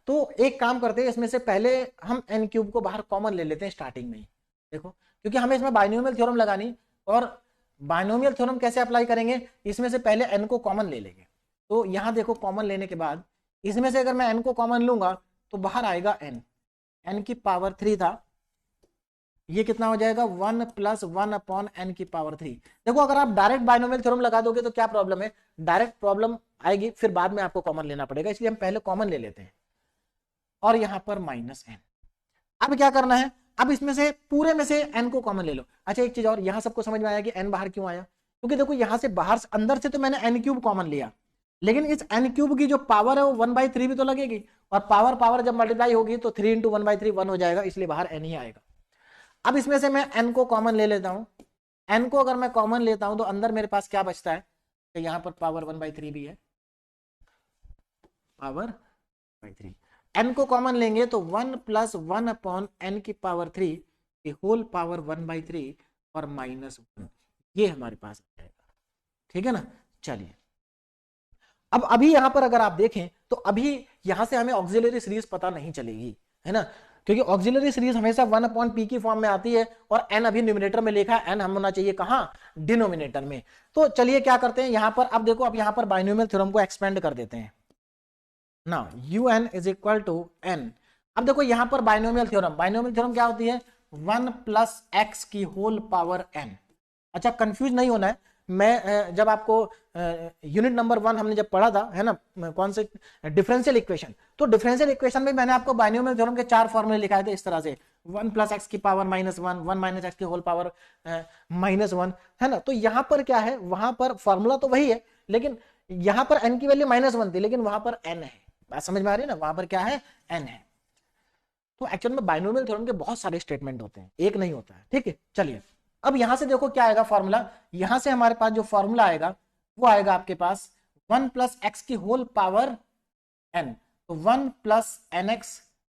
तो एक काम करते हैं, इसमें से पहले हम n क्यूब को बाहर कॉमन ले लेते हैं स्टार्टिंग में ही, देखो, क्योंकि हमें इसमें बाइनोमियल थ्योरम लगानी, और बाइनोमियल थ्योरम कैसे अप्लाई करेंगे, इसमें से पहले n को कॉमन ले लेंगे। तो यहां देखो कॉमन लेने के बाद इसमें से अगर मैं n को कॉमन लूंगा तो बाहर आएगा n की पावर 3 था, ये कितना हो जाएगा 1 प्लस 1 अपॉन n की पावर 3। देखो अगर आप डायरेक्ट बाइनोमियल थ्योरम लगा दोगे तो क्या प्रॉब्लम है, डायरेक्ट प्रॉब्लम आएगी, फिर बाद में आपको कॉमन लेना पड़ेगा, इसलिए हम पहले कॉमन ले लेते हैं। और यहां पर माइनस n। अब क्या करना है, अब इसमें से पूरे में से n को कॉमन ले लो। अच्छा एक चीज और, यहां सबको समझ में आया कि n बाहर क्यों आया, क्योंकि देखो यहां से बाहर अंदर से तो मैंने n क्यूब कॉमन लिया, लेकिन इस n क्यूब की जो पावर है वो 1/3 भी तो लगेगी, और पावर पावर जब मल्टीप्लाई होगी तो 3 × 1/3 1 हो जाएगा, इसलिए बाहर n ही आएगा। अब इसमें से मैं n को कॉमन ले लेता हूं, n को अगर मैं कॉमन लेता हूं तो अंदर मेरे पास क्या बचता है, तो यहां पर पावर 1/3 भी है, पावर 1/3, n को कॉमन लेंगे तो 1 + 1/n की पावर 3 की होल पावर 1/3 और -1, ये हमारे पास आ जाएगा। ठीक है ना। चलिए अब अभी यहां पर अगर आप देखें तो अभी यहां से हमें ऑक्सिलरी सीरीज पता नहीं चलेगी, है ना, क्योंकि ऑक्सिलरी सीरीज हमेशा 1/p की फॉर्म में आती है, और n अभी न्यूमरेटर में लिखा है, n हम होना चाहिए कहां, डिनोमिनेटर में। तो चलिए क्या करते हैं यहां पर, अब देखो अब यहां पर बाइनोमियल थ्योरम को एक्सपेंड कर देते हैं। Now un is equal to n। अब देखो यहां पर बाइनोमियल थ्योरम क्या होती है, 1 + x की होल पावर n। अच्छा कंफ्यूज नहीं होना है, मैं जब आपको यूनिट नंबर 1 हमने जब पढ़ा था, है ना, कौन से डिफरेंशियल इक्वेशन, तो डिफरेंशियल इक्वेशन में मैंने आपको बाइनोमियल थ्योरम के 4 फॉर्मूले लिखाए थे इस तरह से, 1 + x की पावर -1, 1 - x की होल पावर -1, है ना। तो यहां पर क्या है, वहां पर फॉर्मूला तो वही है, लेकिन यहां पर n की वैल्यू -1 थी, लेकिन वहां पर n है, बात समझ में आ रही है ना, वहां पर क्या है, n है। तो एक्चुअल में बाइनोमियल थ्योरम के बहुत सारे स्टेटमेंट होते हैं, एक नहीं होता है। ठीक है चलिए अब यहां से देखो क्या आएगा फॉर्मूला, यहां से हमारे पास जो फॉर्मूला आएगा वो आएगा आपके पास 1 + x की होल पावर n, तो 1 + nx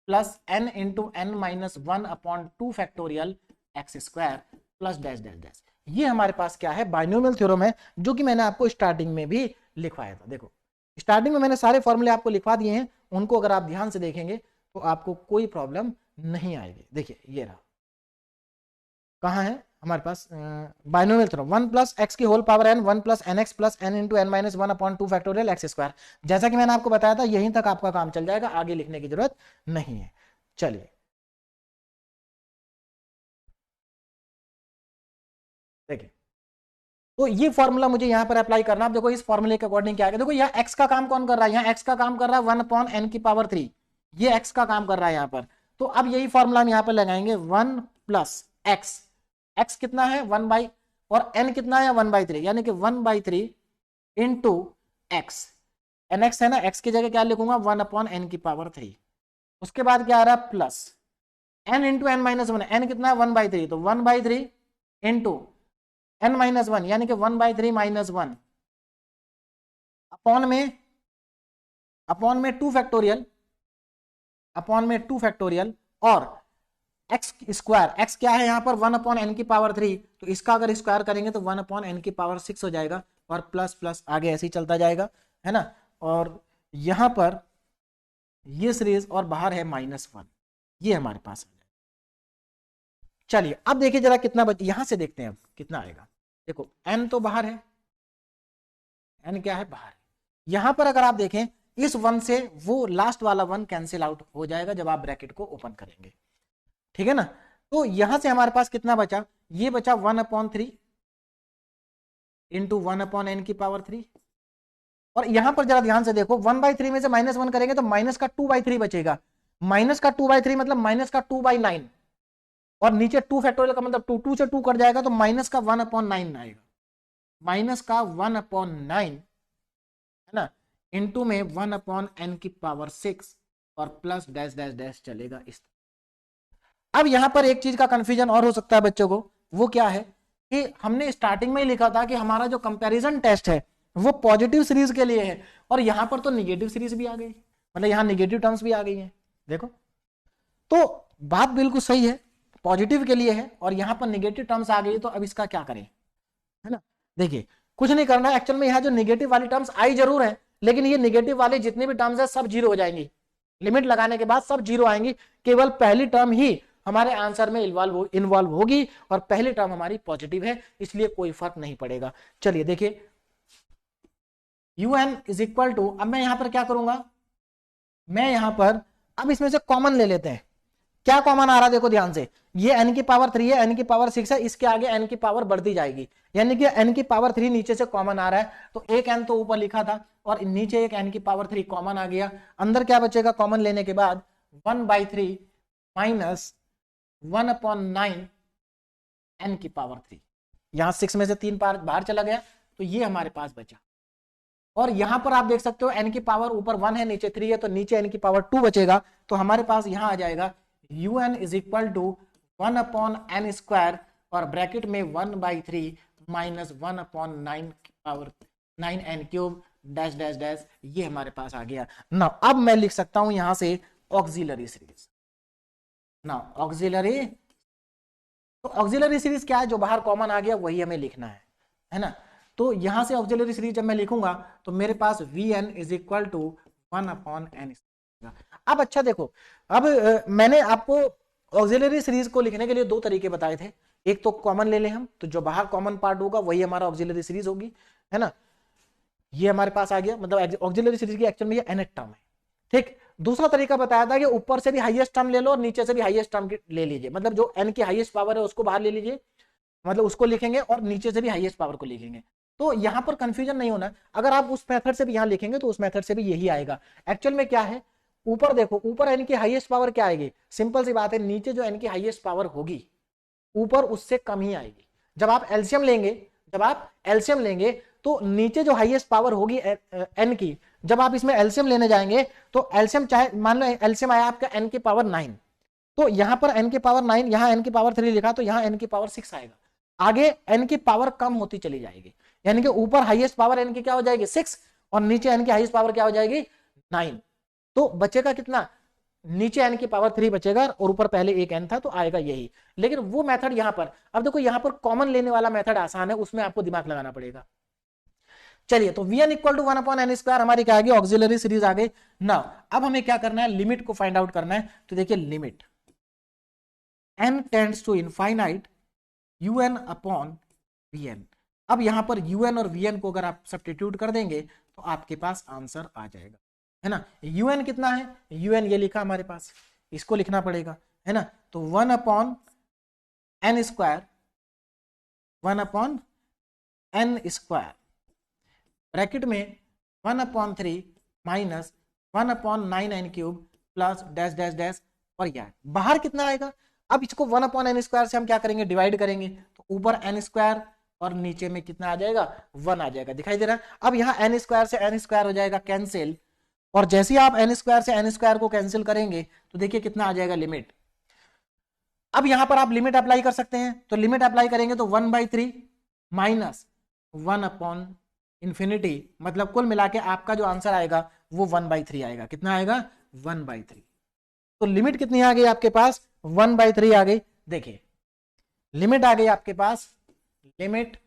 + n × n - 1/2 factorial x² plus dash dash dash. ये हमारे पास क्या है, बाइनोमियल थ्योरम है, जो कि मैंने आपको स्टार्टिंग में भी लिखवाया था। देखो स्टार्टिंग में मैंने सारे फॉर्मूले आपको लिखवा दिए हैं, उनको अगर आप ध्यान से देखेंगे तो आपको कोई प्रॉब्लम नहीं आएगी। देखिए ये रहा, कहाँ है हमारे पास बाइनोमियल थ्योरम, 1 + x की whole power n, 1 + nx + n × n - 1/2 factorial x²। जैसा कि मैंने आपको बताया था यहीं तक आपका काम चल जाएगा, आगे लिखने की जरूरत नहीं है। चलिए देखिए, तो ये फॉर्मूला मुझे यहां पर अप्लाई करना। आप देखो इस फॉर्मूले के अकॉर्डिंग क्या है, देखो यहाँ x का काम कौन कर रहा है, यहाँ x का काम कर रहा है 1/n की पावर 3, ये x का काम कर रहा है यहाँ पर। तो अब यही फॉर्मूला हम यहाँ पर लगाएंगे, 1 + x, x कितना है 1 और n कितना है 1/3, यानी कि 1/3 × x, nx है ना, x की जगह क्या लिखूंगा 1/n की पावर 3। उसके बाद क्या आ रहा है प्लस n × n - 1, n कितना है 1/3, तो 1/3 × n - 1 यानी कि 1/3 - 1 अपॉन में 2 फैक्टोरियल, और x², x क्या है यहाँ पर 1/n की पावर 3, तो इसका अगर स्क्वायर करेंगे तो 1/n की पावर 6 हो जाएगा, और प्लस प्लस आगे ऐसे ही चलता जाएगा, है ना। और यहां पर ये सीरीज और बाहर है -1, ये हमारे पास। चलिए अब देखिए जरा कितना यहां से देखते हैं अब कितना आएगा। देखो n तो बाहर है, n क्या है बाहर, यहां पर अगर आप देखें इस 1 से वो लास्ट वाला 1 कैंसिल आउट हो जाएगा जब आप ब्रैकेट को ओपन करेंगे, ठीक है ना। तो यहां से हमारे पास कितना बचा, ये बचा 1/3 × 1/n की पावर 3, और यहां पर जरा ध्यान से देखो 1/3 में से -1 करेंगे तो माइनस का 2/3 बचेगा, माइनस का 2/3 मतलब माइनस का 2/9, और नीचे 2 फैक्टोरियल का मतलब 2, 2 से 2 कट जाएगा तो माइनस का 1/9 आएगा, माइनस का 1/9, है ना, इनटू में 1/n की पावर 6 और प्लस डैश डैश डैश चलेगा इस। अब यहां पर एक चीज का कंफ्यूजन और हो सकता है बच्चों को, वो क्या है कि हमने स्टार्टिंग में ही लिखा था कि हमारा जो कंपैरिजन टेस्ट है वो पॉजिटिव सीरीज के लिए है, और यहां पर तो निगेटिव सीरीज भी आ गई, मतलब यहां निगेटिव टर्म्स भी आ गई हैं। देखो तो बात बिल्कुल सही है, पॉजिटिव के लिए है और यहां पर निगेटिव टर्म्स आ गई, तो अब इसका क्या करें, है ना। देखिए कुछ नहीं करना है, एक्चुअल में यहाँ जो निगेटिव वाली टर्म्स आई जरूर है, लेकिन ये निगेटिव वाले जितने भी टर्म्स है सब जीरो हो जाएंगी, लिमिट लगाने के बाद सब जीरो आएंगी, केवल पहली टर्म ही हमारे आंसर में इन्वॉल्व होगी, और पहली टर्म हमारी पॉजिटिव है, इसलिए कोई फर्क नहीं पड़ेगा। चलिए देखिए un इज इक्वल टू, अब मैं यहां पर क्या करूंगा, मैं यहां पर अब इसमें से कॉमन ले लेते हैं, क्या कॉमन आ रहा है देखो ध्यान से, ये n की पावर 3 है, n की पावर 6 है, इसके आगे n की पावर बढ़ती जाएगी, यानी कि n की पावर 3 नीचे से कॉमन आ रहा है, तो एक n तो ऊपर लिखा था और नीचे एक n की पावर 3 कॉमन आ गया, अंदर क्या बचेगा कॉमन लेने के बाद 1/3 माइनस 1/9 n की पावर 3। यहां 6 में से 3 बाहर चला गया तो ये हमारे पास बचा। और यहां पर आप देख सकते हो n की पावर ऊपर 1 है नीचे 3 है, तो नीचे n की पावर 2 बचेगा। तो हमारे पास यहां आ जाएगा un is equal to 1/n square और ब्रैकेट में 1/3 माइनस 1/9 की power 9n cube dash dash dash, ये हमारे पास आ गया ना। अब मैं लिख सकता हूं यहां से ऑक्सिलरी सीरीज ना। ऑक्सिलरी, तो ऑक्सिलरी सीरीज क्या है, जो बाहर कॉमन आ गया वही हमें लिखना है ना। तो यहां से ऑक्सिलरी सीरीज जब मैं लिखूंगा तो मेरे पास Vn is equal to 1/n। अब अच्छा देखो, अब मैंने आपको ऑक्सिलरी सीरीज को लिखने के लिए दो तरीके बताए थे। एक तो कॉमन ले लें हम, तो जो बाहर कॉमन पार्ट होगा वही हमारा ऑक्सिलरी सीरीज होगी, है ना। ये हमारे पास आ गया, मतलब ऑक्सिलरी सीरीज की एक्चुअल में ये nth टर्म है, ठीक। दूसरा तरीका बताया था कि ऊपर से भी हाईएस्ट टर्म ले लो और नीचे से भी हाईएस्ट टर्म ले लीजिए, मतलब जो n की हाईएस्ट पावर है उसको बाहर ले लीजिए, मतलब उसको लिखेंगे और नीचे से भी हाईएस्ट पावर को लिखेंगे। तो यहां पर कंफ्यूजन नहीं होना, अगर आप उस मेथड से भी यहां लिखेंगे तो उस मेथड से भी यही आएगा। एक्चुअल में क्या है, ऊपर देखो, ऊपर n की हाईएस्ट पावर क्या आएगी, सिंपल सी बात है, नीचे जो n की हाईएस्ट पावर होगी ऊपर उससे कम ही आएगी। जब आप एलसीएम लेंगे तो नीचे जो हाईएस्ट पावर होगी n की, जब आप इसमें एलसीएम लेने जाएंगे तो एलसीएम, चाहे मान लो एलसीएम आया आपका n की पावर 9, तो यहां पर n की पावर 9, यहां n की पावर 3 लिखा तो यहां n की पावर 6 आएगा। आगे n की पावर कम होती चली जाएगी, यानी कि ऊपर हाईएस्ट पावर n की क्या हो जाएगी 6 और नीचे n की हाईएस्ट पावर क्या हो जाएगी 9। तो बचेगा कितना, नीचे n की पावर 3 बचेगा और ऊपर पहले एक n था तो आएगा यही। लेकिन वो मेथड यहां पर, अब देखो यहां पर कॉमन लेने वाला मेथड आसान है, उसमें आपको दिमाग लगाना पड़ेगा। चलिए, तो Vn equal to 1/n square हमारी क्या आ गई, ऑक्सिलरी सीरीज आ गई ना। अब हमें क्या करना है, लिमिट को फाइंड आउट करना है। तो देखिए, limit n tends to infinite un upon Vn। अब यहां पर un और Vn को अगर आप सब्स्टिट्यूट कर देंगे तो आपके पास आंसर आ जाएगा, है ना। un कितना है, un ये लिखा हमारे पास, इसको लिखना पड़ेगा, है ना। तो 1/n square, 1/n square bracket में 1/3 minus 1/9n cube plus dash dash dash, और यह बाहर कितना आएगा। अब इसको 1/n स्क्वायर से हम क्या करेंगे, डिवाइड करेंगे, तो ऊपर n स्क्वायर और नीचे में कितना आ जाएगा 1 आ जाएगा, दिखाई दे रहा है। अब यहाँ n स्क्वायर से n स्क्वायर हो जाएगा कैंसिल, और जैसे ही आप n स्क्वायर से n स्क्वायर को कैंसिल करेंगे तो देखिए कितना आ जाएगा लिमिट। अब यहां पर आप लिमिट अप्लाई कर सकते हैं, तो लिमिट अप्लाई करेंगे तो 1/3 माइनस 1/इंफिनिटी, मतलब कुल मिला के आपका जो आंसर आएगा वो 1/3 आएगा। कितना आएगा 1/3। तो लिमिट कितनी आ गई आपके पास 1/3 आ गई। देखिए लिमिट आ गई आपके पास, limit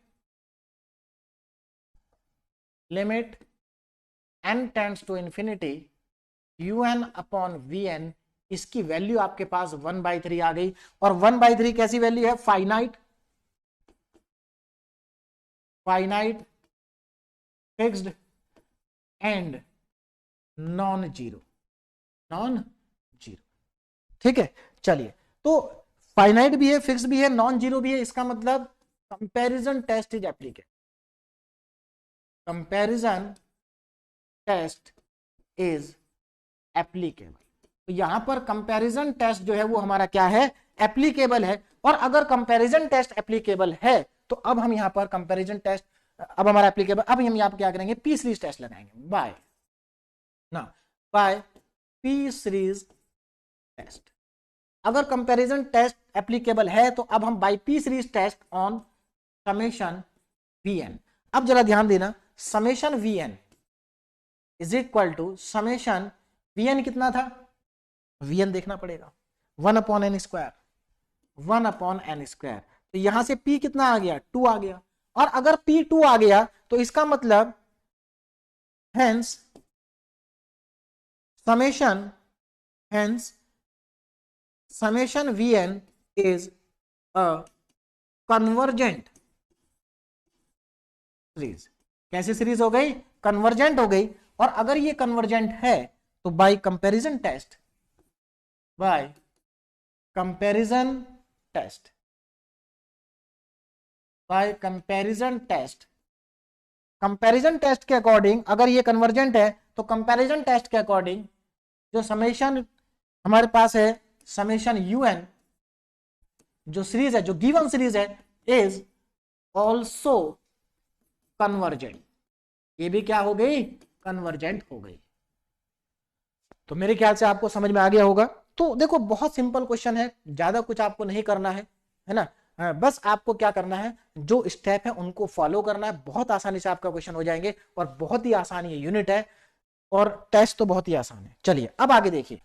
n tends to infinity un upon Vn, इसकी वैल्यू आपके पास 1/3 आ गई। और 1/3 कैसी वैल्यू है, finite fixed and non zero, ठीक है। चलिए, तो फाइनाइट भी है, फिक्स्ड भी है, नॉन जीरो भी है, इसका मतलब comparison test is applicable, comparison test is applicable. तो यहां पर कंपैरिजन टेस्ट जो है वो हमारा क्या है, एप्लीकेबल है। और अगर कंपैरिजन टेस्ट एप्लीकेबल है तो अब हम यहां पर कंपैरिजन टेस्ट, अब हमारा एप्लीकेबल, अब हम यहां पर क्या करेंगे, पी सीरीज टेस्ट लगाएंगे बाय पी सीरीज टेस्ट। अगर कंपैरिजन टेस्ट एप्लीकेबल है तो अब हम by P series test on summation Vn। अब जरा ध्यान देना, summation Vn is equal to summation Vn कितना था, Vn देखना पड़ेगा 1/n स्क्वायर, 1/n स्क्वायर। तो यहां से P कितना आ गया 2 आ गया, और अगर P 2 आ गया तो इसका मतलब hence summation Vn is a convergent series. कैसी सीरीज हो गई, कन्वर्जेंट हो गई। और अगर ये कन्वर्जेंट है तो बाय कंपैरिजन टेस्ट के अकॉर्डिंग, अगर ये कन्वर्जेंट है तो कंपैरिजन टेस्ट के अकॉर्डिंग जो समेशन हमारे पास है, समेशन un जो सीरीज है, जो गिवन सीरीज है, इज ऑल्सो कन्वर्जेंट, ये भी क्या हो गई, कन्वर्जेंट हो गई। तो मेरे ख्याल से आपको समझ में आ गया होगा। तो देखो बहुत सिंपल क्वेश्चन है, ज्यादा कुछ आपको नहीं करना है ना, बस आपको क्या करना है, जो स्टेप है उनको फॉलो करना है, बहुत आसानी से आपका क्वेश्चन हो जाएंगे, और बहुत ही आसान ये यूनिट है, और टेस्ट तो बहुत ही आसान है। चलिए अब आगे देखिए,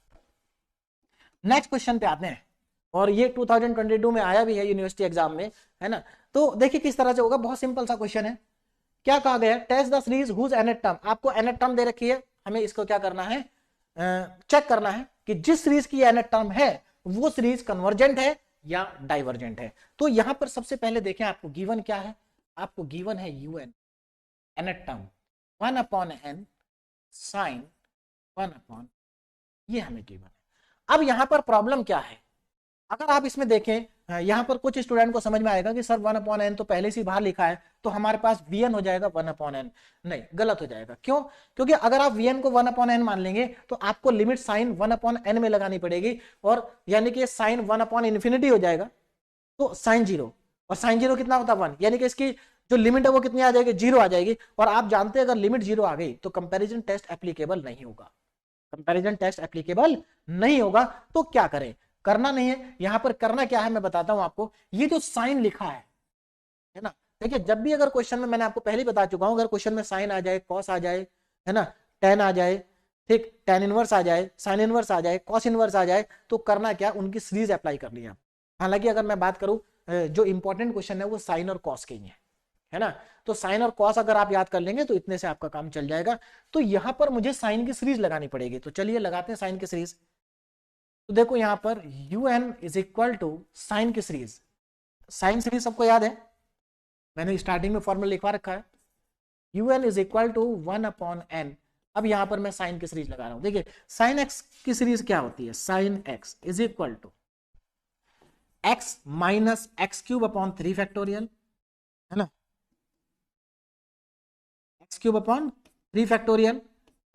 नेक्स्ट क्वेश्चन पे आते हैं, और ये 2022 में आया भी है यूनिवर्सिटी एग्जाम में, है ना। तो देखिए किस तरह से होगा, बहुत सिंपल सा क्वेश्चन है। क्या कहा गया, test the series whose nth term, आपको nth टर्म दे रखी है, हमें इसको क्या करना है, चेक करना है कि जिस सीरीज की nth टर्म है वो सीरीज कन्वर्जेंट है या डाइवर्जेंट है। तो यहां पर सबसे पहले देखें आपको गिवन क्या है, आपको गिवन है un, nth term 1/n sign 1/, ये हमें गिवन है। अब यहां पर प्रॉब्लम क्या है, अगर आप इसमें देखें, यहां पर कुछ स्टूडेंट को समझ में आएगा कि सर 1/n तो पहले से बाहर लिखा है, तो हमारे पास vn हो जाएगा 1/n। नहीं, गलत हो जाएगा। क्यों, क्योंकि अगर आप vn को 1/n मान लेंगे तो आपको लिमिट साइन 1/n में लगानी पड़ेगी, और यानी कि साइन 1/∞ हो जाएगा, तो साइन 0, और साइन 0 कितना होता है 1, यानी कि इसकी जो लिमिट है वो कितनी आ जाएगी, 0 आ जाएगी। और आप जानते हैं अगर लिमिट 0 आ गई तो कंपेरिजन टेस्ट एप्लीकेबल नहीं होगा, कंपैरिजन टेस्ट एप्लीकेबल नहीं होगा। तो क्या करें, करना नहीं है, यहां पर करना क्या है मैं बताता हूं आपको। ये जो साइन लिखा है ना, देखिए जब भी अगर क्वेश्चन में, मैंने आपको पहले ही बता चुका हूं, अगर क्वेश्चन में साइन आ जाए, कॉस आ जाए, है ना, टेन आ जाए, ठीक, टेन इनवर्स आ जाए, साइन इनवर्स आ जाए, कॉस इनवर्स आ जाए, तो करना क्या, उनकी सीरीज अप्लाई कर लिया। हालांकि अगर मैं बात करूं, जो इंपॉर्टेंट क्वेश्चन है वो साइन और कॉस के ही है ना, तो साइन और कॉस अगर आप याद कर लेंगे तो इतने से आपका काम चल जाएगा। तो यहां पर मुझे साइन की सीरीज लगानी पड़ेगी, तो चलिए लगाते हैं साइन की सीरीज। तो देखो यहां पर un is equal to sine की सीरीज, साइन सीरीज सबको याद है, मैंने स्टार्टिंग में फॉर्मूला लिखवा रखा है, un is equal to 1/n। अब यहां पर मैं साइन की सीरीज लगा रहा हूं, देखिए साइन x की सीरीज क्या होती है, sine x is equal to x minus x³ factorial, है ना, x³ factorial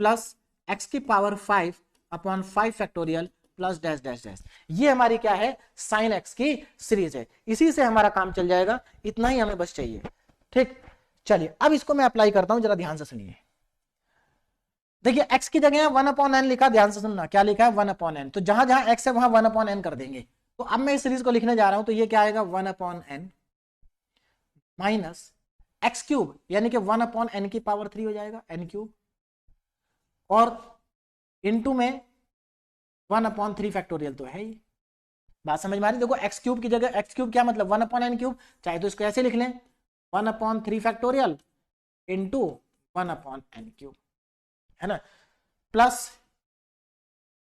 plus x⁵ factorial plus dash dash dash, ये हमारी क्या है, साइन x की सीरीज है। इसी से हमारा काम चल जाएगा, इतना ही हमें बस चाहिए। ठीक, चलिए अब इसको मैं अप्लाई करता हूं, जरा ध्यान से सुनिए। देखिए x की जगह 1/n लिखा, ध्यान से सुनना क्या लिखा है, 1/n, तो जहां जहां x है वहां 1/n कर देंगे। तो अब मैं इस सीरीज को लिखने जा रहा हूं, तो ये क्या आएगा, 1/n माइनस x³ यानी कि 1/n³ हो जाएगा, n³, और इनटू में 1/3 फैक्टोरियल तो है ही। बात समझ में आ रही, देखो x³ की जगह x³ क्या मतलब 1/n³, चाहे तो इसको ऐसे लिख लें 1/3 फैक्टोरियल इंटू 1/n³, है ना, प्लस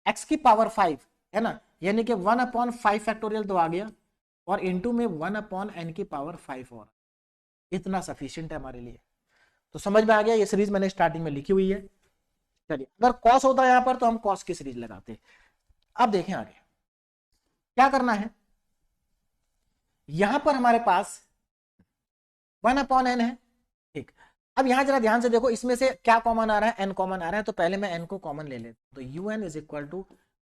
x⁵ है ना, यानी कि 1/5 फैक्टोरियल तो आ गया, और इंटू में 1/n⁵ और, इतना सफिशिएंट है हमारे लिए। तो समझ में आ गया, ये सीरीज मैंने स्टार्टिंग में लिखी हुई है। चलिए अगर कॉस होता है यहां पर तो हम कॉस की सीरीज लगाते। अब देखें आगे क्या करना है, यहां पर हमारे पास 1/n है, ठीक। अब यहां जरा ध्यान से देखो, इसमें से क्या कॉमन आ रहा है, n कॉमन आ रहा है, तो पहले मैं n को कॉमन ले लेता हूं, तो un is equal to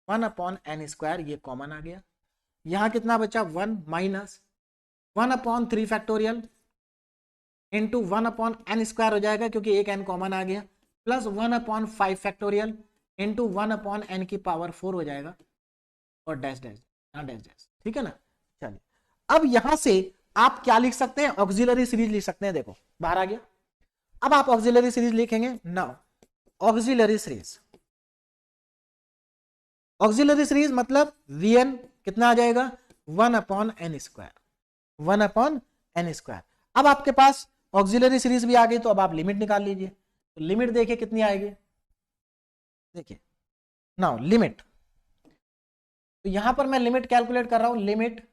1/n², ये कॉमन आ गया। यहां कितना बचा, 1 माइनस 1/3 फैक्टोरियल इंटू 1/n² हो जाएगा, क्योंकि एक n कॉमन आ गया, प्लस 1/5 फैक्टोरियल इंटू 1/n⁴ हो जाएगा, और डैश डैश डैश डैश, ठीक है ना। चलिए अब यहां से आप क्या लिख सकते हैं, ऑक्सिलरी सीरीज लिख सकते हैं, देखो बाहर आ गया। अब आप ऑक्सिलरी सीरीज लिखेंगे, now auxiliary series, auxiliary series मतलब vn कितना आ जाएगा, 1/n², 1/n²। अब आपके पास ऑक्सिलरी सीरीज भी आ गई, तो अब आप लिमिट निकाल लीजिए, तो लिमिट देखिए कितनी आएगी, देखिए नाउ लिमिट, तो यहां पर मैं लिमिट कैलकुलेट कर रहा हूं, limit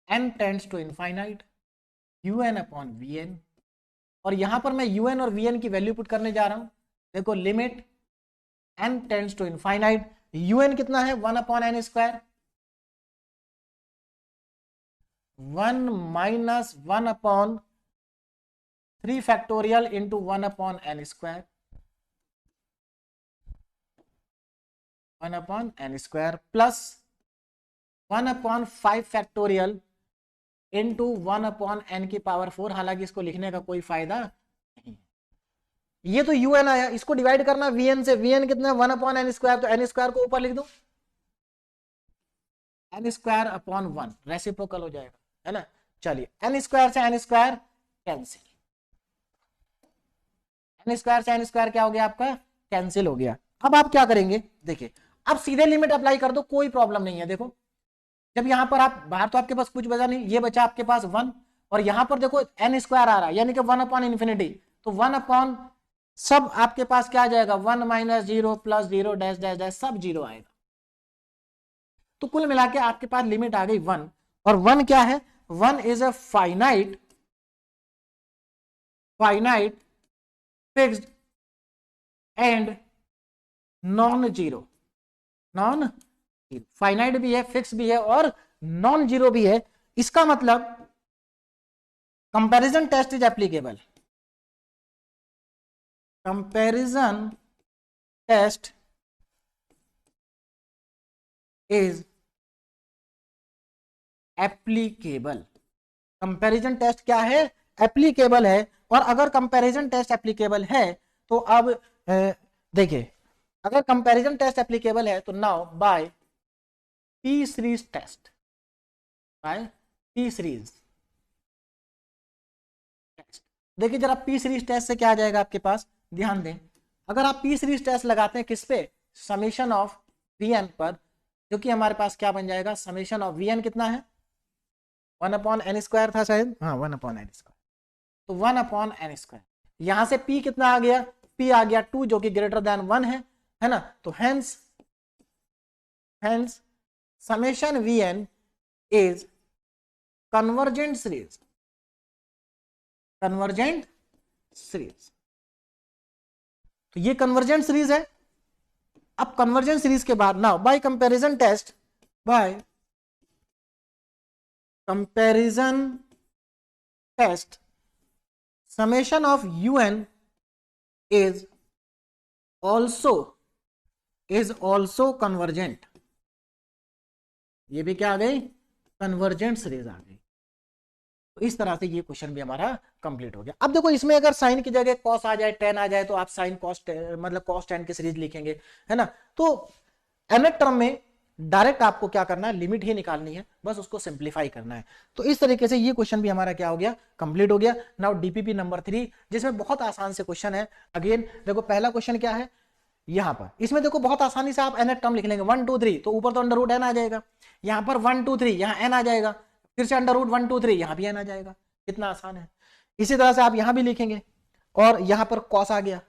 n tends to infinite un/vn, और यहां पर मैं un और vn की वैल्यू पुट करने जा रहा हूं। देखो limit n tends to infinite, un कितना है 1/n², 1 minus 1/3 factorial into 1/n², 1/n² plus 1/5 into 1/n⁴। हालांकि इसको लिखने का कोई फायदा नहीं। ये तो un आया, इसको डिवाइड करना vn से। vn कितना है 1/n², तो n² को ऊपर लिख दो, n²/1 रेसिप्रोकल हो जाएगा, है ना। चलिए n² से n² कैंसिल, n² से n² क्या हो गया आपका, कैंसिल हो गया। अब आप क्या करेंगे, देखिए अब सीधे लिमिट अप्लाई कर दो, कोई प्रॉब्लम नहीं है। देखो जब यहां पर आप बाहर तो आपके पास कुछ बचा नहीं, ये बचा आपके पास 1, और यहां पर देखो n² आ रहा है, यानी कि 1/∞, तो 1 सब आपके पास क्या आ जाएगा, 1 - 0 + 0 डैश डैश डैश सब 0 आएगा। तो कुल मिला के आपके पास लिमिट आ गई 1, और 1 क्या है, 1 is a finite fixed and non zero. Finite भी है, फिक्स भी है और नॉन जीरो भी है। इसका मतलब comparison test is applicable, comparison test is applicable. Comparison test क्या है, एप्लीकेबल है। और अगर कंपैरिजन टेस्ट एप्लीकेबल है तो अब देखिए, अगर कंपैरिजन टेस्ट एप्लीकेबल है तो now by P series test, देखिए जरा पी सीरीज टेस्ट से क्या आ जाएगा आपके पास, ध्यान दें। अगर आप पी सीरीज टेस्ट लगाते हैं किस पे, समेशन ऑफ वीएन पर, जो कि हमारे पास क्या बन जाएगा, समेशन ऑफ वीएन कितना है, 1/n² था शायद, हाँ 1/n², तो 1/n²। यहां से p कितना आ गया, p आ गया 2, जो कि ग्रेटर देन 1 है ना। तो hence summation VN is convergent series, तो ये कन्वर्जेंट सीरीज है। अब कन्वर्जेंट सीरीज के बाद now by comparison test, summation of un is also convergent। ये भी क्या आ गई, कन्वर्जेंट सीरीज आ गई। तो इस तरह से ये क्वेश्चन भी हमारा कंप्लीट हो गया। अब देखो इसमें अगर साइन की जगह कॉस आ जाए, टेन आ जाए, तो आप साइन कॉस मतलब कॉस टेन की सीरीज लिखेंगे, है ना। तो nth टर्म में डायरेक्ट आपको क्या करना है, लिमिट ही निकालनी है, बस उसको सिंप्लीफाई करना है। तो इस तरीके से ये क्वेश्चन भी हमारा क्या हो गया, कंप्लीट हो गया। नाउ डीपीपी नंबर 3, जिसमें बहुत आसान से क्वेश्चन है। अगेन देखो पहला क्वेश्चन क्या है, यहां पर इसमें देखो बहुत आसानी से आप nth टर्म लिख लेंगे, 1 2 3, तो ऊपर तो अंडर रूट n आ जाएगा, यहां पर 1 2 3 यहां n आ जाएगा, फिर से अंडर रूट 1 2 3 यहां भी n आ जाएगा। कितना आसान है। इसी तरह से आप यहां भी लिखेंगे, और यहां पर कॉस आ गया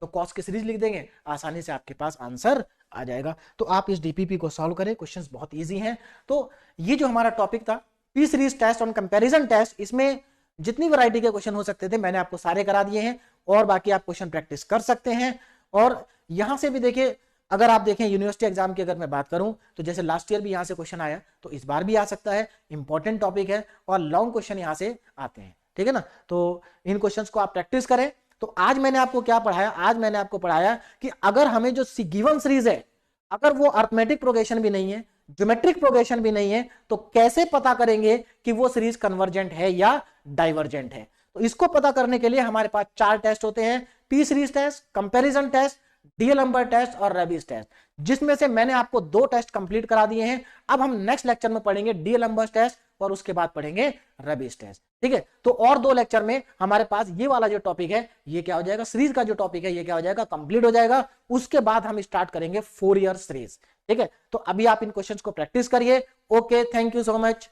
तो कॉस की सीरीज लिख देंगे, आसानी से आपके पास आंसर आ जाएगा। तो आप इस डीपीपी को सॉल्व करें, क्वेश्चंस बहुत इजी हैं। तो ये जो हमारा टॉपिक था पी सीरीज टेस्ट और कंपैरिजन टेस्ट, इसमें जितनी वैरायटी के क्वेश्चन हो सकते थे मैंने आपको सारे करा दिए हैं, और बाकी आप क्वेश्चन प्रैक्टिस कर सकते हैं। और यहां से भी देखिए, अगर आप देखें यूनिवर्सिटी एग्जाम की अगर मैं बात करूं तो जैसे लास्ट ईयर भी यहां से क्वेश्चन आया, तो इस बार भी आ सकता है। इंपॉर्टेंट टॉपिक है और लॉन्ग क्वेश्चन यहां से आते हैं, ठीक है ना। तो इन क्वेश्चंस को आप प्रैक्टिस करें। तो आज मैंने आपको क्या पढ़ाया, आज मैंने आपको पढ़ाया कि अगर हमें जो गिवन सीरीज है, अगर वो अर्थमेटिक प्रोग्रेशन भी नहीं है, ज्योमेट्रिक प्रोग्रेशन भी नहीं है, तो कैसे पता करेंगे कि वो सीरीज कन्वर्जेंट है या डाइवर्जेंट है। तो इसको पता करने के लिए हमारे पास 4 टेस्ट होते हैं, p series test, comparison test, d'Alembert test और रेबिस टेस्ट, जिसमें से मैंने आपको 2 टेस्ट कंप्लीट करा दिए हैं। अब हम नेक्स्ट लेक्चर में पढ़ेंगे डीएलएम्बर्ट टेस्ट और उसके बाद पढ़ेंगे रेबिस टेस्ट, ठीक है। तो और 2 लेक्चर में हमारे पास ये वाला जो टॉपिक है, ये क्या हो जाएगा, सीरीज का जो टॉपिक है ये क्या हो जाएगा, कंप्लीट हो जाएगा। उसके बाद हम स्टार्ट करेंगे 4 ईयर सीरीज, ठीक है। तो अभी आप इन क्वेश्चंस को प्रैक्टिस करिए। Okay, thank you so much.